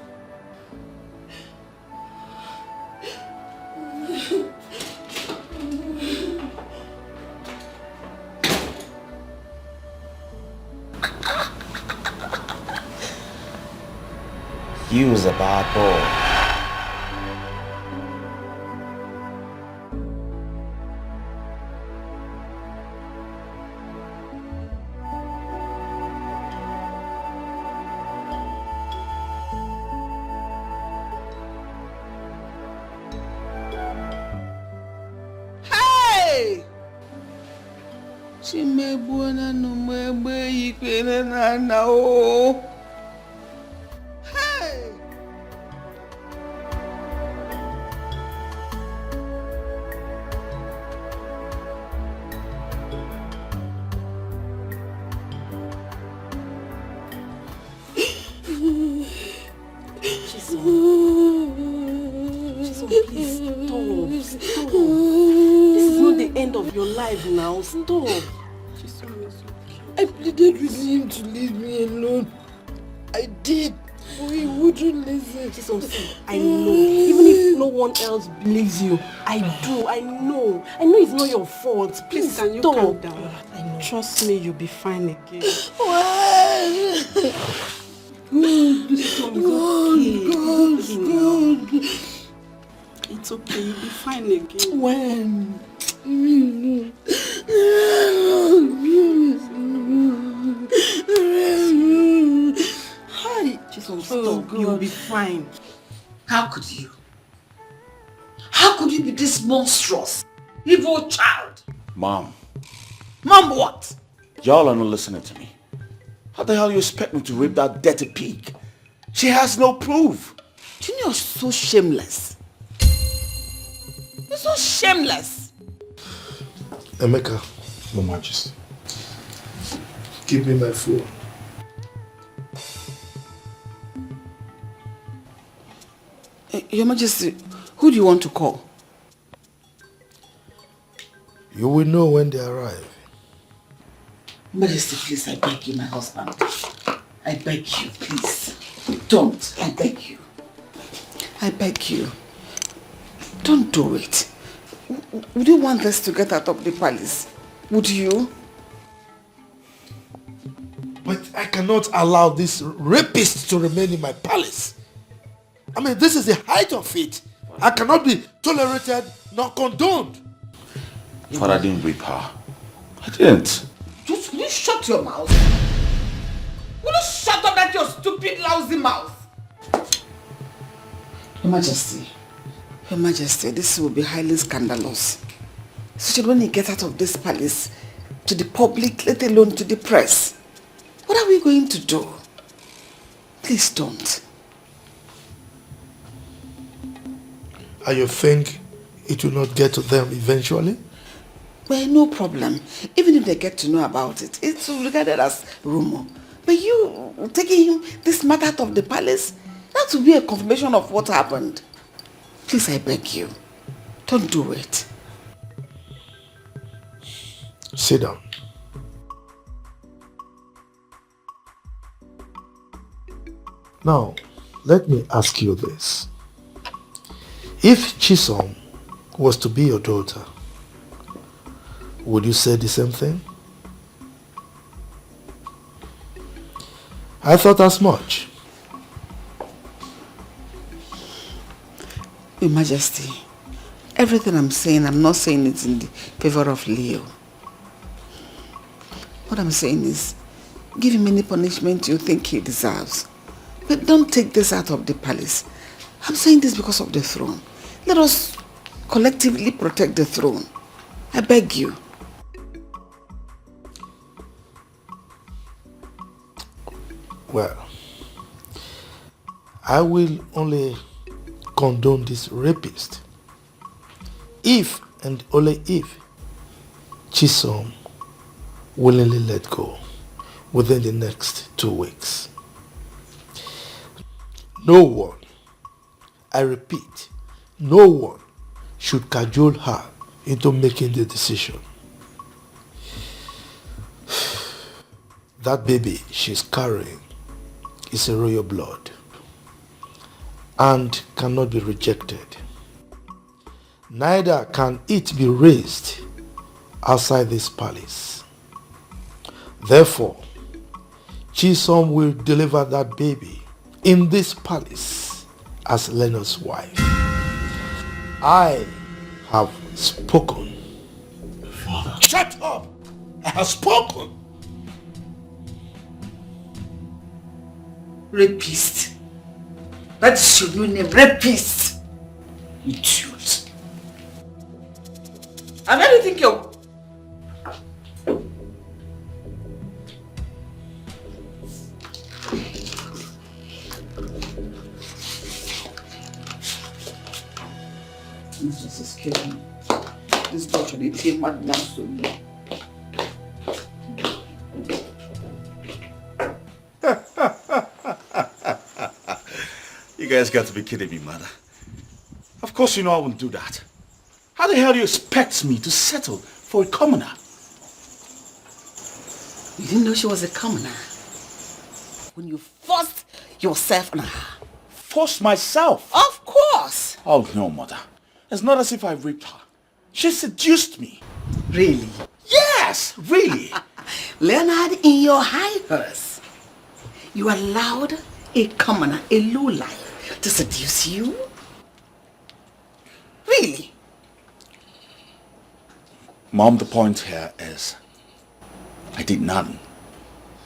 You was a bad boy. Chimegbuona no mwegbe ikpere na na o. Chisom, please, stop. This is not the end of your life now. Stop. Chisom, it's okay. I pleaded with him to leave me alone. I did, but he wouldn't listen. Chisom, see, I know. Even if no one else believes you, I do. I know it's not your fault. Please, can you calm down? I know. Trust me, you'll be fine again. God. It's okay, you'll be fine again. When? Hi, Chisom, stop. You'll be fine. How could you? How could you be this monstrous, evil child? Mom, Mom, what? y'all are not listening to me. How the hell you expect me to rape that dirty pig? She has no proof. Junior's so shameless. You're so shameless. Emeka, Your Majesty. give me my phone. Your Majesty, who do you want to call? You will know when they arrive. Majesty, please, I beg you, my husband. I beg you, please. Don't, I beg you. I beg you. Don't do it. Would you want us to get out of the palace? Would you? But I cannot allow this rapist to remain in my palace. I mean, this is the height of it. I cannot be tolerated nor condoned. Father, I didn't rape her. I didn't. Will you shut your mouth? Will you shut up that your stupid, lousy mouth? Your Majesty, this will be highly scandalous. Especially when you get out of this palace to the public, let alone to the press. What are we going to do? Please don't. And you think it will not get to them eventually? Well, no problem. Even if they get to know about it, it's regarded as rumor. But you taking this matter out of the palace, that will be a confirmation of what happened. Please, I beg you, don't do it. Sit down. Now, let me ask you this. If Chisom was to be your daughter, would you say the same thing? I thought as much. Your Majesty, everything I'm saying, I'm not saying it in the favor of Leo. What I'm saying is, give him any punishment you think he deserves. But don't take this out of the palace. I'm saying this because of the throne. Let us collectively protect the throne. I beg you. Well, I will only condone this rapist if and only if Chisom willingly let go within the next 2 weeks. No one, I repeat, no one should cajole her into making the decision. That baby she's carrying is a royal blood and cannot be rejected. Neither can it be raised outside this palace. Therefore, Chisom will deliver that baby in this palace as Leonard's wife. I have spoken. Father. Shut up! I have spoken! Rapist. That is your new name, rapist. Idiot. And then you think you're... This is killing me. This boy should be madman to me. You guys got to be kidding me, mother. Of course you know I wouldn't do that. How the hell do you expect me to settle for a commoner? You didn't know she was a commoner when you forced yourself on her. Forced myself? Of course. Oh no, mother. It's not as if I raped her. She seduced me. Really? Yes, really. Leonard, in your highness, you allowed a commoner, a lowlife, to seduce you? Really? Mom, the point here is I did nothing.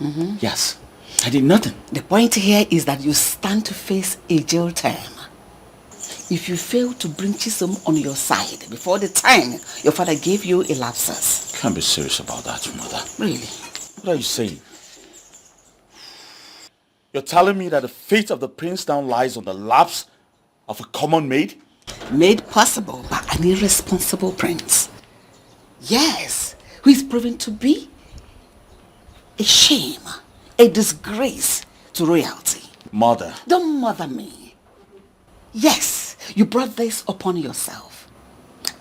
Mm-hmm. Yes, I did nothing. The point here is that you stand to face a jail term if you fail to bring Chisom on your side before the time your father gave you a lapsus. Can't be serious about that, mother. Really? What are you saying? You're telling me that the fate of the prince now lies on the laps of a common maid? Made possible by an irresponsible prince. Yes, who is proven to be a shame, a disgrace to royalty. Mother. Don't mother me. Yes, you brought this upon yourself.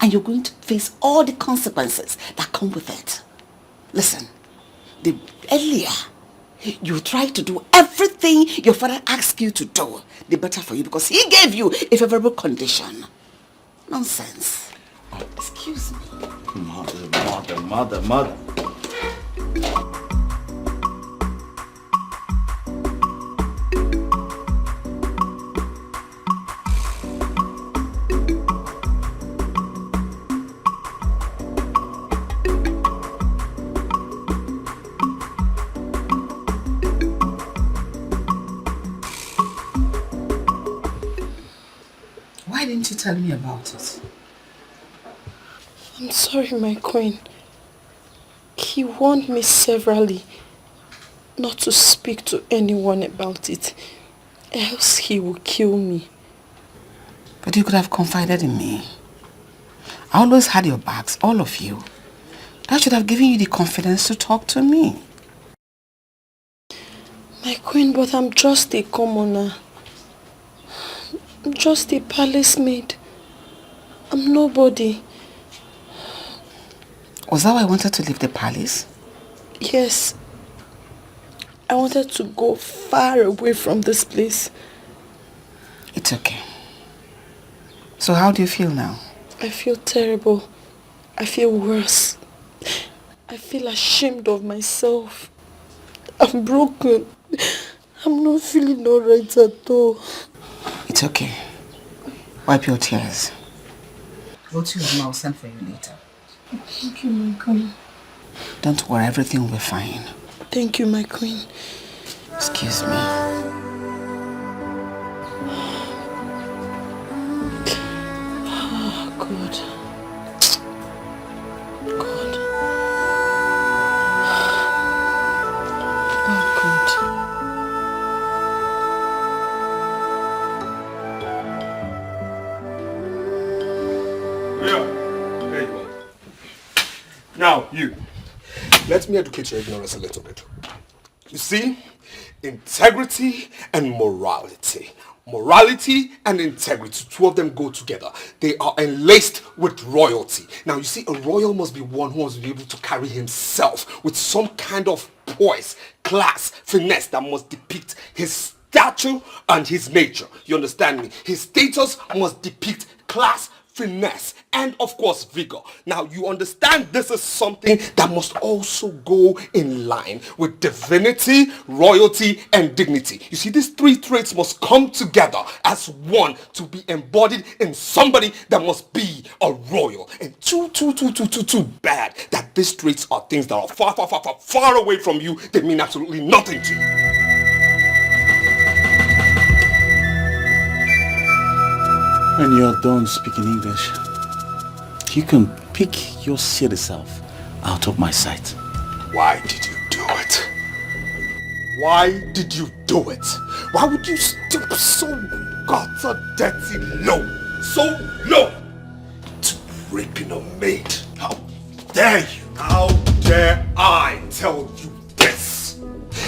And you're going to face all the consequences that come with it. Listen, the earlier you try to do everything your father asked you to do, the better for you, because he gave you a favorable condition. Nonsense. Excuse me. Mother. Why didn't you tell me about it? I'm sorry, my queen. He warned me severally not to speak to anyone about it, else he will kill me. But you could have confided in me. I always had your backs, all of you. That should have given you the confidence to talk to me. My queen, but I'm just a commoner. I'm just a palace maid. I'm nobody. Was that why I wanted to leave the palace? Yes. I wanted to go far away from this place. It's okay. So how do you feel now? I feel terrible. I feel worse. I feel ashamed of myself. I'm broken. I'm not feeling alright at all. It's okay. Wipe your tears. Go to your room, I'll send for you later. Thank you, my queen. Don't worry, everything will be fine. Thank you, my queen. Excuse me. Oh, God. God. Oh, God. Yeah. There you go. Now, you. Let me educate your ignorance a little bit. You see, integrity and morality. Morality and integrity, two of them go together. They are enlaced with royalty. Now, you see, a royal must be one who must be able to carry himself with some kind of poise, class, finesse that must depict his stature and his nature. You understand me? His status must depict class, finesse, and of course vigor. Now you understand this is something that must also go in line with divinity, royalty, and dignity. You see, these three traits must come together as one to be embodied in somebody that must be a royal. And too bad that these traits are things that are far away from you. They mean absolutely nothing to you. When you're done speaking English, you can pick your silly self out of my sight. Why did you do it? Why did you do it? Why would you stoop so gutter dirty low? So low to raping a maid? How dare you? How dare I tell you this?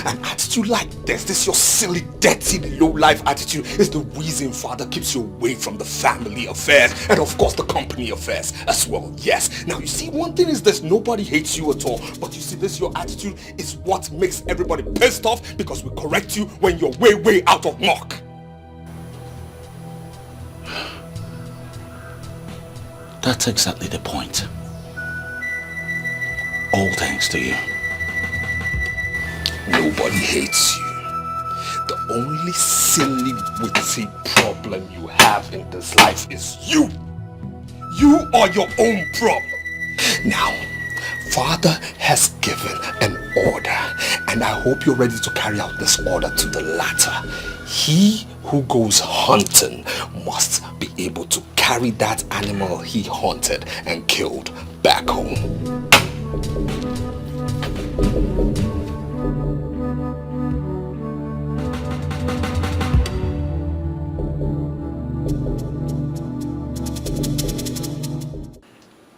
An attitude like this your silly, dirty, low-life attitude is the reason father keeps you away from the family affairs and of course the company affairs as well, yes. Now you see, one thing is this, nobody hates you at all, but you see this, your attitude is what makes everybody pissed off because we correct you when you're way out of mark. That's exactly the point. All thanks to you. Nobody hates you. The only silly, witty problem you have in this life is you. You are your own problem. Now, Father has given an order, and I hope you're ready to carry out this order to the latter. He who goes hunting must be able to carry that animal he hunted and killed back home.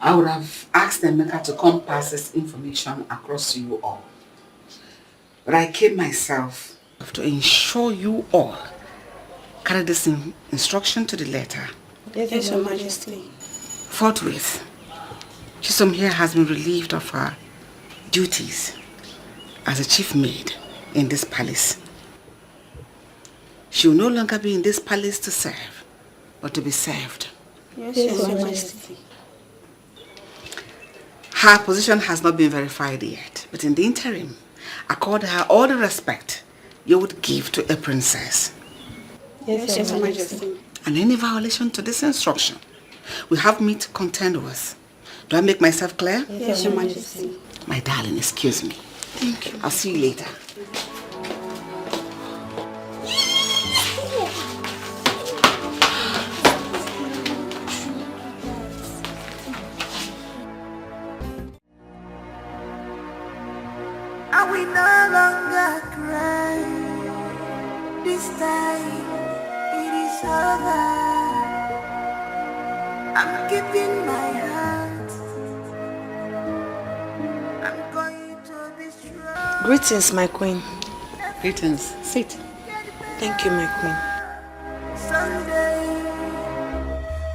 I would have asked Emeka to come pass this information across to you all. But I came myself to ensure you all carry this instruction to the letter. Yes, Your Majesty. Forthwith, Chisom here has been relieved of her duties as a chief maid in this palace. She will no longer be in this palace to serve, but to be served. Yes, Your Majesty. Her position has not been verified yet, but in the interim, accord her all the respect you would give to a princess. Yes, Your Majesty. And any violation to this instruction, we have me to contend with. Do I make myself clear? Yes, Your Majesty. My darling, excuse me. Thank you. I'll see you later. I will no longer cry. This time it is over. I'm keeping my heart. I'm going to be strong. Greetings, my queen. Greetings. Sit. Thank you, my queen. Someday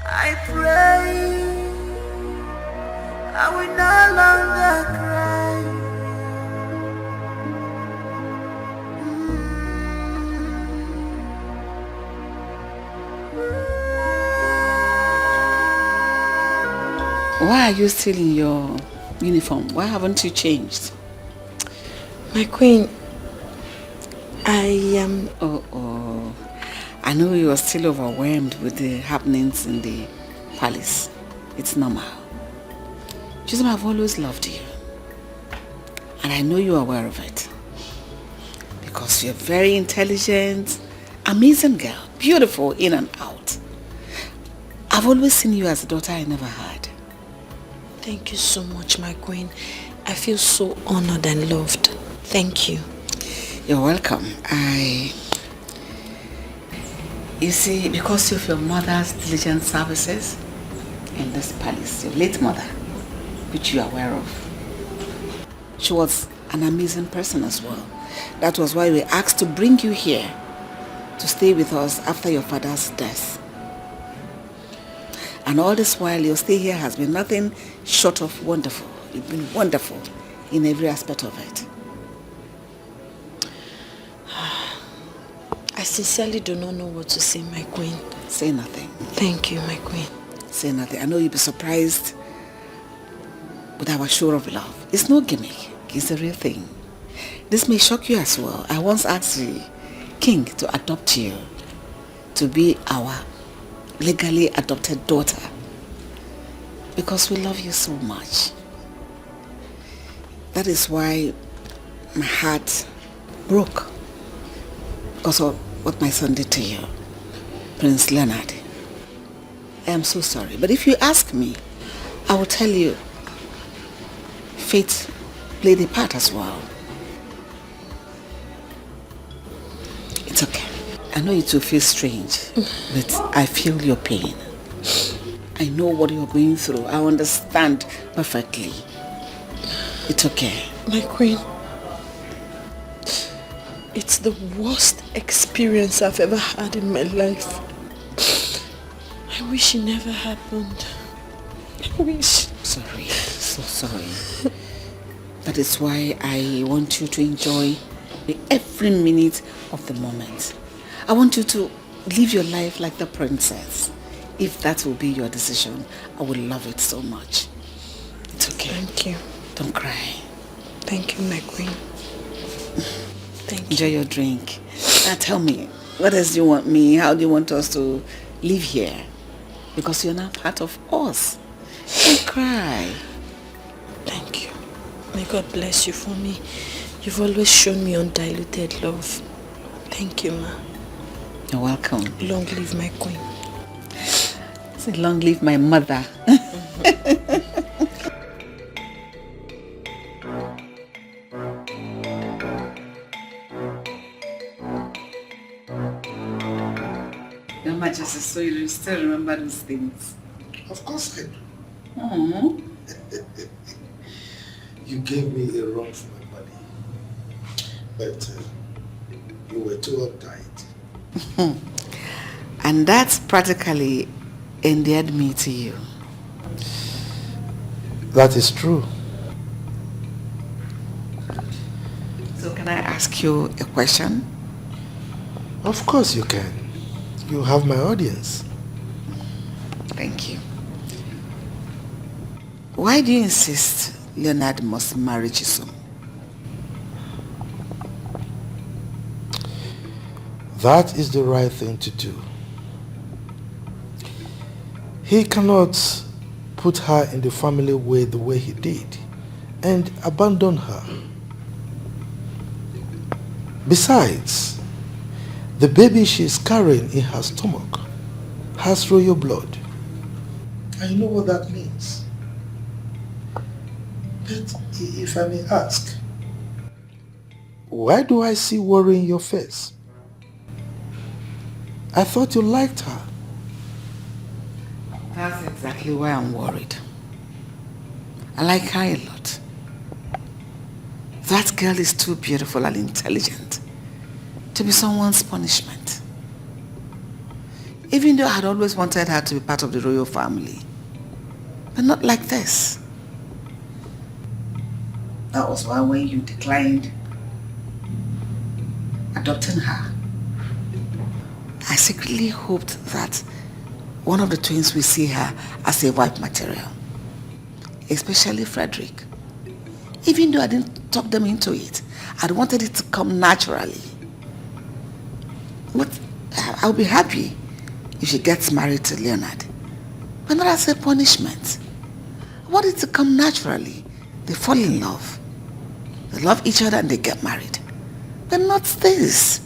I pray I will no longer cry. Why are you still in your uniform? Why haven't you changed? My queen, I am... Oh. I know you are still overwhelmed with the happenings in the palace. It's normal. Chisholm, I've always loved you. And I know you're aware of it. Because you're very intelligent, amazing girl, beautiful in and out. I've always seen you as a daughter I never had. Thank you so much, my queen. I feel so honored and loved. Thank you. You're welcome. You see, because of your mother's diligent services in this palace, your late mother, which you are aware of, she was an amazing person as well. That was why we asked to bring you here to stay with us after your father's death. And all this while, your stay here has been nothing short of wonderful. You've been wonderful in every aspect of it. I sincerely do not know what to say, my queen. Say nothing. Thank you, my queen. Say nothing. I know you'll be surprised with our show of love. It's no gimmick. It's the real thing. This may shock you as well. I once asked the king to adopt you to be our legally adopted daughter because we love you so much. That is why my heart broke because of what my son did to you, Prince Leonard. I am so sorry, but if you ask me, I will tell you fate played a part as well. It's okay. I know it will feel strange, but I feel your pain. I know what you're going through. I understand perfectly. It's okay. My queen, It's the worst experience I've ever had in my life. I wish it never happened. I wish. Sorry, so sorry. That is why I want you to enjoy every minute of the moment. I want you to live your life like the princess. If that will be your decision, I would love it so much. It's okay. Thank you. Don't cry. Thank you, my queen. Thank Enjoy your drink. Now tell me, what else do you want me? How do you want us to live here? Because you're now part of us. Don't cry. Thank you. May God bless you for me. You've always shown me undiluted love. Thank you, ma. You're welcome. Long live my queen. Say long live my mother. Your Majesty, so you still remember those things? Of course I do. Oh. You gave me a run for my money, but you were too uptight. And that's practically endeared me to you. That is true. So can I ask you a question? Of course you can. You have my audience. Thank you. Why do you insist Leonard must marry Chisom? That is the right thing to do. He cannot put her in the family way the way he did and abandon her. Besides, the baby she is carrying in her stomach has royal blood. And you know what that means. But if I may ask, why do I see worry in your face? I thought you liked her. That's exactly why I'm worried. I like her a lot. That girl is too beautiful and intelligent to be someone's punishment. Even though I had always wanted her to be part of the royal family. But not like this. That was why when you declined adopting her, I secretly hoped that one of the twins will see her as a wife material. Especially Frederick. Even though I didn't talk them into it, I wanted it to come naturally. But I'll be happy if she gets married to Leonard. But not as a punishment. I want it to come naturally. They fall in love. They love each other and they get married. But not this.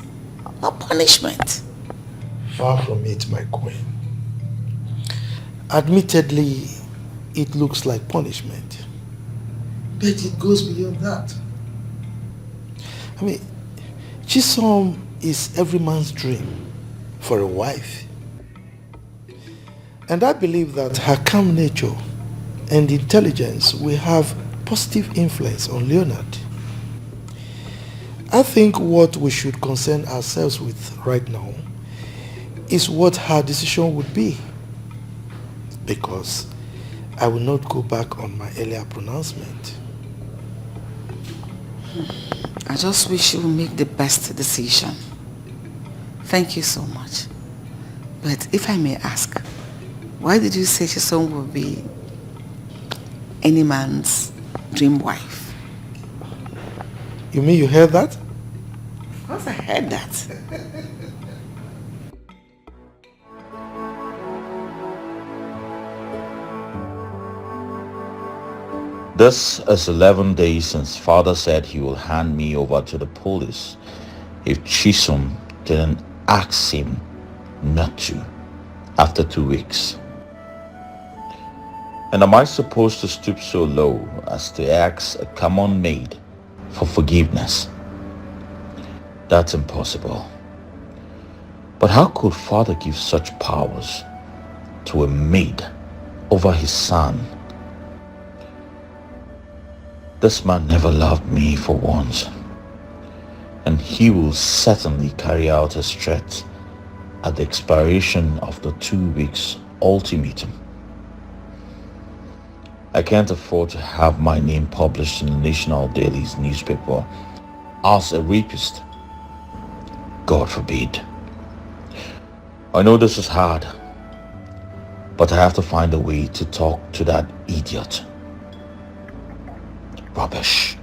Not punishment. Far from it, my queen. Admittedly, it looks like punishment. But it goes beyond that. I mean, Chisom is every man's dream for a wife. And I believe that her calm nature and intelligence will have positive influence on Leonard. I think what we should concern ourselves with right now is what her decision would be. Because I will not go back on my earlier pronouncement. I just wish you would make the best decision. Thank you so much. But if I may ask, why did you say Chisom will be any man's dream wife? You mean you heard that? Of course I heard that. This is 11 days since father said he will hand me over to the police if Chisom didn't ask him not to after 2 weeks. And am I supposed to stoop so low as to ask a common maid for forgiveness? That's impossible. But how could father give such powers to a maid over his son? This man never loved me for once. and he will certainly carry out his threat at the expiration of the 2 weeks ultimatum. I can't afford to have my name published in the national dailies newspaper as a rapist. God forbid. I know this is hard, but I have to find a way to talk to that idiot. Rubbish.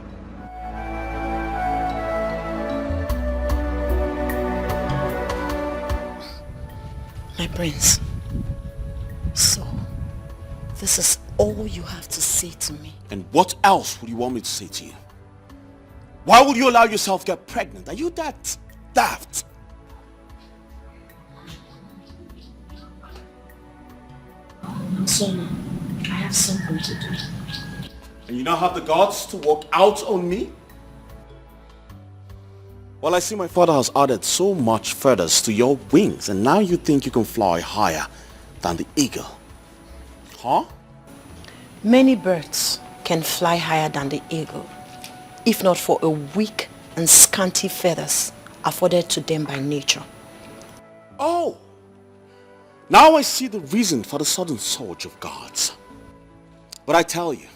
My prince, so this is all you have to say to me. And what else would you want me to say to you? Why would you allow yourself to get pregnant? Are you that daft? So, I have something to do. And you now have the guts to walk out on me? Well, I see my father has added so much feathers to your wings, and now you think you can fly higher than the eagle. Huh? Many birds can fly higher than the eagle, if not for a weak and scanty feathers afforded to them by nature. Oh! Now I see the reason for the sudden surge of gods. But I tell you,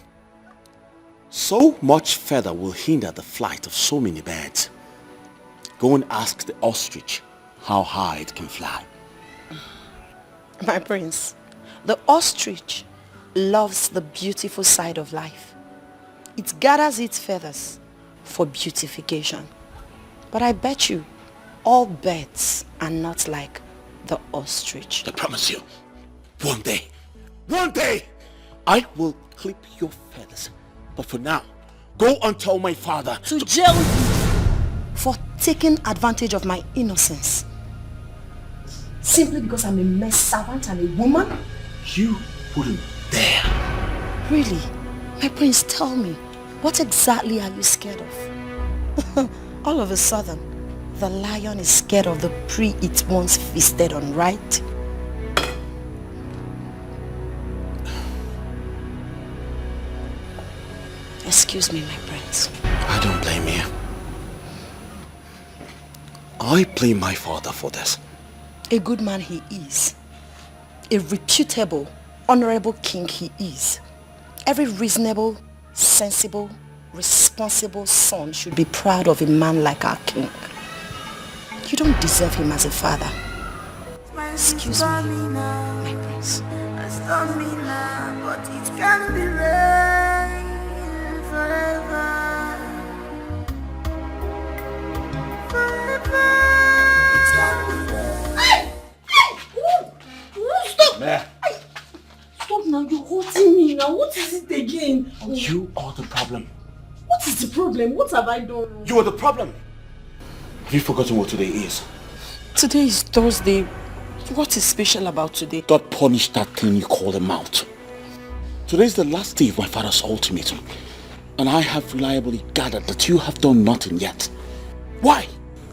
so much feather will hinder the flight of so many birds. Go and ask the ostrich how high it can fly. My prince, the ostrich loves the beautiful side of life. It gathers its feathers for beautification. But I bet you, all birds are not like the ostrich. I promise you, one day, I will clip your feathers. But for now, go and tell my father to jail you for taking advantage of my innocence. Simply because I'm a male servant and a woman? You wouldn't dare. Really? My prince, tell me, what exactly are you scared of? All of a sudden, the lion is scared of the prey it once feasted on, right? Excuse me, my prince. I don't blame you. I blame my father for this. A good man he is. A reputable, honorable king he is. Every reasonable, sensible, responsible son should be proud of a man like our king. You don't deserve him as a father. Excuse me, my prince. But it can be rain forever. Stop! Stop now, you're hurting me now. What is it again? You are the problem. What is the problem? What have I done? You are the problem. Have you forgotten what today is? Today is Thursday. What is special about today? God punished that thing you call a mouth. Today is the last day of my father's ultimatum. And I have reliably gathered that you have done nothing yet. Why?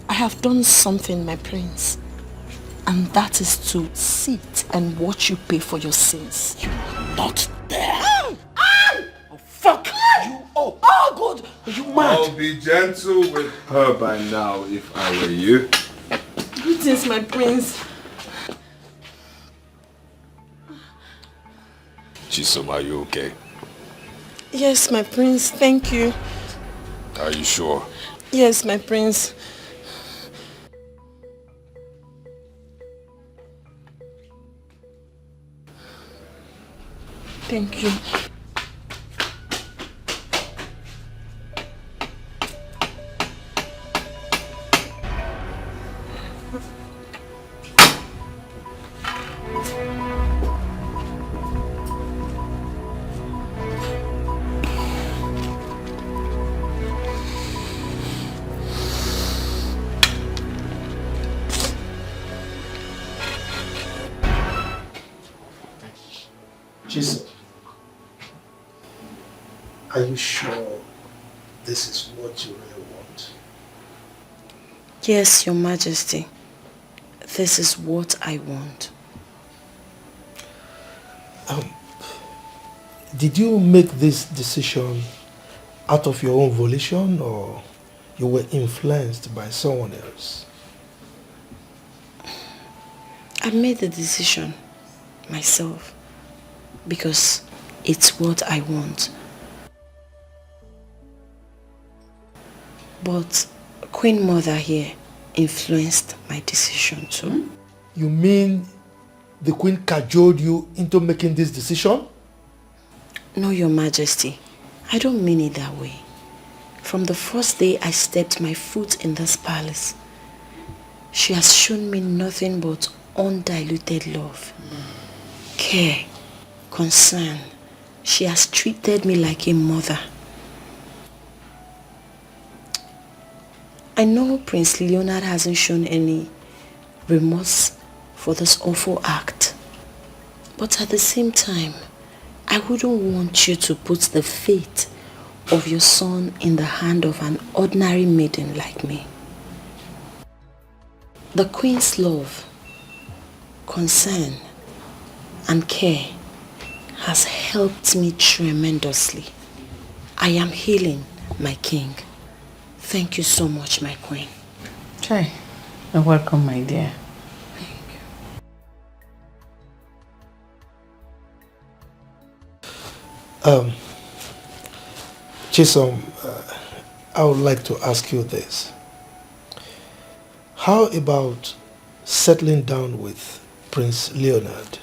I have done something, my prince. And that is to sit and watch you pay for your sins. You are not there. Oh, fuck you up. Oh, God. Are you mad? I'll be gentle with her by now if I were you. Greetings, my prince. Chisom, are you okay? Yes, my prince. Thank you. Are you sure? Yes, my prince. Thank you. Jesus, are you sure this is what you really want? Yes, Your Majesty. This is what I want. Did you make this decision out of your own volition, or you were influenced by someone else. I made the decision myself because it's what I want. But Queen Mother here influenced my decision too. You mean the Queen cajoled you into making this decision? No, Your Majesty. I don't mean it that way. From the first day I stepped my foot in this palace, she has shown me nothing but undiluted love, care, concern. She has treated me like a mother. I know Prince Leonard hasn't shown any remorse for this awful act. But at the same time, I wouldn't want you to put the fate of your son in the hand of an ordinary maiden like me. The Queen's love, concern, and care has helped me tremendously. I am healing, my king. Thank you so much, my queen. Chai, you're welcome, my dear. Chisom, I would like to ask you this. How about settling down with Prince Leonard?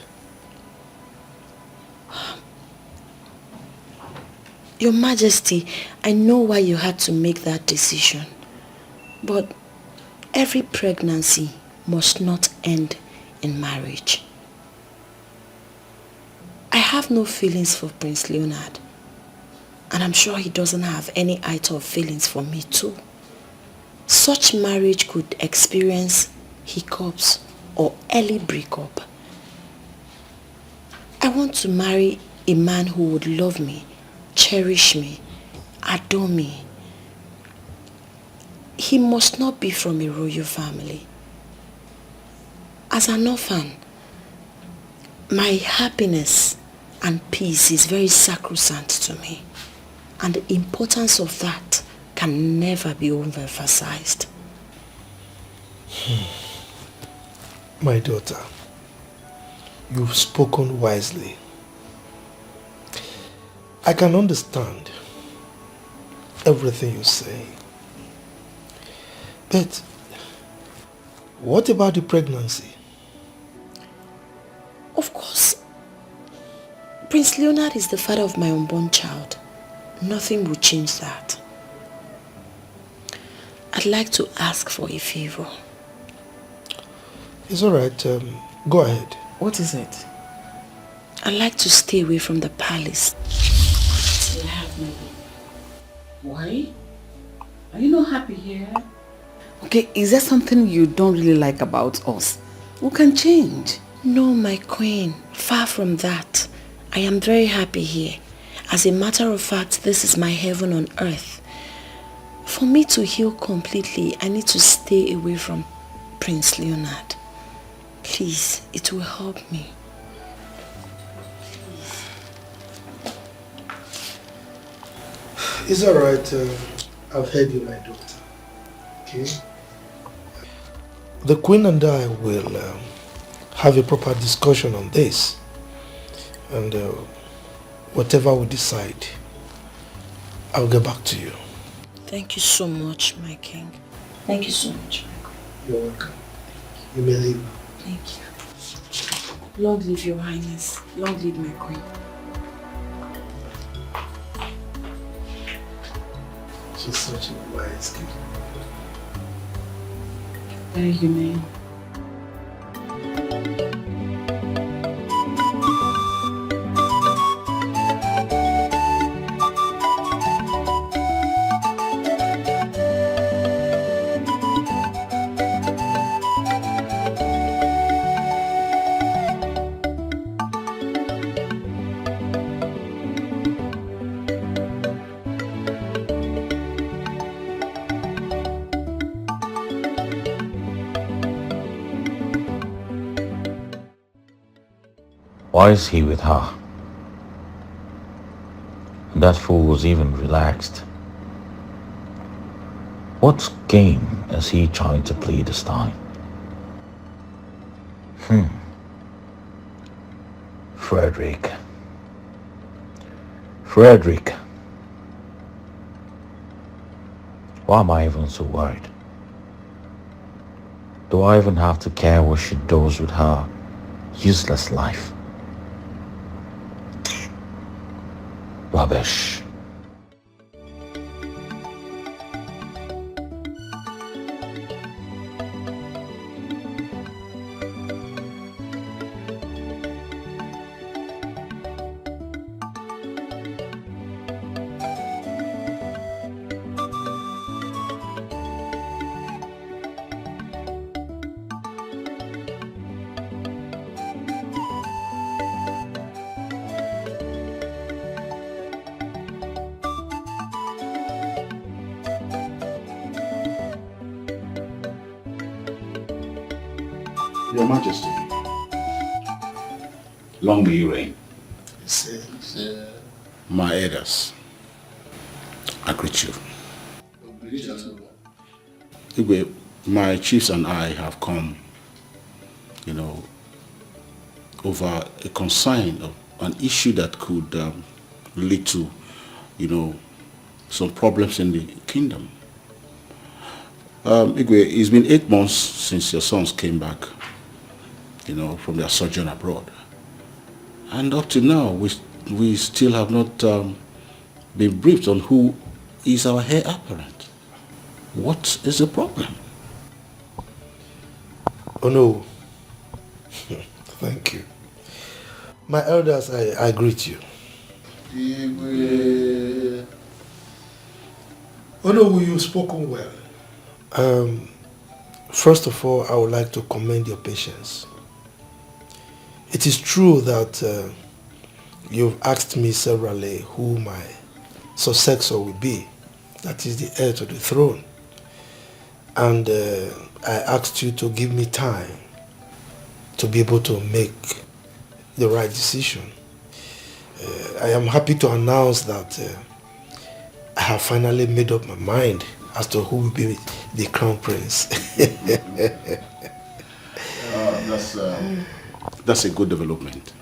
Your Majesty, I know why you had to make that decision. But every pregnancy must not end in marriage. I have no feelings for Prince Leonard. And I'm sure he doesn't have any iota of feelings for me too. Such marriage could experience hiccups or early breakup. I want to marry a man who would love me, cherish me, adore me. He must not be from a royal family. As an orphan, my happiness and peace is very sacrosanct to me. And the importance of that can never be overemphasized. My daughter, you've spoken wisely. I can understand everything you say. But what about the pregnancy? Of course, Prince Leonard is the father of my unborn child. Nothing will change that. I'd like to ask for a favor. It's alright, go ahead. What is it? I'd like to stay away from the palace till I have my baby. Why? Are you not happy here? Okay, is there something you don't really like about us? We can change. No, my queen. Far from that. I am very happy here. As a matter of fact, this is my heaven on earth. For me to heal completely, I need to stay away from Prince Leonard. Please, it will help me. It's alright, I've heard you, my daughter. Okay? The Queen and I will have a proper discussion on this. And whatever we decide, I'll get back to you. Thank you so much, my king. Thank you so much. You're welcome. You may leave. Thank you. Long live your highness. Long live my queen. She's such a wise kid. Very humane. Why is he with her? That fool was even relaxed. What game is he trying to play this time? Frederick. Why am I even so worried? Do I even have to care what she does with her useless life? Rubbish. Your Majesty, long may you reign. My elders, I greet you. Igwe, my chiefs and I have come, over a concern of an issue that could lead to, some problems in the kingdom. Igwe, it's been 8 months since your sons came back, from their sojourn abroad. And up to now, we still have not been briefed on who is our heir apparent. What is the problem? Oh no. Thank you. My elders, I greet you. Oh no, you've spoken well. First of all, I would like to commend your patience. It is true that you've asked me severally who my successor will be, that is the heir to the throne. And I asked you to give me time to be able to make the right decision. I am happy to announce that I have finally made up my mind as to who will be the crown prince. That's a good development.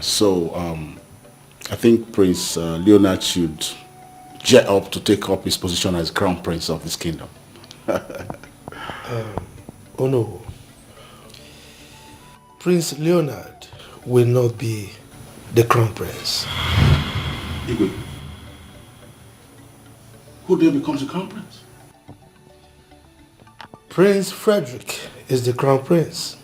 So I think Prince Leonard should jet up to take up his position as crown prince of this kingdom. Oh no. Prince Leonard will not be the crown prince. Igwe, who then becomes the crown prince? Prince Frederick is the crown prince.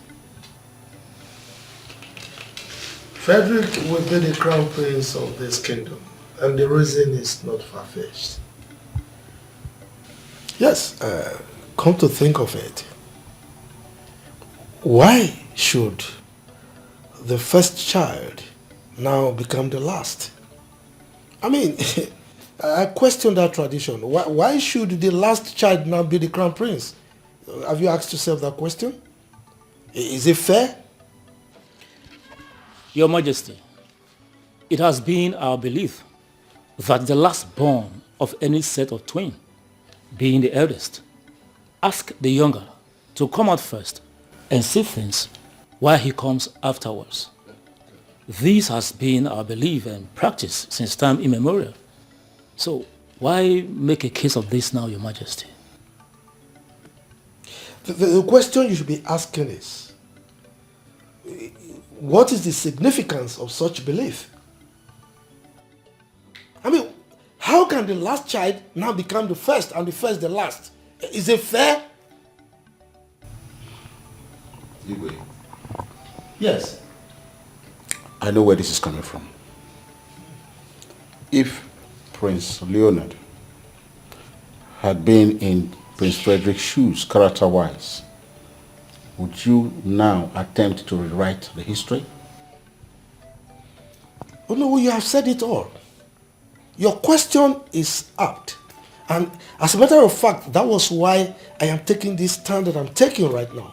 Frederick will be the crown prince of this kingdom, and the reason is not far-fetched. Yes, come to think of it, why should the first child now become the last? I mean, I question that tradition. Why should the last child now be the crown prince? Have you asked yourself that question? Is it fair? Your Majesty, it has been our belief that the last born of any set of twin, being the eldest, ask the younger to come out first and see things while he comes afterwards. This has been our belief and practice since time immemorial. So why make a case of this now, Your Majesty? The question you should be asking is, what is the significance of such belief? I mean, how can the last child now become the first and the first the last? Is it fair? Igwe, Yes. I know where this is coming from. If Prince Leonard had been in Prince Frederick's shoes, character-wise, would you now attempt to rewrite the history? Oh no, you have said it all. Your question is apt. And as a matter of fact, that was why I am taking this stand that I'm taking right now.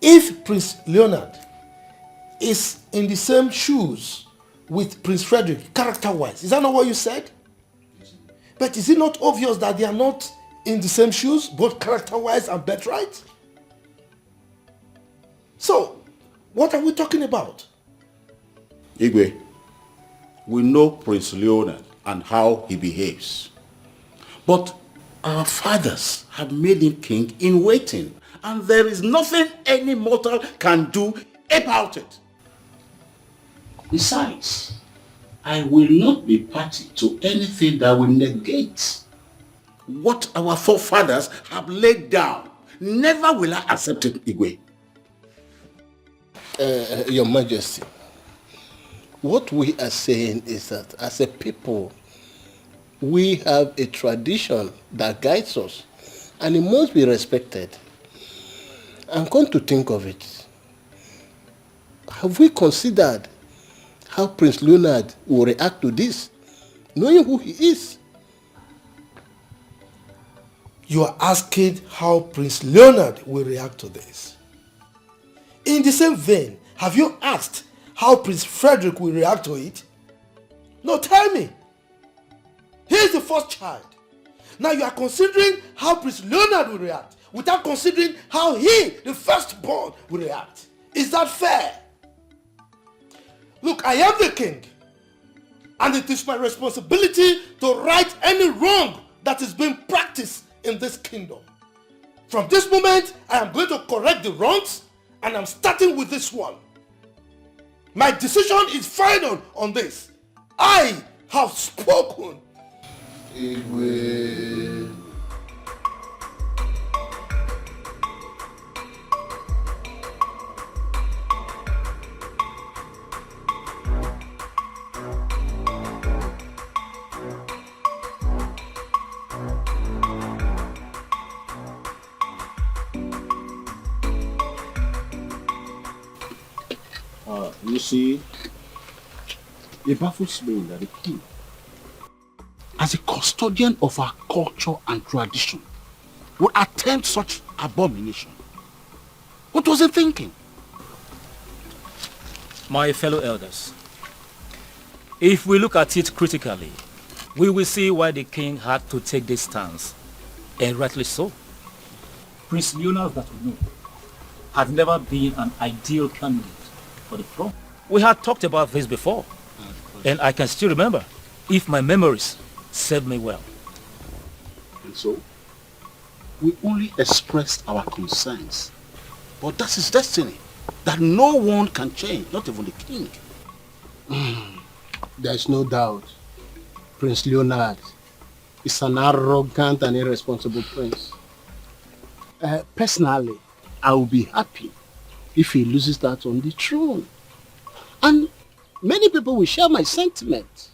If Prince Leonard is in the same shoes with Prince Frederick, character-wise, is that not what you said? But is it not obvious that they are not in the same shoes, both character-wise and birthright? So, what are we talking about? Igwe, we know Prince Leonard and how he behaves. But our fathers have made him king in waiting, and there is nothing any mortal can do about it. Besides, I will not be party to anything that will negate what our forefathers have laid down. Never will I accept it, Igwe. Your Majesty, what we are saying is that as a people, we have a tradition that guides us, and it must be respected. And come to think of it, have we considered how Prince Leonard will react to this, knowing who he is? You are asking how Prince Leonard will react to this. In the same vein, have you asked how Prince Frederick will react to it? No, tell me. He is the first child. Now you are considering how Prince Leonard will react without considering how he, the firstborn, will react. Is that fair? Look, I am the king, and it is my responsibility to right any wrong that is being practiced in this kingdom. From this moment, I am going to correct the wrongs, and I'm starting with this one. My decision is final on this. I have spoken. Igwe. You see, it baffles me that the king, as a custodian of our culture and tradition, would attempt such abomination. What was he thinking? My fellow elders, if we look at it critically, we will see why the king had to take this stance, and rightly so. Prince Leonard, that we know, had never been an ideal candidate for the throne. We had talked about this before, and I can still remember, if my memories serve me well. And so, we only expressed our concerns. But that's his destiny, that no one can change, not even the king. There's no doubt Prince Leonard is an arrogant and irresponsible prince. Personally, I will be happy if he loses that on the throne. And many people will share my sentiment.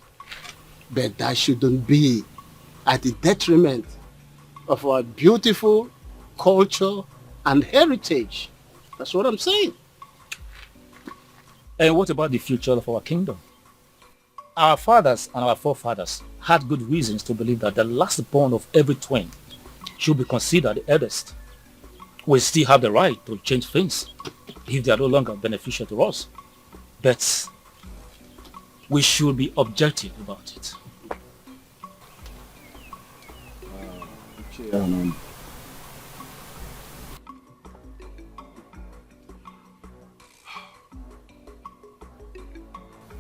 But that shouldn't be at the detriment of our beautiful culture and heritage. That's what I'm saying. And what about the future of our kingdom? Our fathers and our forefathers had good reasons to believe that the last born of every twin should be considered the eldest. We still have the right to change things if they are no longer beneficial to us. But we should be objective about it.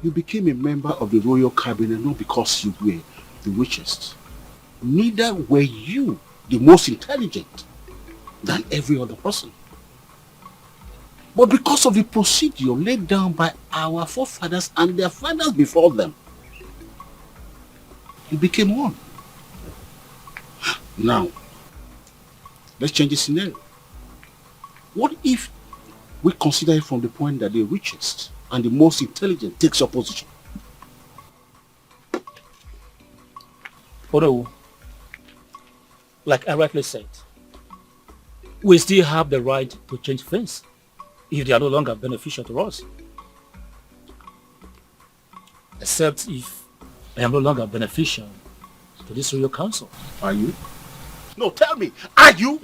You became a member of the royal cabinet not because you were the richest. Neither were you the most intelligent than every other person. But because of the procedure laid down by our forefathers and their fathers before them, you became one. Now, let's change the scenario. What if we consider it from the point that the richest and the most intelligent takes your position? Although, like I rightly said, we still have the right to change things if they are no longer beneficial to us. Except if I am no longer beneficial to this royal council. Are you? No, tell me, are you?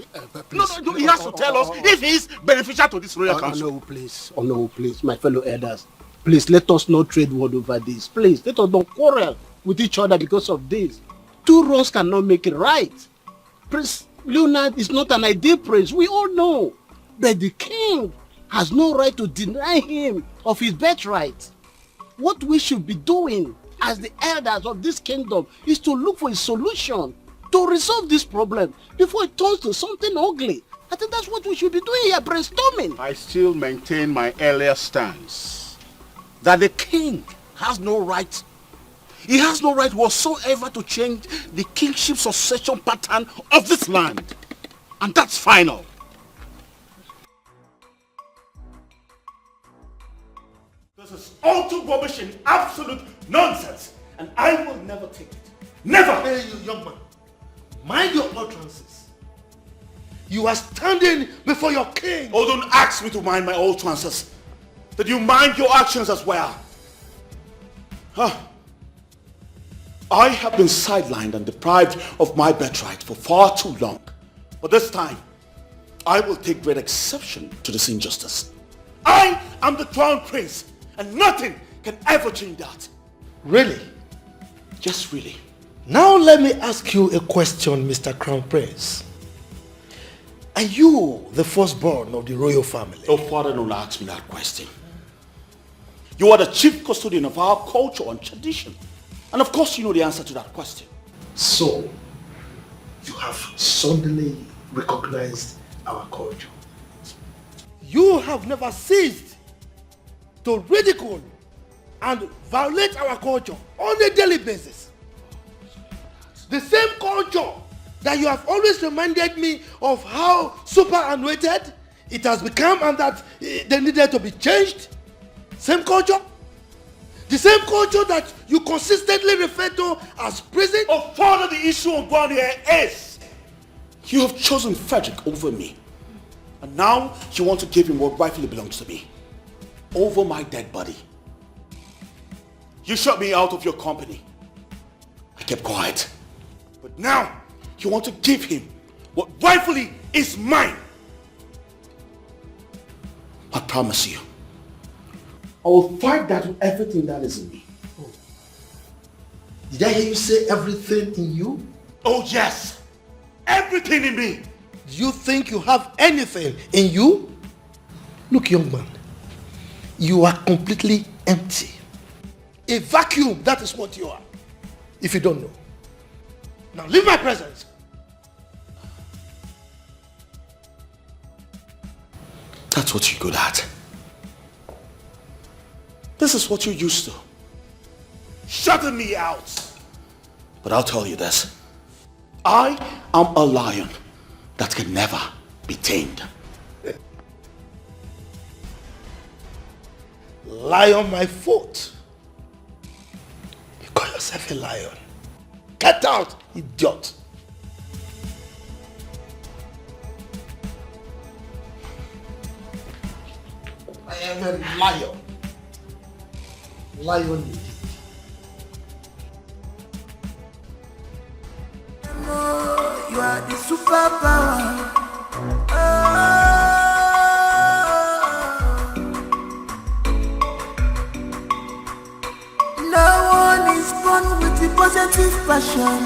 No, he has to tell us if he's beneficial to this royal council. No, please, my fellow elders. Please, let us not trade word over this. Please, let us not quarrel with each other because of this. Two wrongs cannot make it right. Prince Leonard is not an ideal prince, we all know. But the king has no right to deny him of his birthright. What we should be doing as the elders of this kingdom is to look for a solution to resolve this problem before it turns to something ugly. I think that's what we should be doing here, brainstorming. I still maintain my earlier stance that the king has no right. He has no right whatsoever to change the kingship succession pattern of this land. And that's final. This is all too rubbish and absolute nonsense. And I will never take it. Never! Hey, you young man. Mind your utterances. You are standing before your king. Oh, don't ask me to mind my utterances. That you mind your actions as well. Huh. I have been sidelined and deprived of my birthright for far too long. But this time, I will take great exception to this injustice. I am the crown prince, and nothing can ever change that. Really? Yes, really. Now let me ask you a question, Mr. Crown Prince. Are you the firstborn of the royal family? Oh, Father, don't ask me that question. You are the chief custodian of our culture and tradition. And of course you know the answer to that question. So, you have suddenly recognized our culture. You have never ceased to ridicule and violate our culture on a daily basis. The same culture that you have always reminded me of how superannuated it has become and that they needed to be changed. Same culture. The same culture that you consistently refer to as prison. Oh, Father, the issue on ground here is you have chosen Frederick over me. And now you want to give him what rightfully belongs to me. Over my dead body. You shut me out of your company. I kept quiet. But now you want to give him what rightfully is mine. I promise you, I will fight that with everything that is in me. Oh. Did I hear you say everything in you? Oh yes, everything in me. Do you think you have anything in you? Look, young man, you are completely empty. A vacuum, that is what you are. If you don't know. Now leave my presence. That's what you're good at. This is what you're used to. Shutting me out. But I'll tell you this. I am a lion that can never be tamed. Lie on my foot. You call yourself a lion. Get out, idiot. I am a lion. Lion indeed. You are the superpower. No one is born with the positive passion.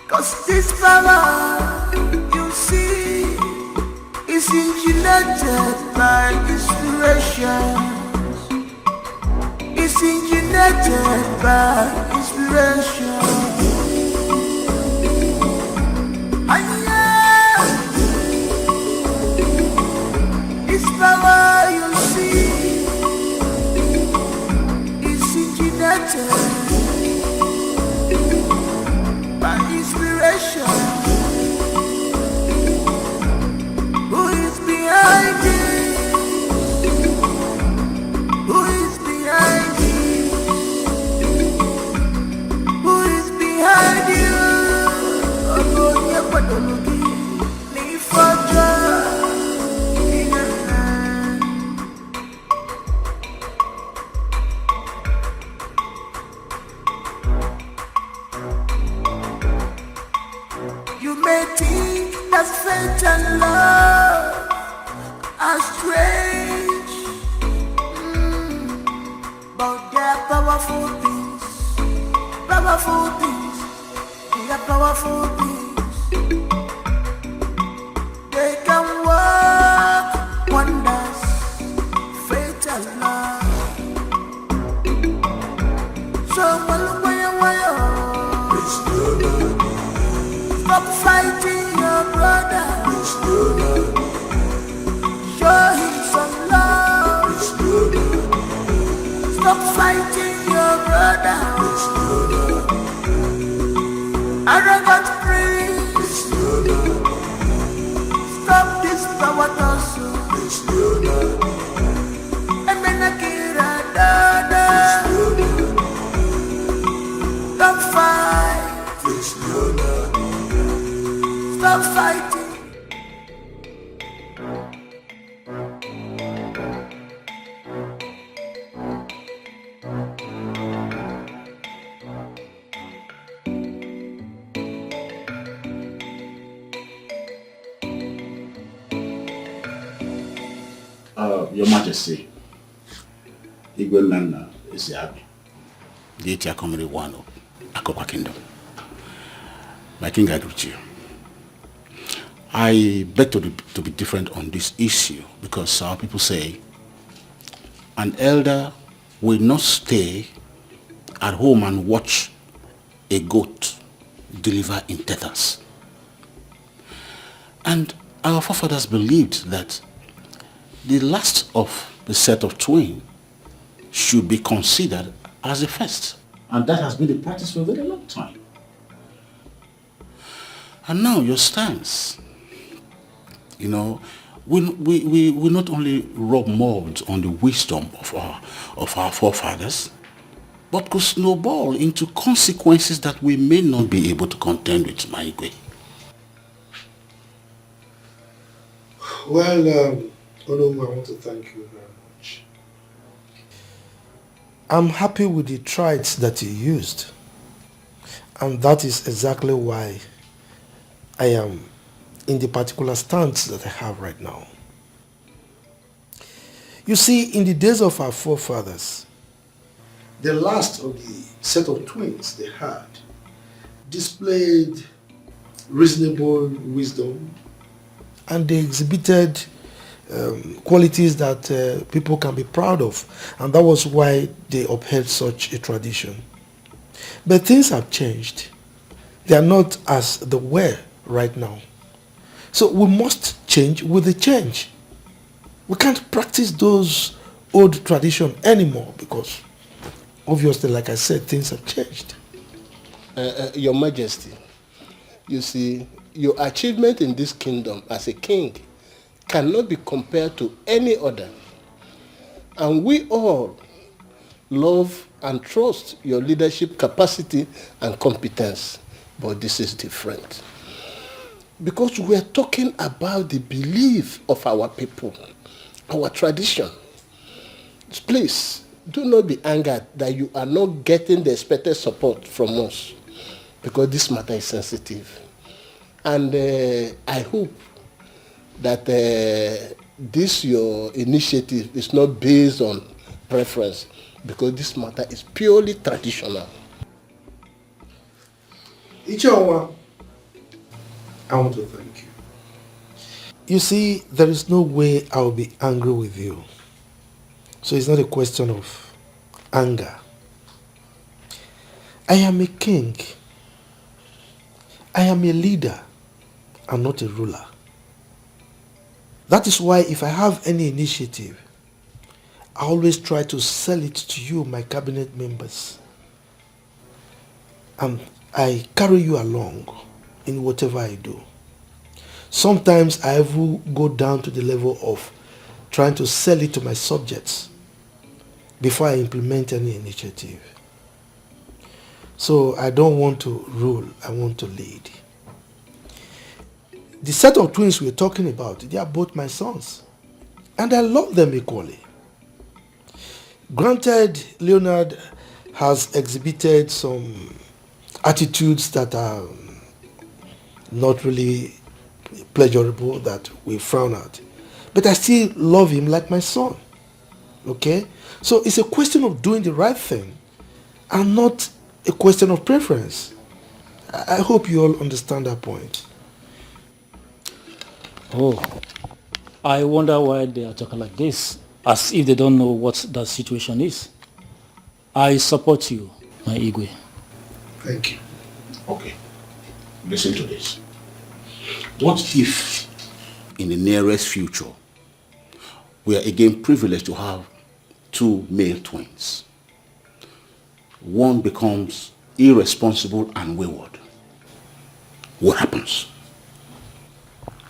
Cause this power you see is engineered by inspiration. It's engineered by inspiration. This power you see is engineered by inspiration. Who is behind it? Who is behind it? Who is behind you? Oh, yeah, but don't look at me for joy. You may think that fate and love are strange, but they're powerful things, powerful things. We are powerful things. They can work wonders, fatal love. So stop fighting your brother. Show him some love. Stop fighting your brother. Arrogant prince. Stop this power tussle. Emenakira dada. Don't fight. Stop fighting. Your Majesty, Igwe Nana is happy. The Etia Comedy one of Akopa Kingdom. My king, I greet you. I beg to be different on this issue because our people say an elder will not stay at home and watch a goat deliver in tethers. And our forefathers believed that the last of the set of twins should be considered as the first. And that has been the practice for a very long time. And now your stance, we not only rub mold on the wisdom of our forefathers, but could snowball into consequences that we may not be able to contend with, my Igwe. Well, Olomu, I want to thank you very much. I'm happy with the traits that you used. And that is exactly why I am in the particular stance that I have right now. You see, in the days of our forefathers, the last of the set of twins they had displayed reasonable wisdom, and they exhibited qualities that people can be proud of, and that was why they upheld such a tradition. But things have changed. They are not as they were right now. So we must change with the change. We can't practice those old traditions anymore because obviously, like I said, things have changed. Your Majesty, you see, your achievement in this kingdom as a king cannot be compared to any other. And we all love and trust your leadership capacity and competence. But this is different. Because we are talking about the belief of our people, our tradition. Please, do not be angered that you are not getting the expected support from us. Because this matter is sensitive. And I hope that this your initiative is not based on preference, because this matter is purely traditional. Ichawa, I want to thank you. You see, there is no way I will be angry with you. So it's not a question of anger. I am a king. I am a leader and not a ruler. That is why if I have any initiative, I always try to sell it to you, my cabinet members. And I carry you along in whatever I do. Sometimes I even go down to the level of trying to sell it to my subjects before I implement any initiative. So I don't want to rule, I want to lead. The set of twins we're talking about, they are both my sons. And I love them equally. Granted, Leonard has exhibited some attitudes that are not really pleasurable, that we frown at. But I still love him like my son. Okay? So it's a question of doing the right thing and not a question of preference. I hope you all understand that point. Oh, I wonder why they are talking like this, as if they don't know what the situation is. I support you, my Igwe. Thank you. Okay, listen to this. What if, in the nearest future, we are again privileged to have two male twins? One becomes irresponsible and wayward. What happens?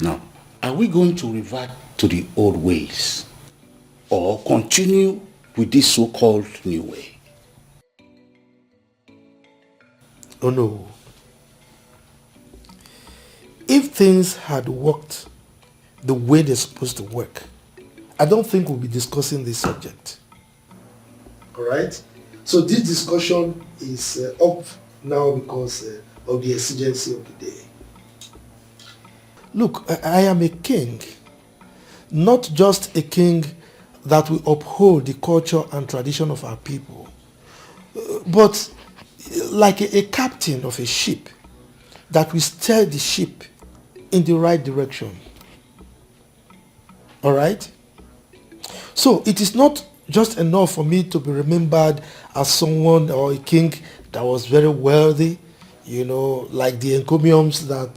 Now, are we going to revert to the old ways or continue with this so-called new way? Oh no. If things had worked the way they're supposed to work, I don't think we'll be discussing this subject. Alright? So this discussion is up now because of the exigency of the day. Look, I am a king. Not just a king that will uphold the culture and tradition of our people, but like a captain of a ship that will steer the ship in the right direction. Alright? So it is not just enough for me to be remembered as someone or a king that was very wealthy, you know, like the encomiums that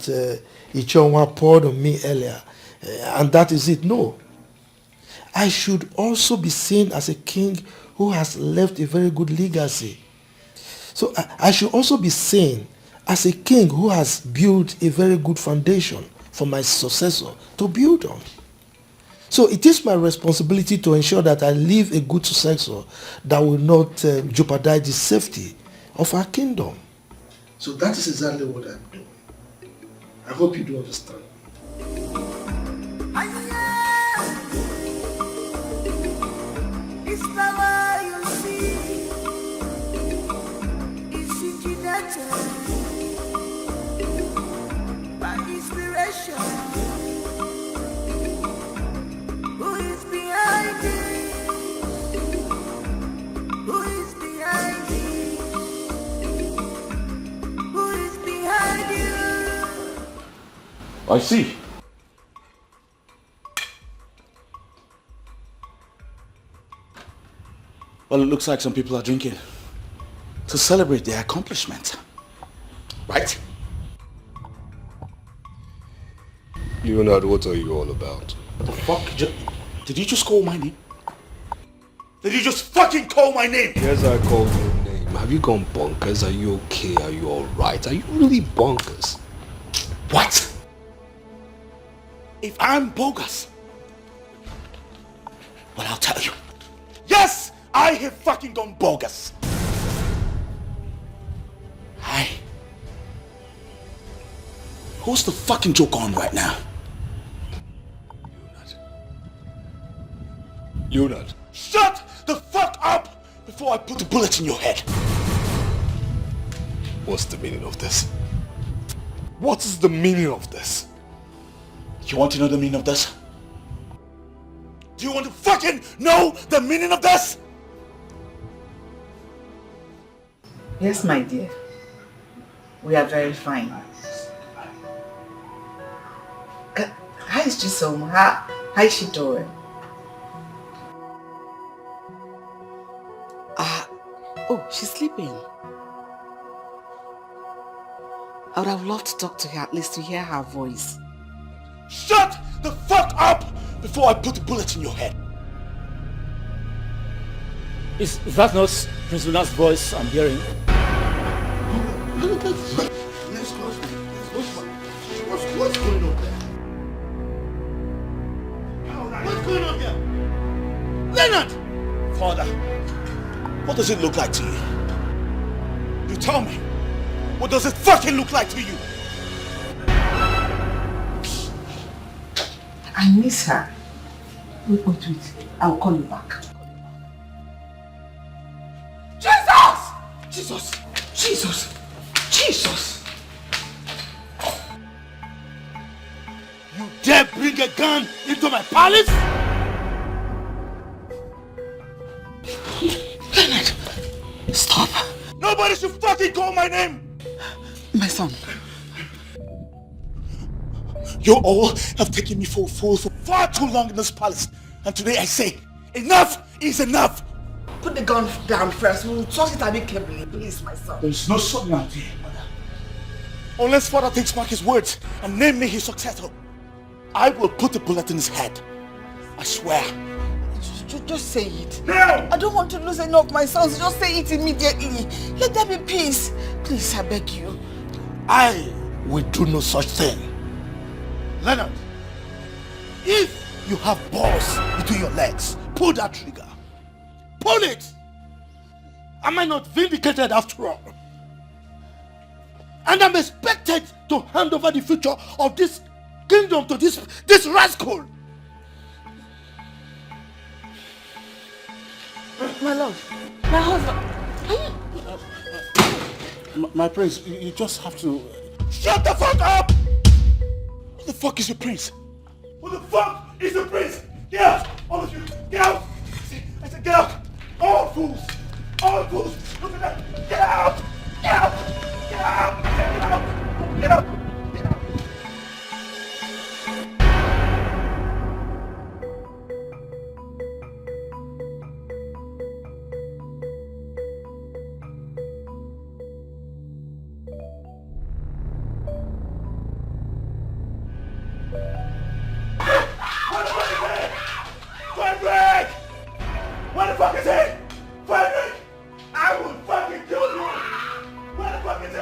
Ichonwa poured on me earlier, and that is it. No. I should also be seen as a king who has left a very good legacy. So I should also be seen as a king who has built a very good foundation for my successor to build on. So it is my responsibility to ensure that I leave a good successor that will not jeopardize the safety of our kingdom. So that is exactly what I'm doing. I hope you do understand. It's power you see. It's intimidated by inspiration. Who is behind it? Who is behind it? Who is behind you? I see. Well, it looks like some people are drinking to celebrate their accomplishment. Right? Leonard, what are you all about? What the fuck? Did you just call my name? Did you just fucking call my name? Yes, I called your name. Have you gone bonkers? Are you okay? Are you alright? Are you really bonkers? What? If I'm bogus, well, I'll tell you. Yes, I have fucking gone bogus. Hi. Who's the fucking joke on right now? Leonard. Shut the fuck up before I put a bullet in your head. What's the meaning of this? What is the meaning of this? You want to know the meaning of this? Do you want to fucking know the meaning of this? Yes, my dear. We are very fine. How is Chisom? How is she doing? Oh, she's sleeping. I would have loved to talk to her, at least to hear her voice. Shut the fuck up before I put a bullet in your head. Is that not Prince Luna's voice I'm hearing? Let's go. What's going on there? What's going on here? Leonard! Father, what does it look like to you? You tell me. What does it fucking look like to you? I miss her. Wait. I'll call you back. Jesus! You dare bring a gun into my palace? Leonard, stop. he call my name? My son. You all have taken me for a fool for far too long in this palace. And today I say, enough is enough. Put the gun down first. We'll talk it amicably, please, my son. There's no son out here, mother. Unless father takes back his words and name me his successor, I will put a bullet in his head. I swear. Just say it. No! I don't want to lose any of my sons. Just say it immediately. Let there be peace. Please, I beg you. I will do no such thing. Leonard, if you have balls between your legs, pull that trigger. Pull it! Am I not vindicated after all? And I'm expected to hand over the future of this kingdom to this rascal. My love, my husband. My prince, you just have to... Shut the fuck up! Who the fuck is your prince? Who the fuck is your prince? Get out! All of you! Get out! I said get out! All fools! All fools! Look at that! Get out! Get out! Get out! Get out! Get out! What the fuck is he? Frederick! I will fucking kill you! What the fuck is he?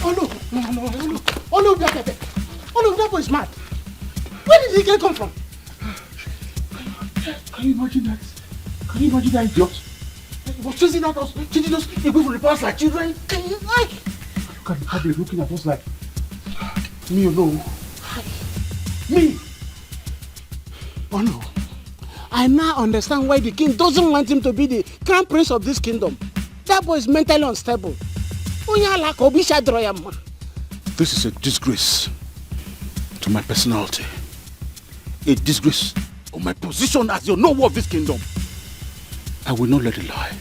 Oh no, oh no, that boy is mad. Where did he get come from? Can you imagine that? Can you imagine that idiot? He was chasing at us, chasing us away from the past like children. Can you like? Look at the public looking at us like me alone. Me? Oh no. I now understand why the king doesn't want him to be the crown prince of this kingdom. That boy is mentally unstable. This is a disgrace to my personality. A disgrace of my position as the noble of this kingdom. I will not let it lie.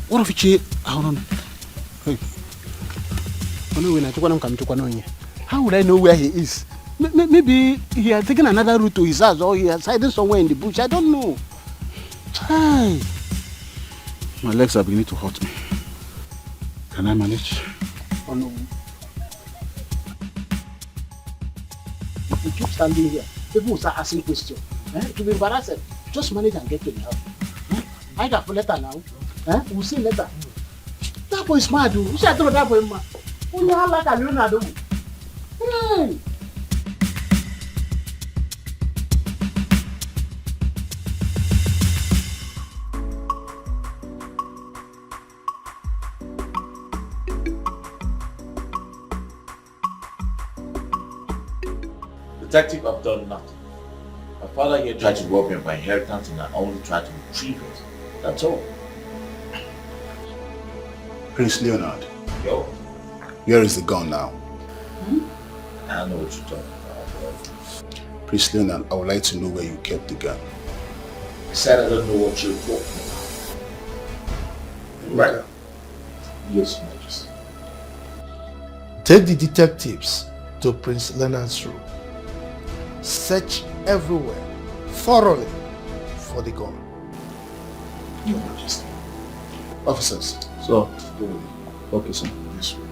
What if he... Hold on. Hey. How would I know where he is? Maybe he has taken another route to his house or he has hidden somewhere in the bush. I don't know. Hey. My legs are beginning to hurt me. Can I manage? Oh no. If you keep standing here, people will start asking questions. To be embarrassed, just manage and get to the house. I got a letter now. We'll see later. That boy is mad. You should throw that boy mad. You know how like a Leonard. Hey. Detective, I've done nothing. My father here tried to rob me of my inheritance and I only tried to retrieve it. That's all. Prince Leonard. Yo. Where is the gun now? I don't know what you're talking about. Prince Leonard, I would like to know where you kept the gun. I said I don't know what you're talking about. Right. Yes, Majesty. Take the detectives to Prince Leonard's room. Search everywhere, thoroughly, for the gun. Your Majesty. Officers. So, focus on this way.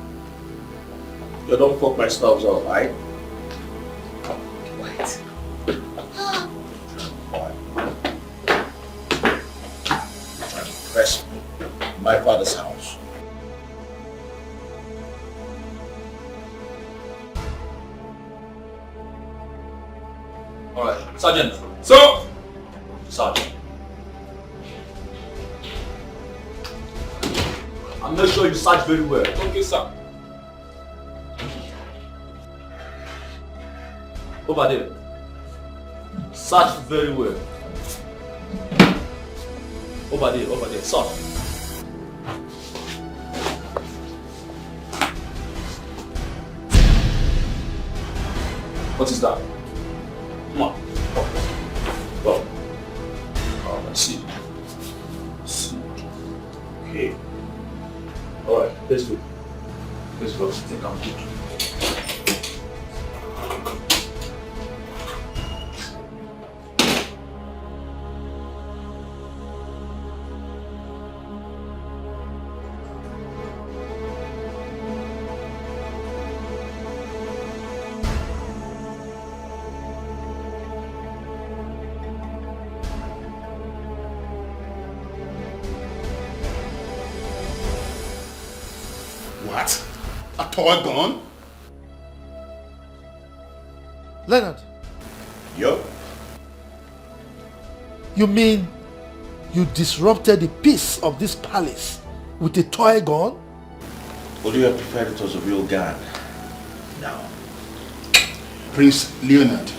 You don't fuck my stuffs up, right? Wait. Press my father's house. Alright, Sergeant. So! Sergeant. I'm not sure you search very well. Okay, sir. Over there. Search very well. Over there, sir. What is that? Come on. Let's go. Let's go. Take our food. What? A toy gun? Leonard, Yup. you mean you disrupted the peace of this palace with a toy gun? Would you have preferred it was a real gun? No. Prince Leonard.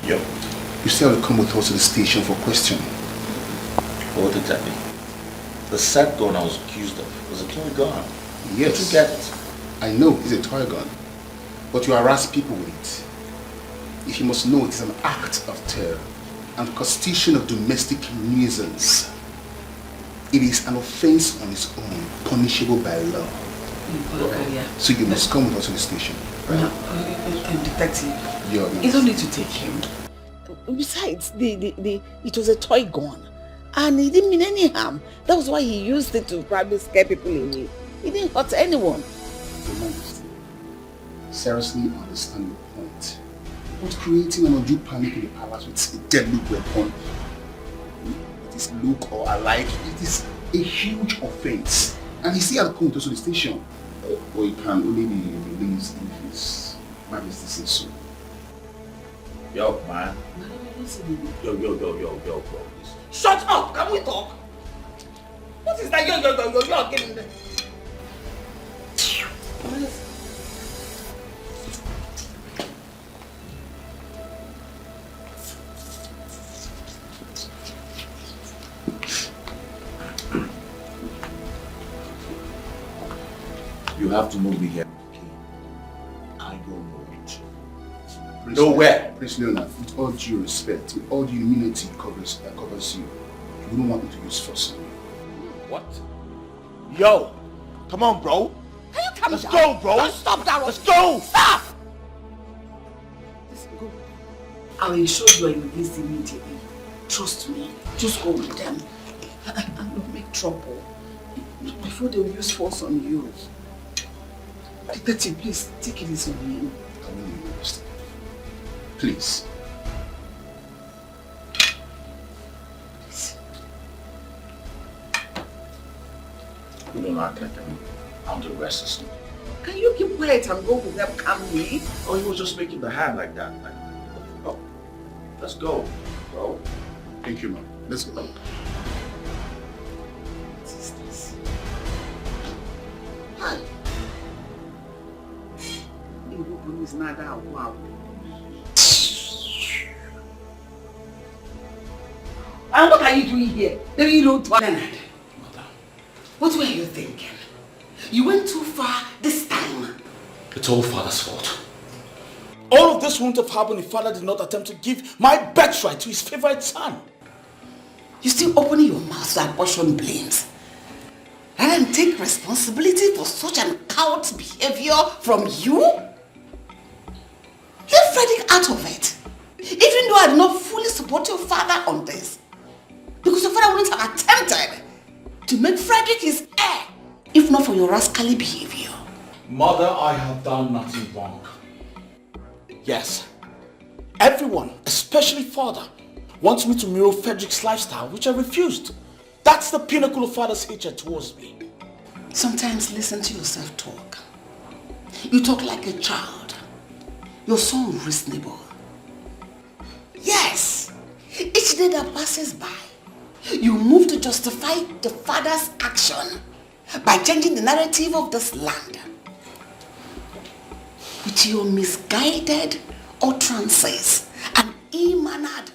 Yup. You still have to come with us to the station for questioning. What exactly? The said gun I was accused of was a toy gun. Yes. Did you get it? I know it's a toy gun, but you harass people with it. If you must know, it is an act of terror and constitution of domestic nuisance. It is an offense on its own, punishable by law. So you must come with us to the station. Right? Detective, You don't need to take him. Besides, it was a toy gun. And he didn't mean any harm. That was why he used it to probably scare people away. He didn't hurt anyone. Your Majesty, seriously understand your point. But creating an undue panic in the palace with a deadly weapon, it is look or alike, it is a huge offense. And he still had to come to the station. Or he can only be released if his Majesty says so. Yo, man. Yo, bro. Shut up! Can we talk? What is that? Yo, getting there. You have to move me here. I don't know it. Nowhere! Prince Leonard, with all due respect, with all the immunity that covers you, you don't want me to use force on you. What? Yo! Come on, bro! Let's go, bro! Don't stop that! Let's go! Stop! Listen, go. I will ensure you are released immediately. Trust me. Just go with them. And don't make trouble. Before they will use force on you. Detective, please, take it easy on him. I will leave you understand. Please. You don't act like I'm the rest. Can you keep quiet and go with them calmly? Oh, he was just making the hand like that. Oh, let's go, bro. Thank you, man. Let's go. What is this? Hi. Is not out. Wow. And what are you doing here? Then you don't Leonard. Mother. What were you thinking? You went too far this time. It's all Father's fault. All of this wouldn't have happened if Father did not attempt to give my birthright to his favorite son. You still opening your mouth to apportion blames. And then take responsibility for such an coward's behavior from you? Leave Frederick out of it. Even though I did not fully support your father on this. Because your father wouldn't have attempted to make Frederick his heir, if not for your rascally behavior. Mother, I have done nothing wrong. Yes, everyone, especially Father, wants me to mirror Frederick's lifestyle, which I refused. That's the pinnacle of Father's hatred towards me. Sometimes listen to yourself talk. You talk like a child. You're so unreasonable. Yes, each day that passes by, you move to justify the father's action by changing the narrative of this land. With your misguided utterances and ill-mannered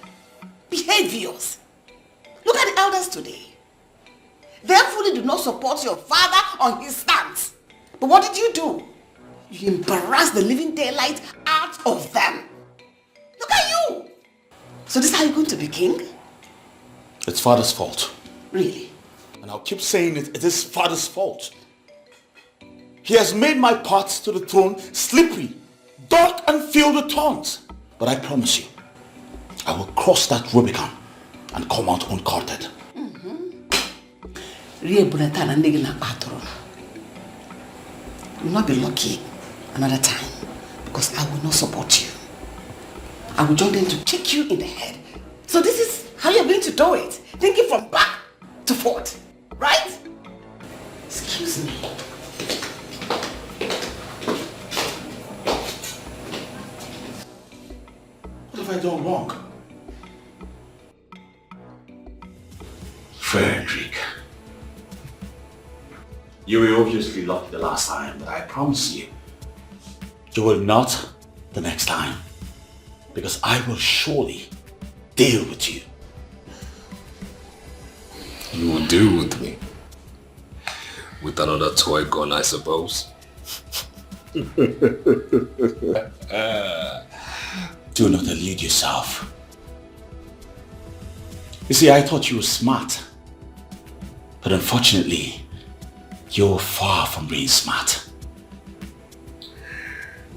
behaviors. Look at the elders today. They fully do not support your father on his stance. But what did you do? You embarrassed the living daylight out of them. Look at you! So this is how you're going to be king? It's Father's fault. Really? And I'll keep saying it is Father's fault. He has made my path to the throne slippery, dark and filled with thorns. But I promise you, I will cross that Rubicon and come out uncourted. You will not be lucky another time because I will not support you. I will join them to kick you in the head. So this is how you're going to do it. Thinking from back to forth, right? Excuse me. What have I done wrong? Frederick, you were obviously lucky the last time, but I promise you, you will not the next time. Because I will surely deal with you. You will deal with me? With another toy gun, I suppose? Do not delude yourself. You see, I thought you were smart. But unfortunately, you're far from being smart.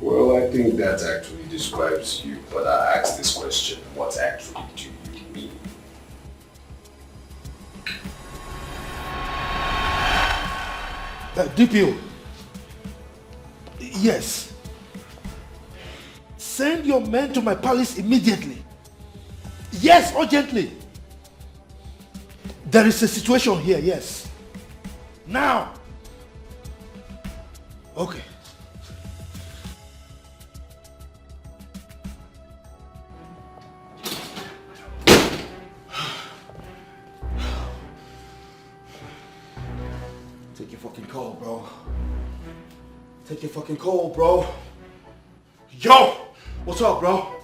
Well, I think that actually describes you, but I asked this question, what actually do you mean? DPO. Yes. Send your men to my palace immediately. Yes, urgently. There is a situation here, yes. Now. Okay. Take your fucking call, bro. Take your fucking call, bro. Yo! What's up, bro?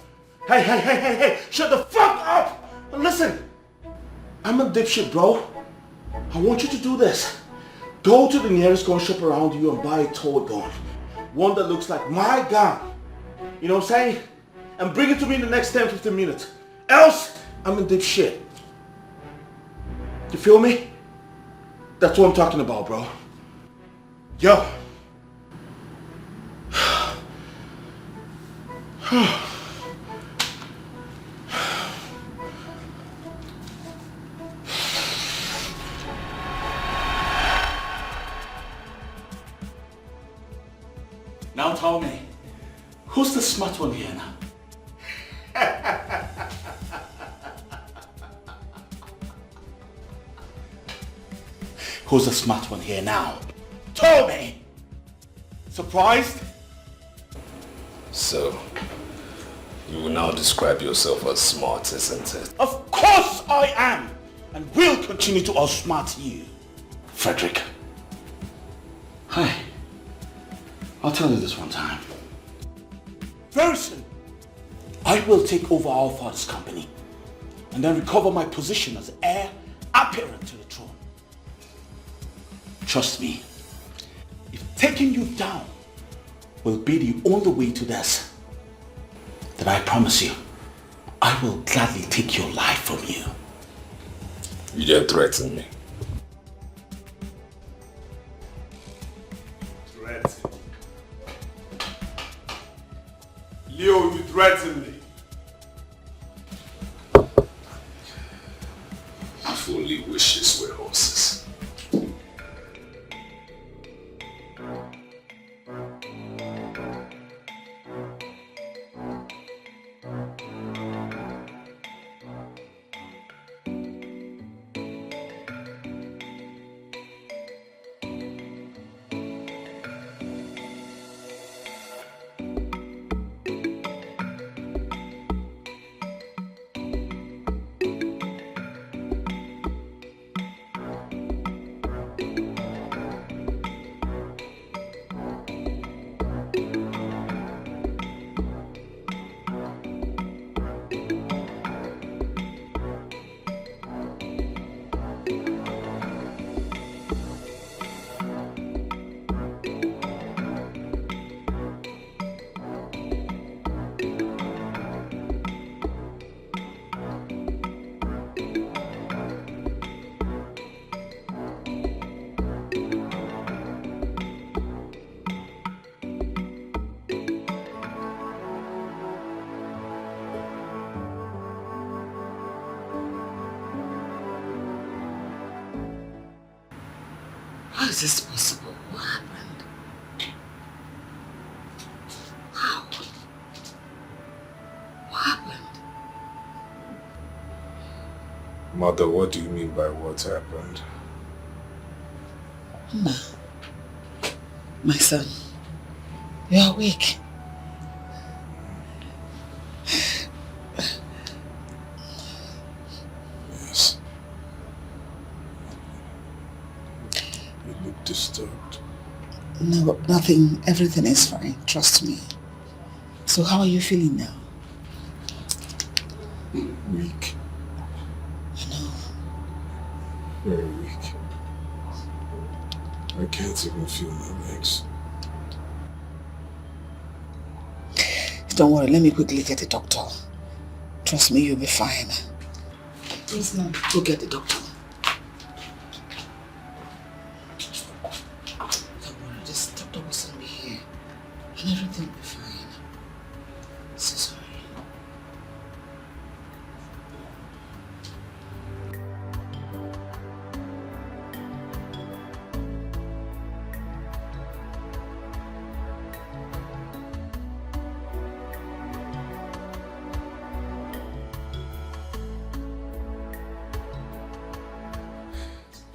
Hey! Shut the fuck up! And listen, I'm a dipshit, bro. I want you to do this. Go to the nearest gun shop around you and buy a toy gun. One that looks like my gun. You know what I'm saying? And bring it to me in the next 10-15 minutes. Else, I'm a dipshit. You feel me? That's what I'm talking about, bro. Yo. Now tell me, who's the smart one here now? Who's the smart one here now? Tell me! Surprised? So, you will now describe yourself as smart, isn't it? Of course I am! And will continue to outsmart you. Frederick. Hi. I'll tell you this one time. Very soon, I will take over our father's company and then recover my position as heir apparent to the throne. Trust me, if taking you down will be the only way to this, then I promise you, I will gladly take your life from you. You dare threaten me? Threaten? Leo, you threaten me. If only wishes were horses. is this possible? What happened? How? What happened? Mother, what do you mean by what happened? Ma, my son, you are awake. Yes. You look disturbed. No, nothing. Everything is fine. Trust me. So how are you feeling now? Weak. I know. Very weak. I can't even feel my legs. Don't worry, let me quickly get a doctor. Trust me, you'll be fine. Yes, ma'am. Go get the doctor. Don't worry, this doctor will soon be here. And everything will be fine. So sorry.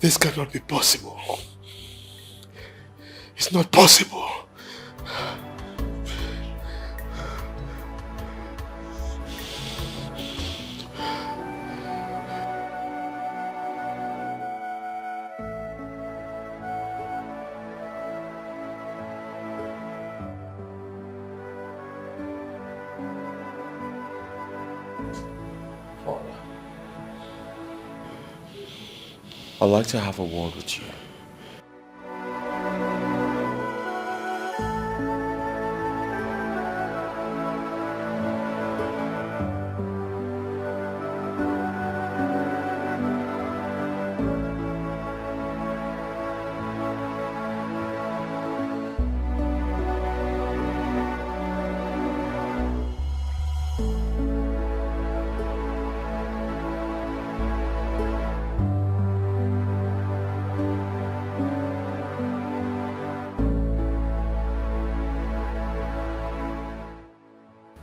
This cannot be possible. It's not possible. I'd like to have a word with you.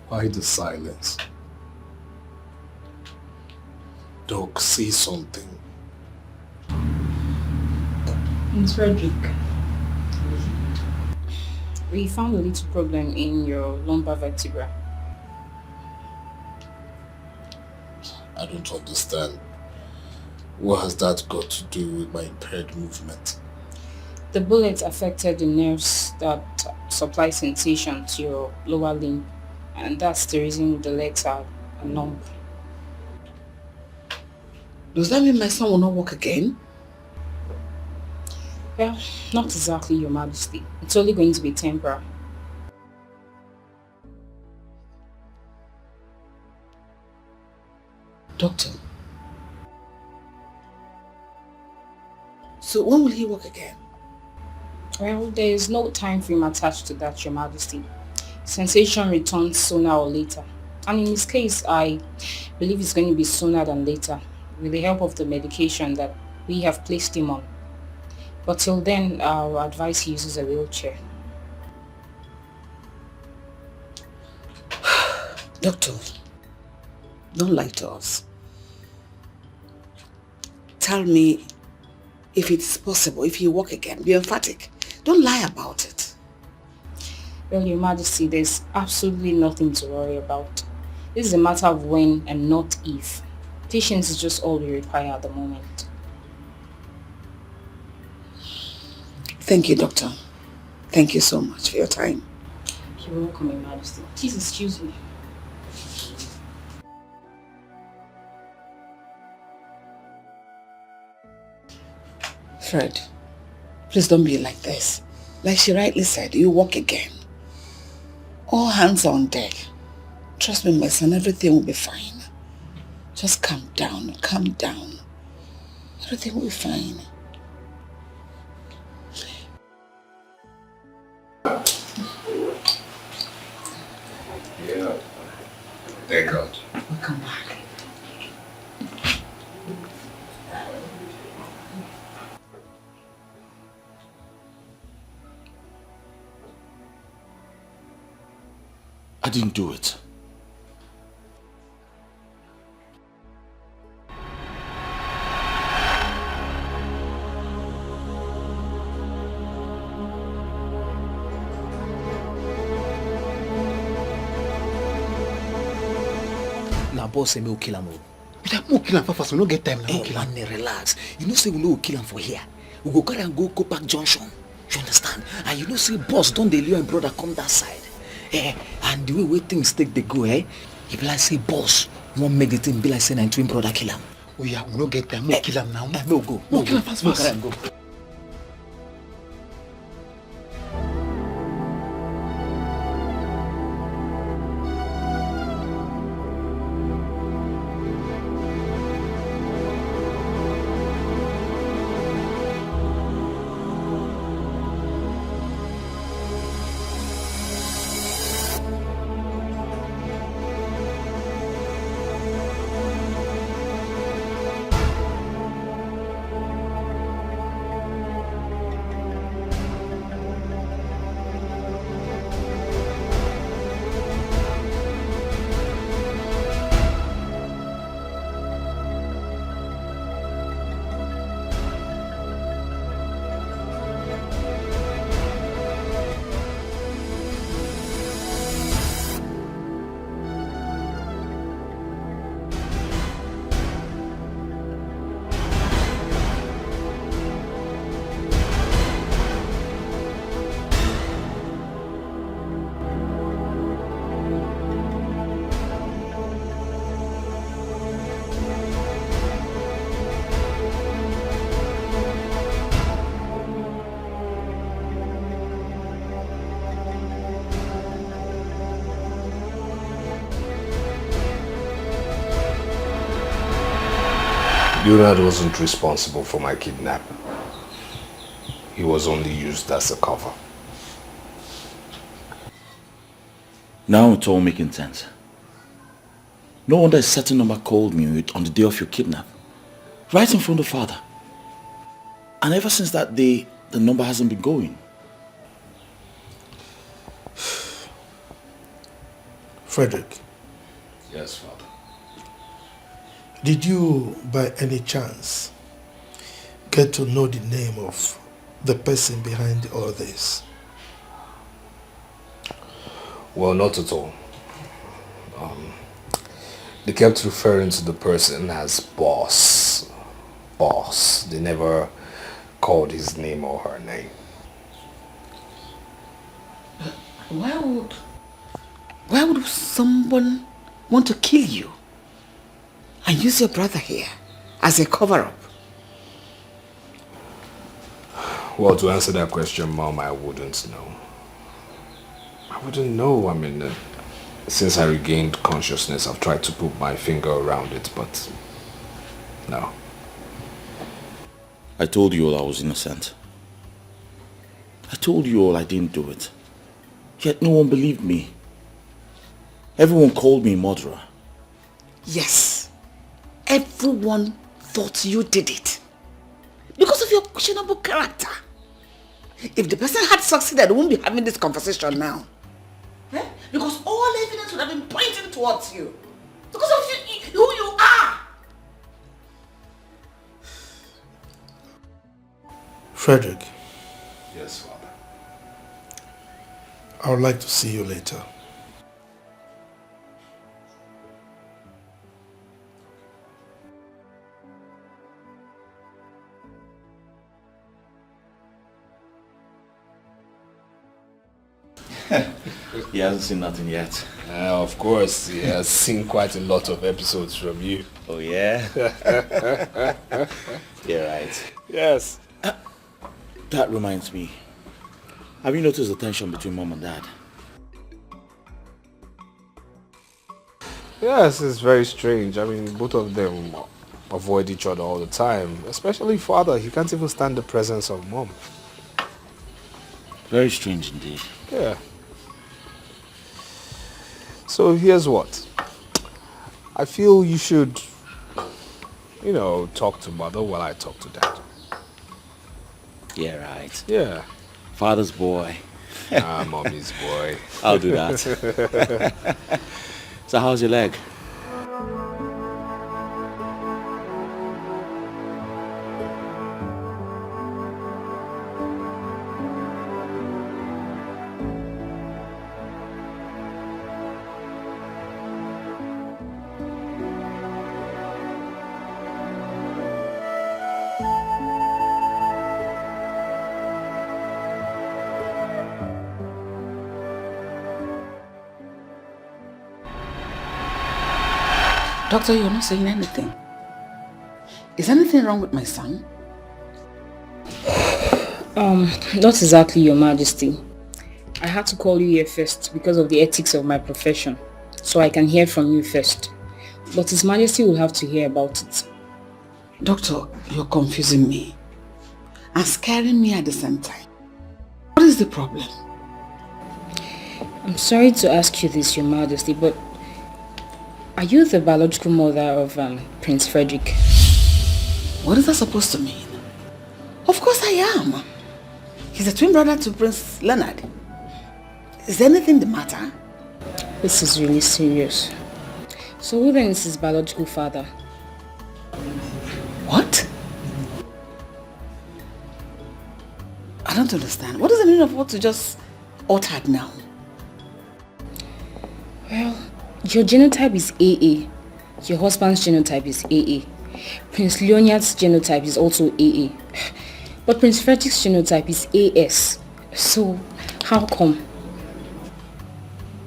Why the silence? Doc, say something. Miss Frederick, we found a little problem in your lumbar vertebra. I don't understand. What has that got to do with my impaired movement? The bullet affected the nerves that supply sensation to your lower limb, and that's the reason the legs are numb. Does that mean my son will not walk again? Well, not exactly, Your Majesty. It's only going to be temporary. Doctor. So when will he walk again? Well, there is no time frame attached to that, Your Majesty. Sensation returns sooner or later. And in his case, I believe it's going to be sooner than later, with the help of the medication that we have placed him on. But till then, I'll advise he uses a wheelchair. Doctor, don't lie to us. Tell me if it's possible, if you walk again. Be emphatic. Don't lie about it. Well, Your Majesty, there's absolutely nothing to worry about. This is a matter of when and not if. Patience is just all we require at the moment. Thank you, Doctor. Thank you so much for your time. You're welcome, Your Majesty. Please excuse me. Fred, please don't be like this. Like she rightly said, you walk again. All hands on deck. Trust me, my son, everything will be fine. Just calm down, calm down. Everything will be fine. Yeah. Thank God. Welcome back. I didn't do it. Now, boss say me will kill him. We kill him fast. We don't get time now. Hey, man, relax. You know say we no kill him for here. We go carry and go back junction. You understand? And you know say boss don't dey and brother come that side. And the way things take they go, he be like say boss won't make the thing be like say twin brother kill him. Oh yeah, we don't get time. We kill him now. No go. No kill him fast. Go carry and go. Leonard wasn't responsible for my kidnapping. He was only used as a cover. Now it's all making sense. No wonder a certain number called me on the day of your kidnap. Right in front of father. And ever since that day, the number hasn't been going. Frederick. Yes, father. Did you, by any chance, get to know the name of the person behind all this? Well, not at all. They kept referring to the person as boss. Boss. They never called his name or her name. Why would someone want to kill you and use your brother here as a cover-up? Well, to answer that question, Mom, I wouldn't know. I wouldn't know. I mean, since I regained consciousness, I've tried to put my finger around it, but no. I told you all I was innocent. I told you all I didn't do it. Yet no one believed me. Everyone called me a murderer. Yes. Everyone thought you did it. Because of your questionable character. If the person had succeeded, we wouldn't be having this conversation now. Because all evidence would have been pointing towards you. Because of who you are. Frederick. Yes, Father. I would like to see you later. He hasn't seen nothing yet. Of course, he has seen quite a lot of episodes from you. Oh, yeah? You're right. Yes. That reminds me. Have you noticed the tension between Mom and Dad? Yes, it's very strange. I mean, both of them avoid each other all the time. Especially Father. He can't even stand the presence of Mom. Very strange indeed. Yeah. So here's what. I feel you should, talk to Mother while I talk to Dad. Yeah, right. Yeah. Father's boy. Ah, mommy's boy. I'll do that. So how's your leg? Doctor, you're not saying anything. Is anything wrong with my son? Not exactly, Your Majesty. I had to call you here first because of the ethics of my profession, so I can hear from you first. But His Majesty will have to hear about it. Doctor, you're confusing me and scaring me at the same time. What is the problem? I'm sorry to ask you this, Your Majesty, but are you the biological mother of Prince Frederick? What is that supposed to mean? Of course I am. He's a twin brother to Prince Leonard. Is anything the matter? This is really serious. So who then is his biological father? What? I don't understand. What is the meaning of what you just uttered now? Well, your genotype is AA. Your husband's genotype is AA. Prince Leonard's genotype is also AA. But Prince Frederick's genotype is AS. So, how come?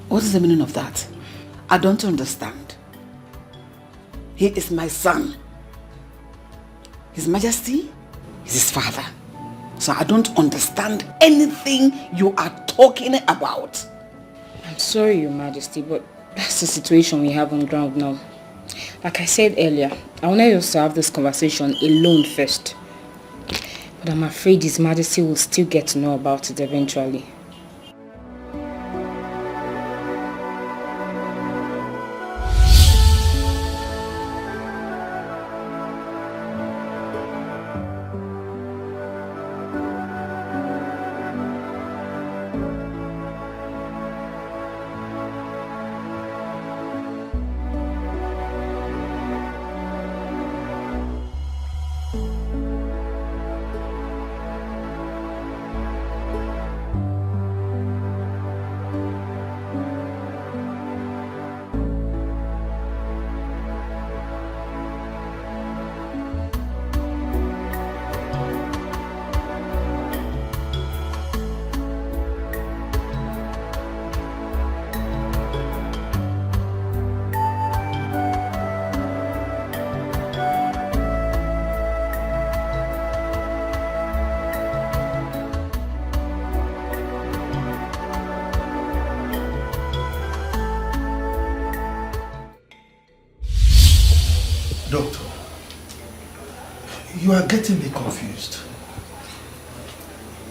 What is the meaning of that? I don't understand. He is my son. His Majesty is his father. So I don't understand anything you are talking about. I'm sorry, Your Majesty, but that's the situation we have on ground now. Like I said earlier, I wanted us to have this conversation alone first. But I'm afraid His Majesty will still get to know about it eventually. Doctor, you are getting me confused.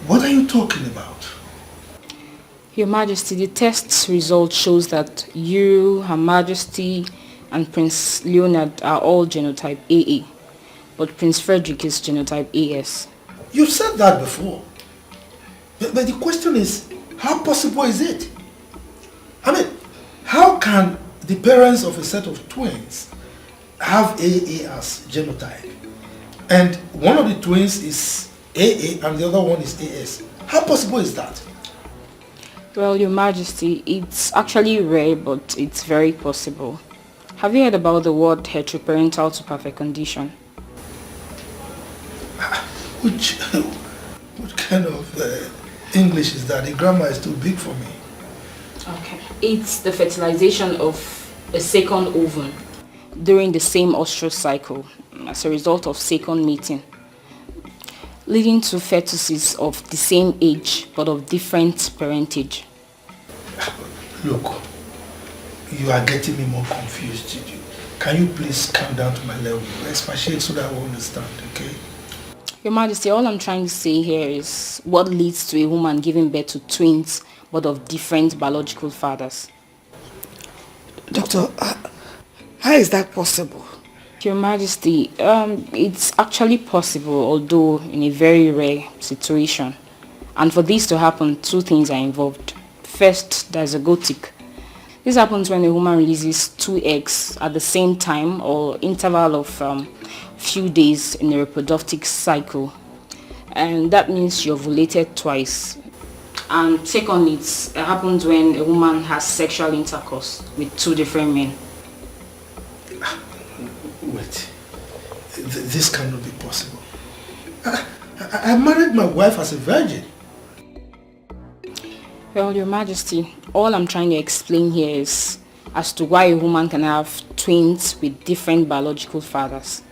What are you talking about? Your Majesty, the test result shows that you, Her Majesty, and Prince Leonard are all genotype AA, but Prince Frederick is genotype AS. You've said that before. But the question is, how possible is it? I mean, how can the parents of a set of twins have AA as genotype, and one of the twins is AA and the other one is AS? How possible is that? Well, Your Majesty, it's actually rare, but it's very possible. Have you heard about the word heteroparental to perfect condition? What kind of English is that? The grammar is too big for me. Okay. It's the fertilization of a second ovum during the same ostrus cycle as a result of second mating, leading to fetuses of the same age but of different parentage. Look, you are getting me more confused. Can you please calm down to my level? Expatiate so that I will understand, okay? Your Majesty, all I'm trying to say here is what leads to a woman giving birth to twins but of different biological fathers. Doctor, how is that possible? Your Majesty, it's actually possible, although in a very rare situation. And for this to happen, two things are involved. First, there's a gotic. This happens when a woman releases 2 eggs at the same time or interval of few days in a reproductive cycle. And that means you ovulated twice. And secondly, it happens when a woman has sexual intercourse with 2 different men. Wait, this cannot be possible. I married my wife as a virgin. Well, Your Majesty, all I'm trying to explain here is as to why a woman can have twins with different biological fathers.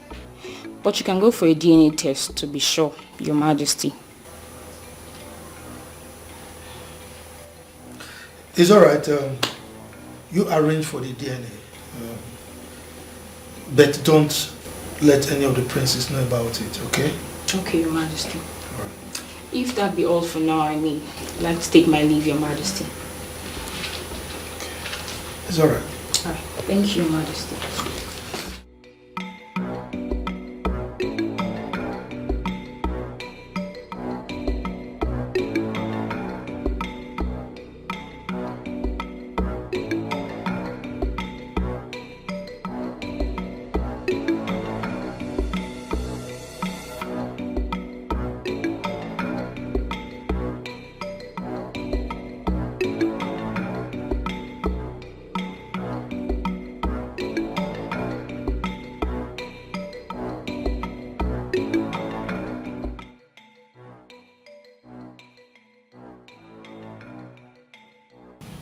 But you can go for a DNA test to be sure, Your Majesty. It's alright. You arrange for the DNA. But don't let any of the princes know about it, okay? Okay, Your Majesty. If that be all for now, I mean, I'd like to take my leave, Your Majesty. It's alright. Alright, thank you, Your Majesty.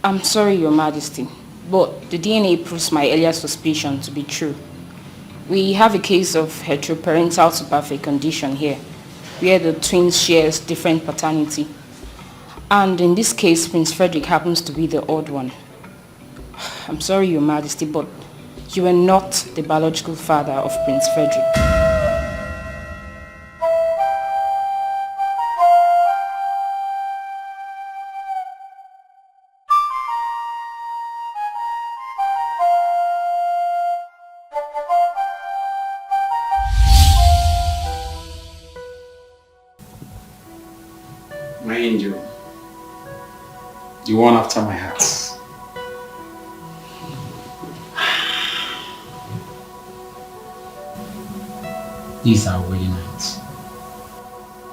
I'm sorry, Your Majesty, but the DNA proves my earlier suspicion to be true. We have a case of heteroparental to perfect condition here, where the twins share different paternity. And in this case, Prince Frederick happens to be the odd one. I'm sorry, Your Majesty, but you are not the biological father of Prince Frederick. My angel, the one after my heart. This is our wedding night.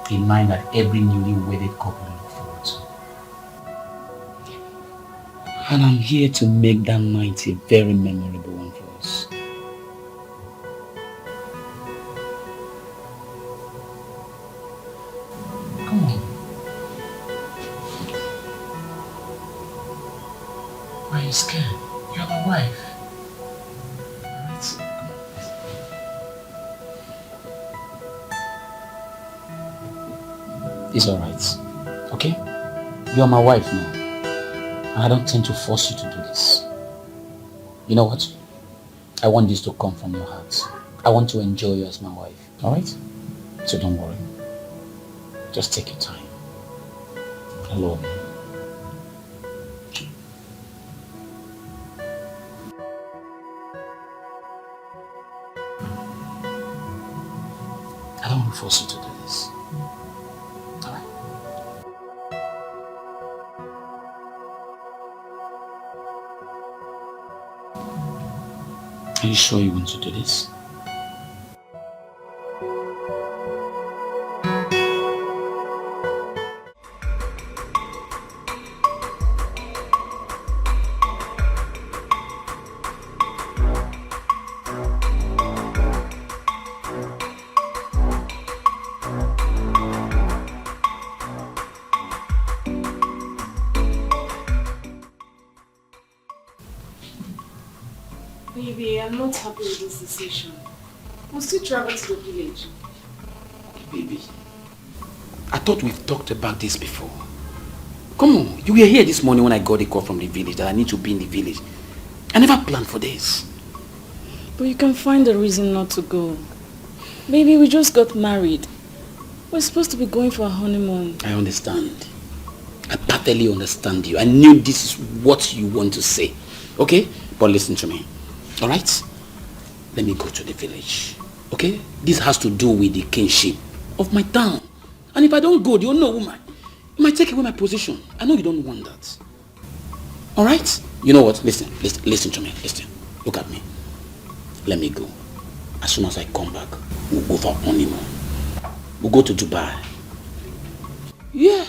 A night that every newly wedded couple look forward to. And I'm here to make that night a very memorable one for us. Come on. Why are you scared? You're my wife. It's alright. Okay? You are my wife now. And I don't intend to force you to do this. You know what? I want this to come from your heart. I want to enjoy you as my wife. Alright? So don't worry. Just take your time. I love you. I don't want to force you to do this. Alright? Are you sure you want to do this? Baby, I'm not happy with this decision. We'll still travel to the village. Baby, I thought we've talked about this before. Come on, you were here this morning when I got a call from the village that I need to be in the village. I never planned for this. But you can find a reason not to go. Baby, we just got married. We're supposed to be going for a honeymoon. I understand. I perfectly understand you. I knew this is what you want to say. Okay? But listen to me. Alright? Let me go to the village. Okay? This has to do with the kinship of my town. And if I don't go, the only woman, It might take away my position. I know you don't want that. Alright? You know what? Listen to me. Listen. Look at me. Let me go. As soon as I come back, we'll go for honeymoon. We'll go to Dubai. Yeah.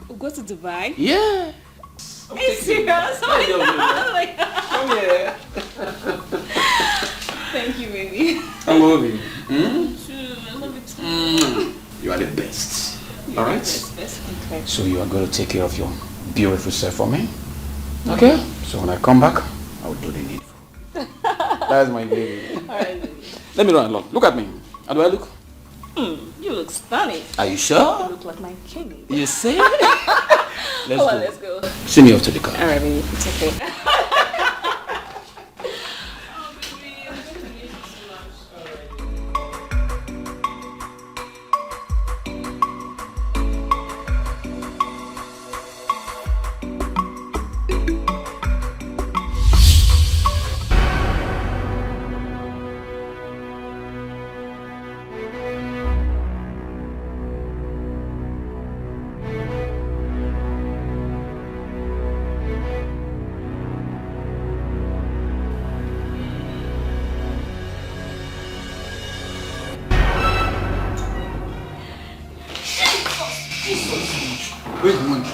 We'll go to Dubai? Yeah. Are you serious? Come here. Thank you, baby. I love you. I love you too. You are the best. You're Alright? the best. Okay. So you are going to take care of your beautiful self for me? Okay? So when I come back, I will do the needful. That's my baby. Alright, baby. Let me run along. Look at me. How do I look? You look stunning. Are you sure? You look like my king. You see? Let's go. See me off to the car. Alright, baby. It's okay. Where's the money?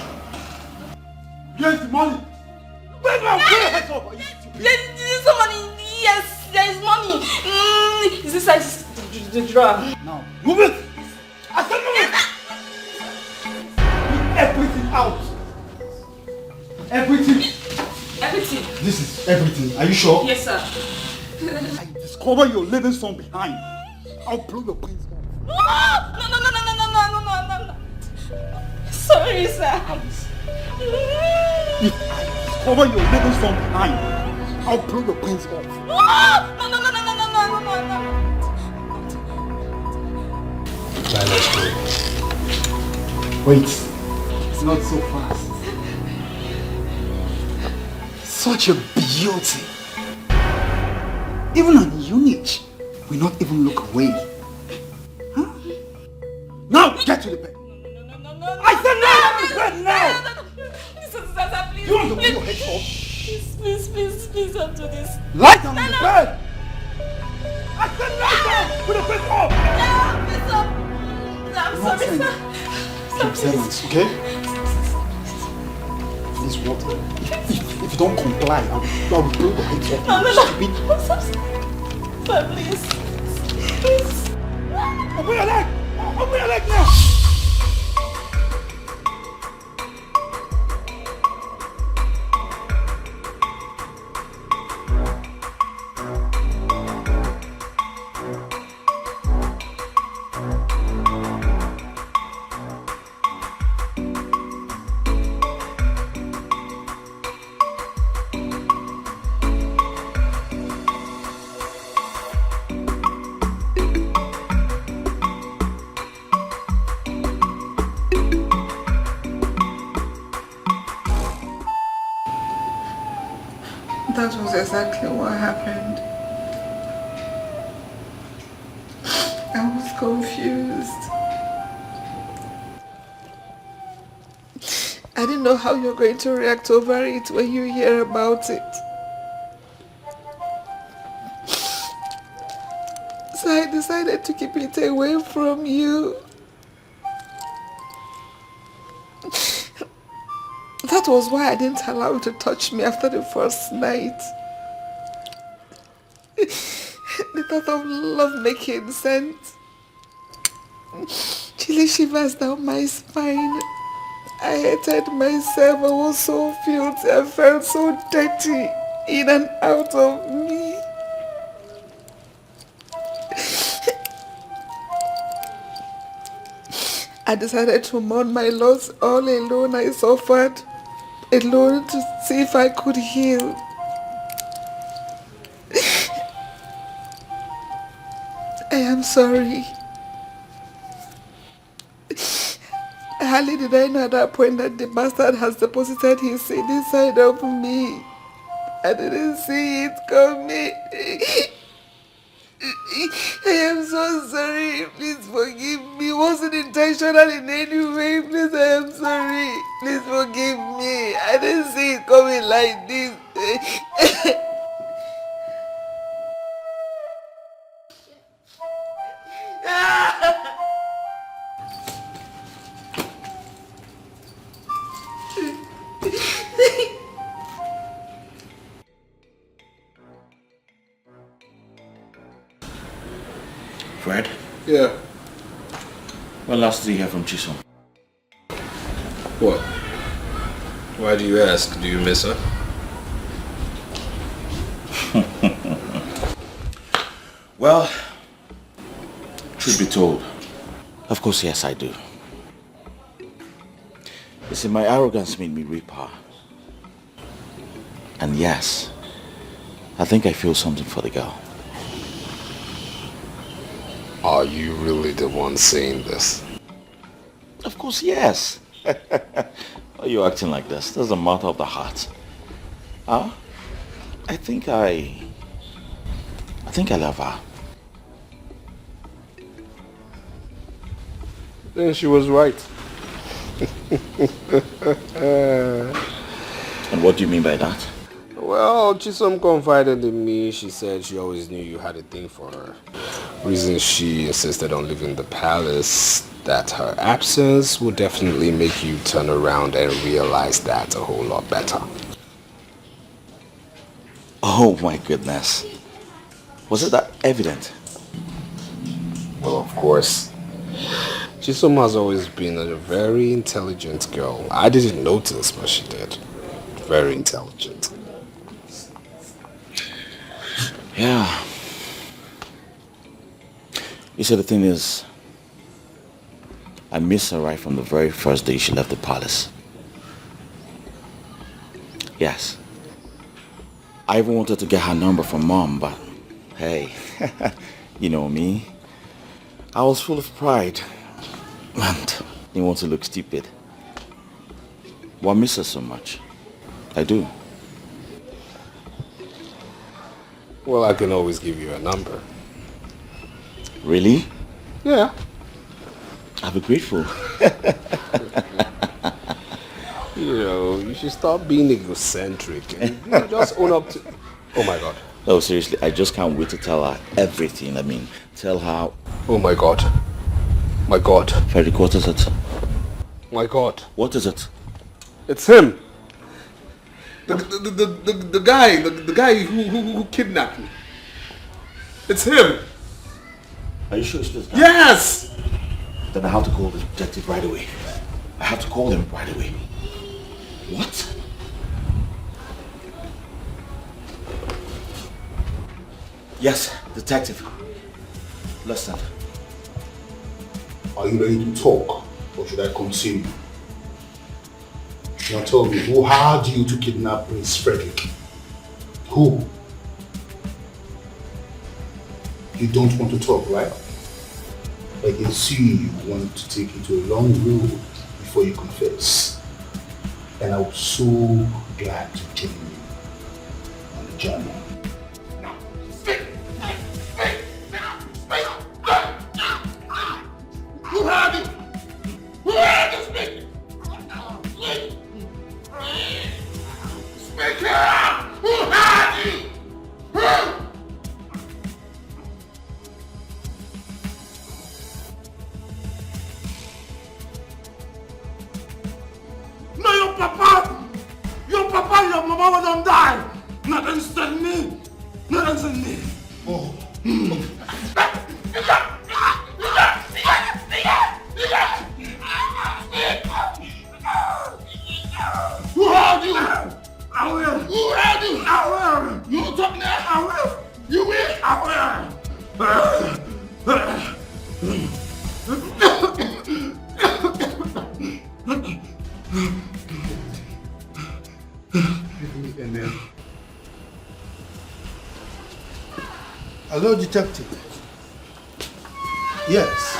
Where's the money? Where's my head up? There's some money. Yes, there's money. Is this like the drawer? Now, move it! I said move it! Move everything out! Everything! Everything? This is everything. Are you sure? Yes, sir. I discover your living son behind. I'll blow your brains off. No. Sorry, sir. If I discover your living son behind, I'll blow your brains off. No. Let's go. Wait, it's not so fast. Such a beauty. Even an unit will not even look away. Huh? Now get to the bed. I said now! Bed now! Please, You want to put your head off? Please don't do this. Lie down on the bed! I said lie down! Put the bed off! I'm sorry, sir. Keep silence, okay? Please, water. If you don't comply, I will blow the head off. No. I'm sorry. Sir, please. Open your leg! Open your leg now! That was exactly what happened. I was confused. I didn't know how you're going to react over it when you hear about it. So I decided to keep it away from you. That was why I didn't allow you to touch me after the first night. The thought of love making sent chilly shivers down my spine. I hated myself. I was so filthy. I felt so dirty in and out of me. I decided to mourn my loss all alone. I suffered alone to see if I could heal. I am sorry. Hardly did I know at that point that the bastard has deposited his seed inside of me. I didn't see it coming. I am so sorry. Please forgive me. It wasn't intentional in any way. Please, I am sorry. Please forgive me. I didn't see it coming like this. Fred? Yeah. When last did you hear from Chisom? What? Why do you ask? Do you miss her? Well, truth be told, of course, yes, I do. You see, my arrogance made me reap her. And yes, I think I feel something for the girl. Are you really the one saying this? Of course, yes. Why are you acting like this? This is a matter of the heart. Huh? I think I love her. Then she was right. And what do you mean by that? Well, Chisom confided in me. She said she always knew you had a thing for her. Reason she insisted on leaving the palace, that her absence would definitely make you turn around and realize that a whole lot better. Oh my goodness. Was it that evident? Well, of course. Chisom has always been a very intelligent girl. I didn't notice, but she did. Very intelligent. Yeah. You see, the thing is, I miss her right from the very first day she left the palace. Yes. I even wanted to get her number from Mom, but hey, you know me. I was full of pride and didn't want to look stupid. But I miss her so much. I do. Well, I can always give you a number. Really? Yeah. I'll be grateful. You know, you should stop being egocentric and just own up to... Oh my God. No, seriously, I just can't wait to tell her everything. I mean, tell her... Oh my God. My God. Frederick, what is it? My God. What is it? It's him. The guy who kidnapped me. It's him. Are you sure it's this guy? Yes! Then I have to call the detective right away. I have to call him right away. What? Yes, detective. Listen. Are you ready to talk, or should I continue? Now tell me, who hired you to kidnap Prince Frederick? Who? You don't want to talk, right? I can see you want to take it to a long road before you confess. And I'm so glad to join you on the journey. Who had it? Who had it? Speak! Speak out! Who had it? No, your papa and your mama will not die. Not instant me. Not instant me. Oh. Who had you? I will. Who had you? I will. You will talk now? I will. You will? I Hello, detective. Yes.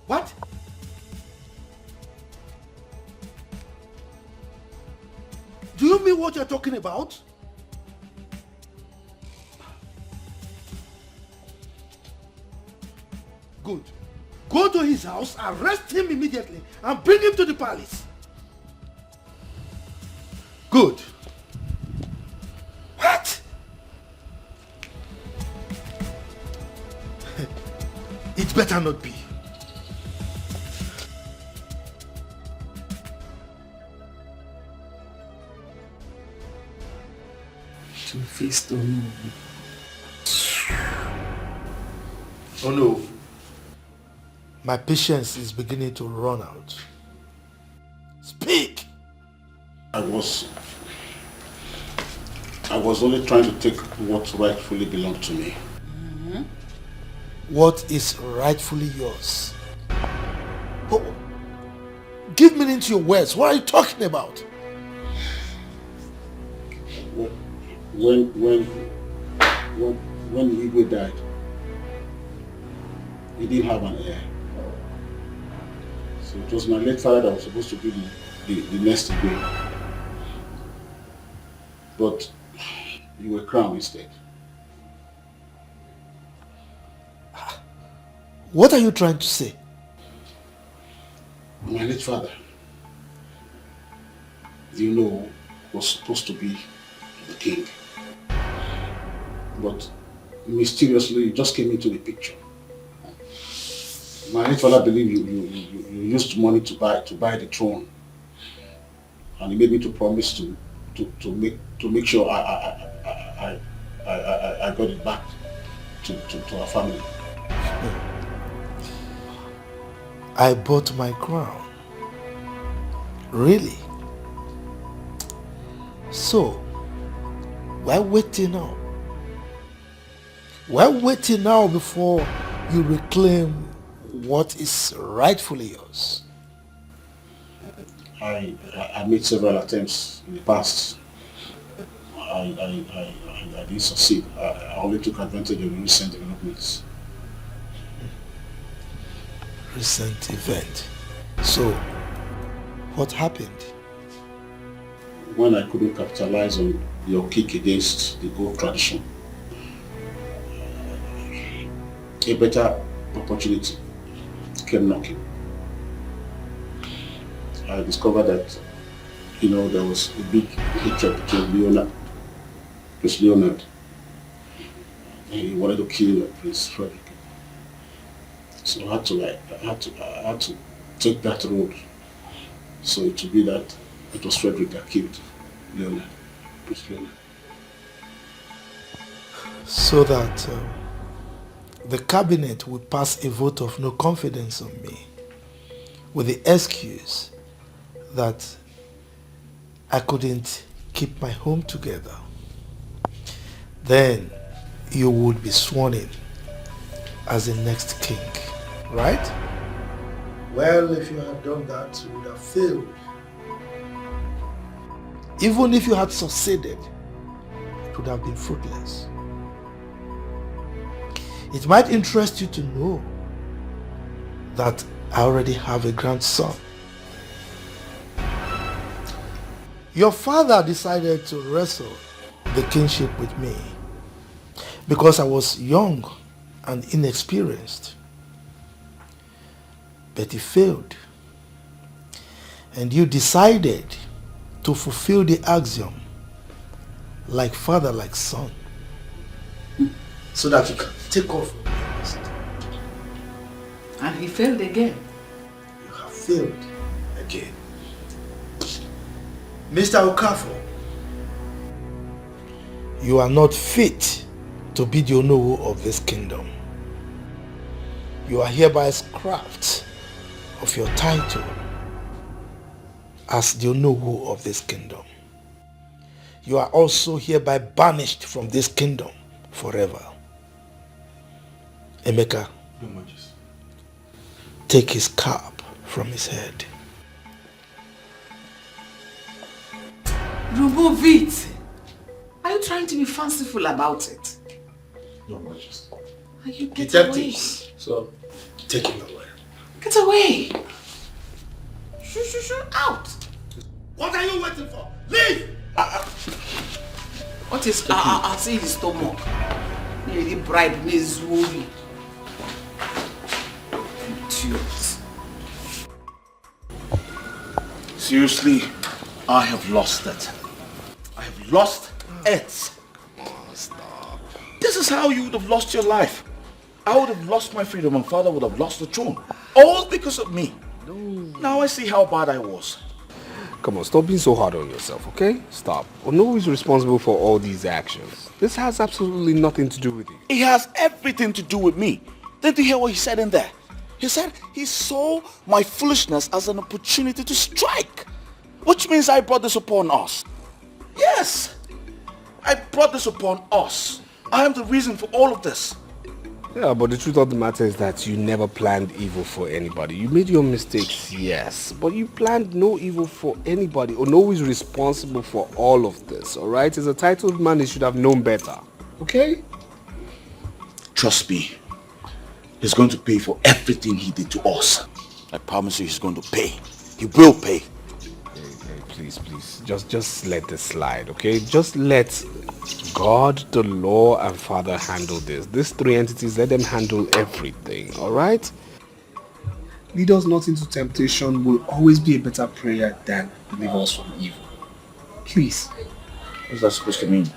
What? Do you mean what you're talking about? go to his house, arrest him immediately, and bring him to the palace. Good. What? It better not be. Two-faced or no? Oh no. My patience is beginning to run out. Speak! I was only trying to take what rightfully belonged to me. What is rightfully yours? Oh, give meaning to your words. What are you talking about? When Igwe died, he didn't have an heir. So it was my late father that was supposed to be the next Igwe. But you were crowned instead. What are you trying to say? My late father, you know, was supposed to be the king. But mysteriously, he just came into the picture. My late father believed you used money to buy the throne, and he made me to promise to make sure I got it back to our family. I bought my crown. Really? So, why waiting now? Why waiting now before you reclaim what is rightfully yours? I made several attempts in the past. I didn't succeed. I only took advantage of recent developments. Recent event. So, what happened? When I couldn't capitalize on your kick against the old tradition, a better opportunity came knocking. I discovered that, there was a big hatred between Leonard. He wanted to kill Prince Frederick. So I had to take that road. So it would be that it was Frederick that killed Leonard, Prince Leonard. So that the cabinet would pass a vote of no confidence on me with the excuse that I couldn't keep my home together. Then you would be sworn in as the next king, right? Well, if you had done that, you would have failed. Even if you had succeeded, it would have been fruitless. It might interest you to know that I already have a grandson. Your father decided to wrestle the kingship with me because I was young and inexperienced. But he failed. And you decided to fulfill the axiom, like father, like son, so that you can take off from the rest. And he failed again. You have failed again. Mr. Okafor, you are not fit to be the Onowu of this kingdom. You are hereby scrapped of your title as the Onowu of this kingdom. You are also hereby banished from this kingdom forever. Emeka, take his cap from his head. Remove it. Are you trying to be fanciful about it? Your Majesty. Are you get Detectives, away? so take him away. Get away. Shoo, out. What are you waiting for? Leave! What is I'll see his stomach. Maybe bribe me Zuri. serious. Seriously, I have lost it. I have lost it. Come on, stop. This is how you would have lost your life. I would have lost my freedom and father would have lost the throne. All because of me. No. Now I see how bad I was. Come on, stop being so hard on yourself, okay? Stop. Ono is responsible for all these actions. This has absolutely nothing to do with you. It has everything to do with me. Did you hear what he said in there? He said he saw my foolishness as an opportunity to strike. Which means I brought this upon us. Yes, I brought this upon us. I am the reason for all of this. Yeah, but the truth of the matter is that you never planned evil for anybody. You made your mistakes, yes, but you planned no evil for anybody. Ono is responsible for all of this, alright? As a titled man, he should have known better, okay? Trust me, he's going to pay for everything he did to us. I promise you he's going to pay. He will pay. Hey, please, just let this slide, okay? Just let God, the law, and Father handle this. These three entities, let them handle everything, alright? Lead us not into temptation will always be a better prayer than deliver us from evil. Please. What's that supposed to mean?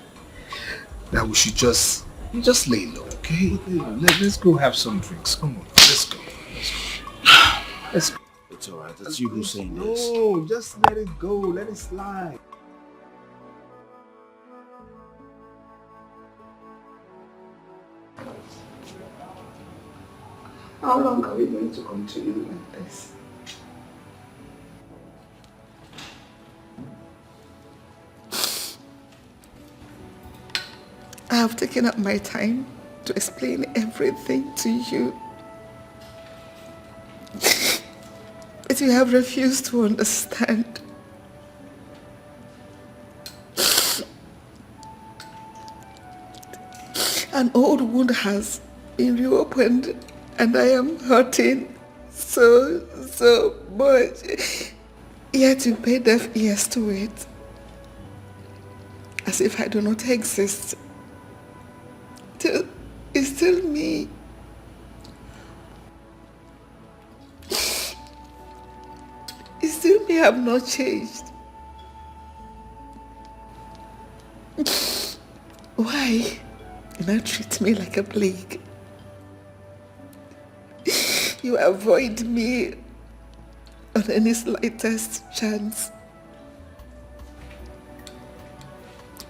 That we should just lay low, okay? Let's go have some drinks. Come on, let's go. Let's go. It's alright, it's you who's saying this. No, just let it go. Let it slide. How long are we going to continue like this? I have taken up my time to explain everything to you. But you have refused to understand. An old wound has been reopened and I am hurting so much. Yet you pay deaf ears to it. As if I do not exist. It's still me. It's still me, I have not changed. Why? You now treat me like a plague. You avoid me on any slightest chance.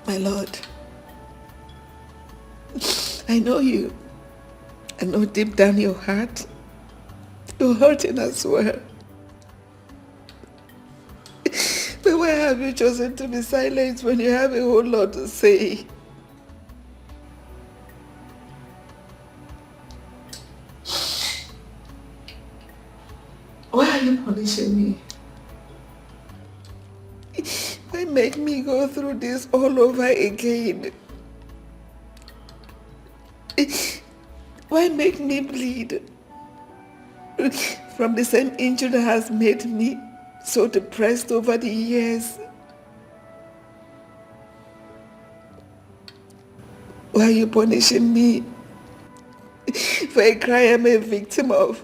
My Lord, I know you. I know deep down your heart, you're hurting as well. But why have you chosen to be silent when you have a whole lot to say? Why are you punishing me? Why make me go through this all over again? Why make me bleed from the same injury that has made me so depressed over the years? Why are you punishing me for a crime I'm a victim of?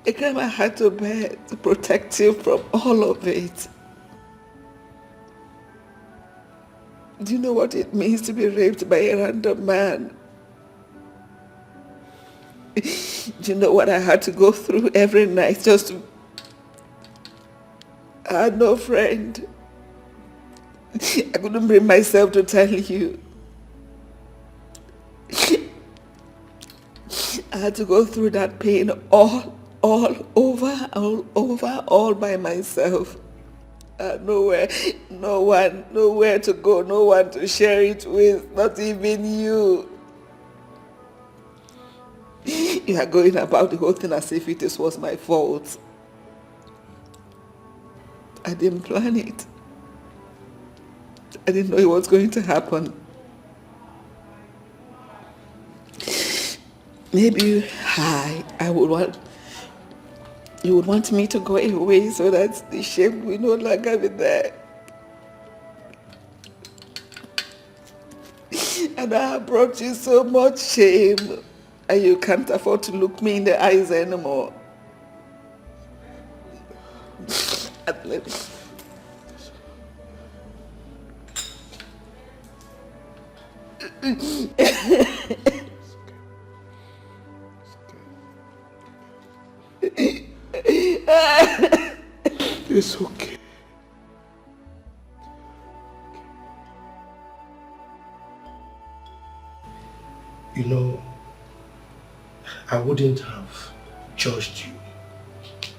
A crime I had to bear to protect you from all of it. Do you know what it means to be raped by a random man? Do you know what I had to go through every night just to... I had no friend. I couldn't bring myself to tell you. I had to go through that pain all over by myself. Nowhere to go, no one to share it with, not even you. You are going about the whole thing as if it was my fault. I didn't plan it. I didn't know it was going to happen. Maybe you would want me to go away so that the shame will no longer be there. And I have brought you so much shame. And you can't afford to look me in the eyes anymore. At least. It's okay. You know, I wouldn't have judged you,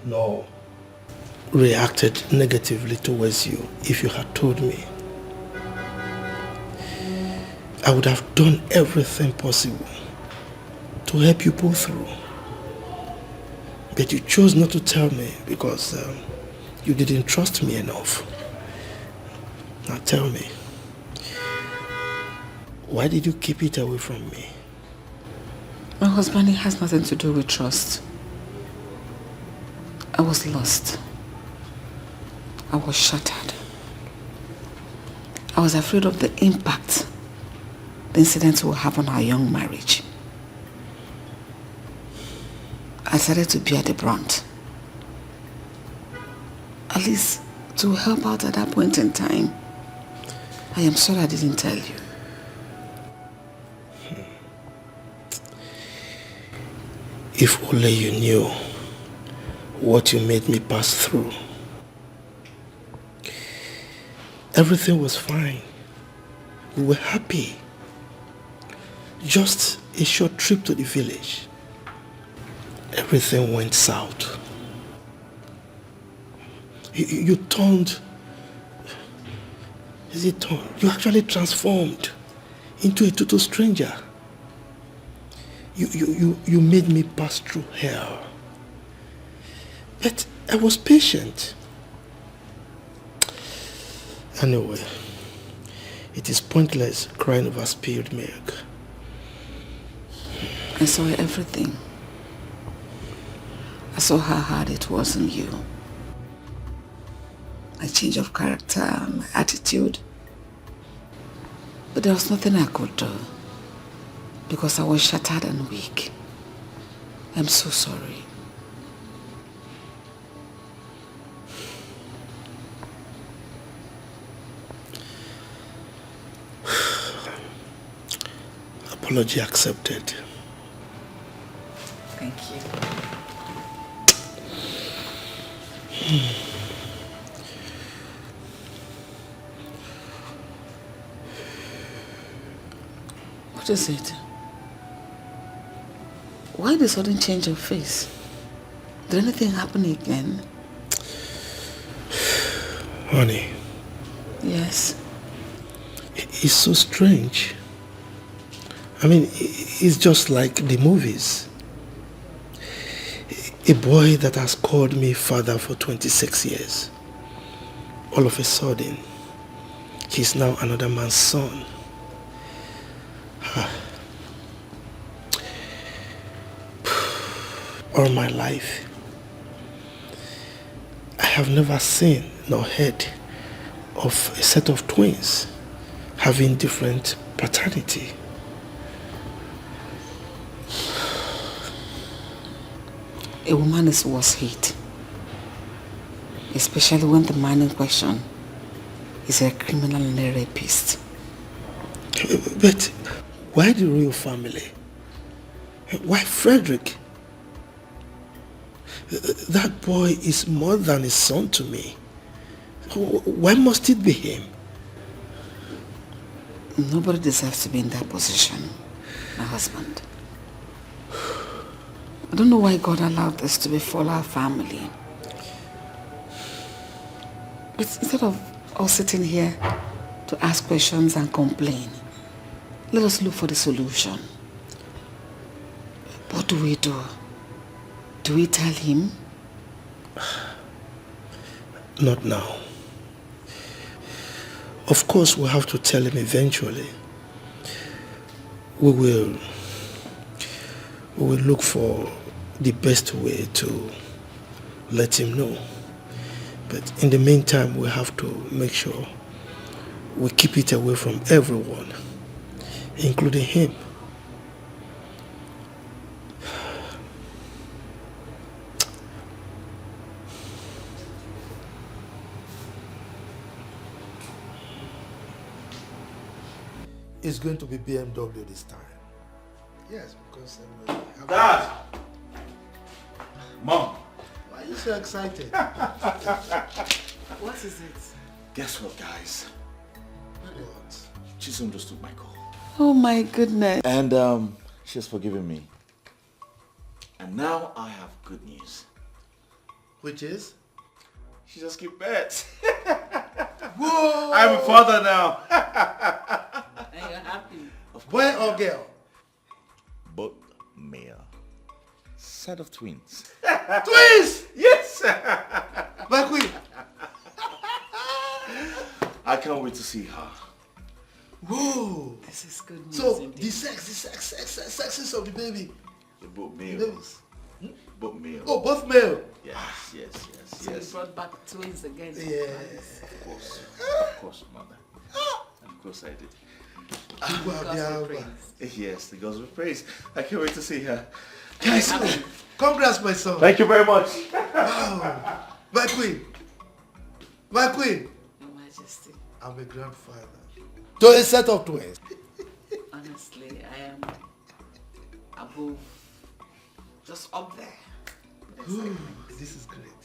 nor reacted negatively towards you if you had told me. I would have done everything possible to help you pull through. But you chose not to tell me because you didn't trust me enough. Now tell me, why did you keep it away from me? My husband, it has nothing to do with trust. I was lost. I was shattered. I was afraid of the impact the incident will have on our young marriage. I started to bear the brunt. At least to help out at that point in time. I am sorry I didn't tell you. If only you knew what you made me pass through. Everything was fine. We were happy. Just a short trip to the village. Everything went south. You turned... Is it turned? You actually transformed into a total stranger. You made me pass through hell. But I was patient. Anyway, it is pointless crying over spilled milk. I saw everything. I saw how hard it was on you. My change of character, my attitude. But there was nothing I could do. Because I was shattered and weak. I'm so sorry. Apology accepted. Thank you. What is it? Why the sudden change of face? Did anything happen again? Honey. Yes. It's so strange. I mean, it's just like the movies. A boy that has called me father for 26 years. All of a sudden, he's now another man's son. All my life, I have never seen nor heard of a set of twins having different paternity. A woman is worth hate, especially when the man in question is a criminal and a rapist. But why the royal family? Why Frederick? That boy is more than a son to me. Why must it be him? Nobody deserves to be in that position, my husband. I don't know why God allowed this to befall our family. But instead of us sitting here to ask questions and complain, let us look for the solution. What do we do? Do we tell him? Not now. Of course, we'll have to tell him eventually. We will look for the best way to let him know. But in the meantime, we have to make sure we keep it away from everyone, including him. It's going to be BMW this time. Yes, because... Dad! Mom! Why are you so excited? What is it? Guess what, guys? What? Chisom just took my call. Oh my goodness. And she's forgiven me. And now I have good news. Which is? She just keep pets. Whoa! I'm a father now. And you're happy. Boy or girl? Both male. Set of twins. Twins! Yes! My queen! I can't wait to see her. Whoa! This is good news. So, indeed. the sexes of the baby. They're both males. Babies. Both male. Oh, both male. Yes, yes, yes, So yes. you brought back twins again. Yes. Of course, mother. Of course I did. Yes, the gods will praise. I can't wait to see her. Guys, congrats, my son. Thank you very much. Wow. My queen. My queen. Your Majesty. I'm a grandfather. To a set of twins. Honestly, I am above, just up there. Ooh, this is great.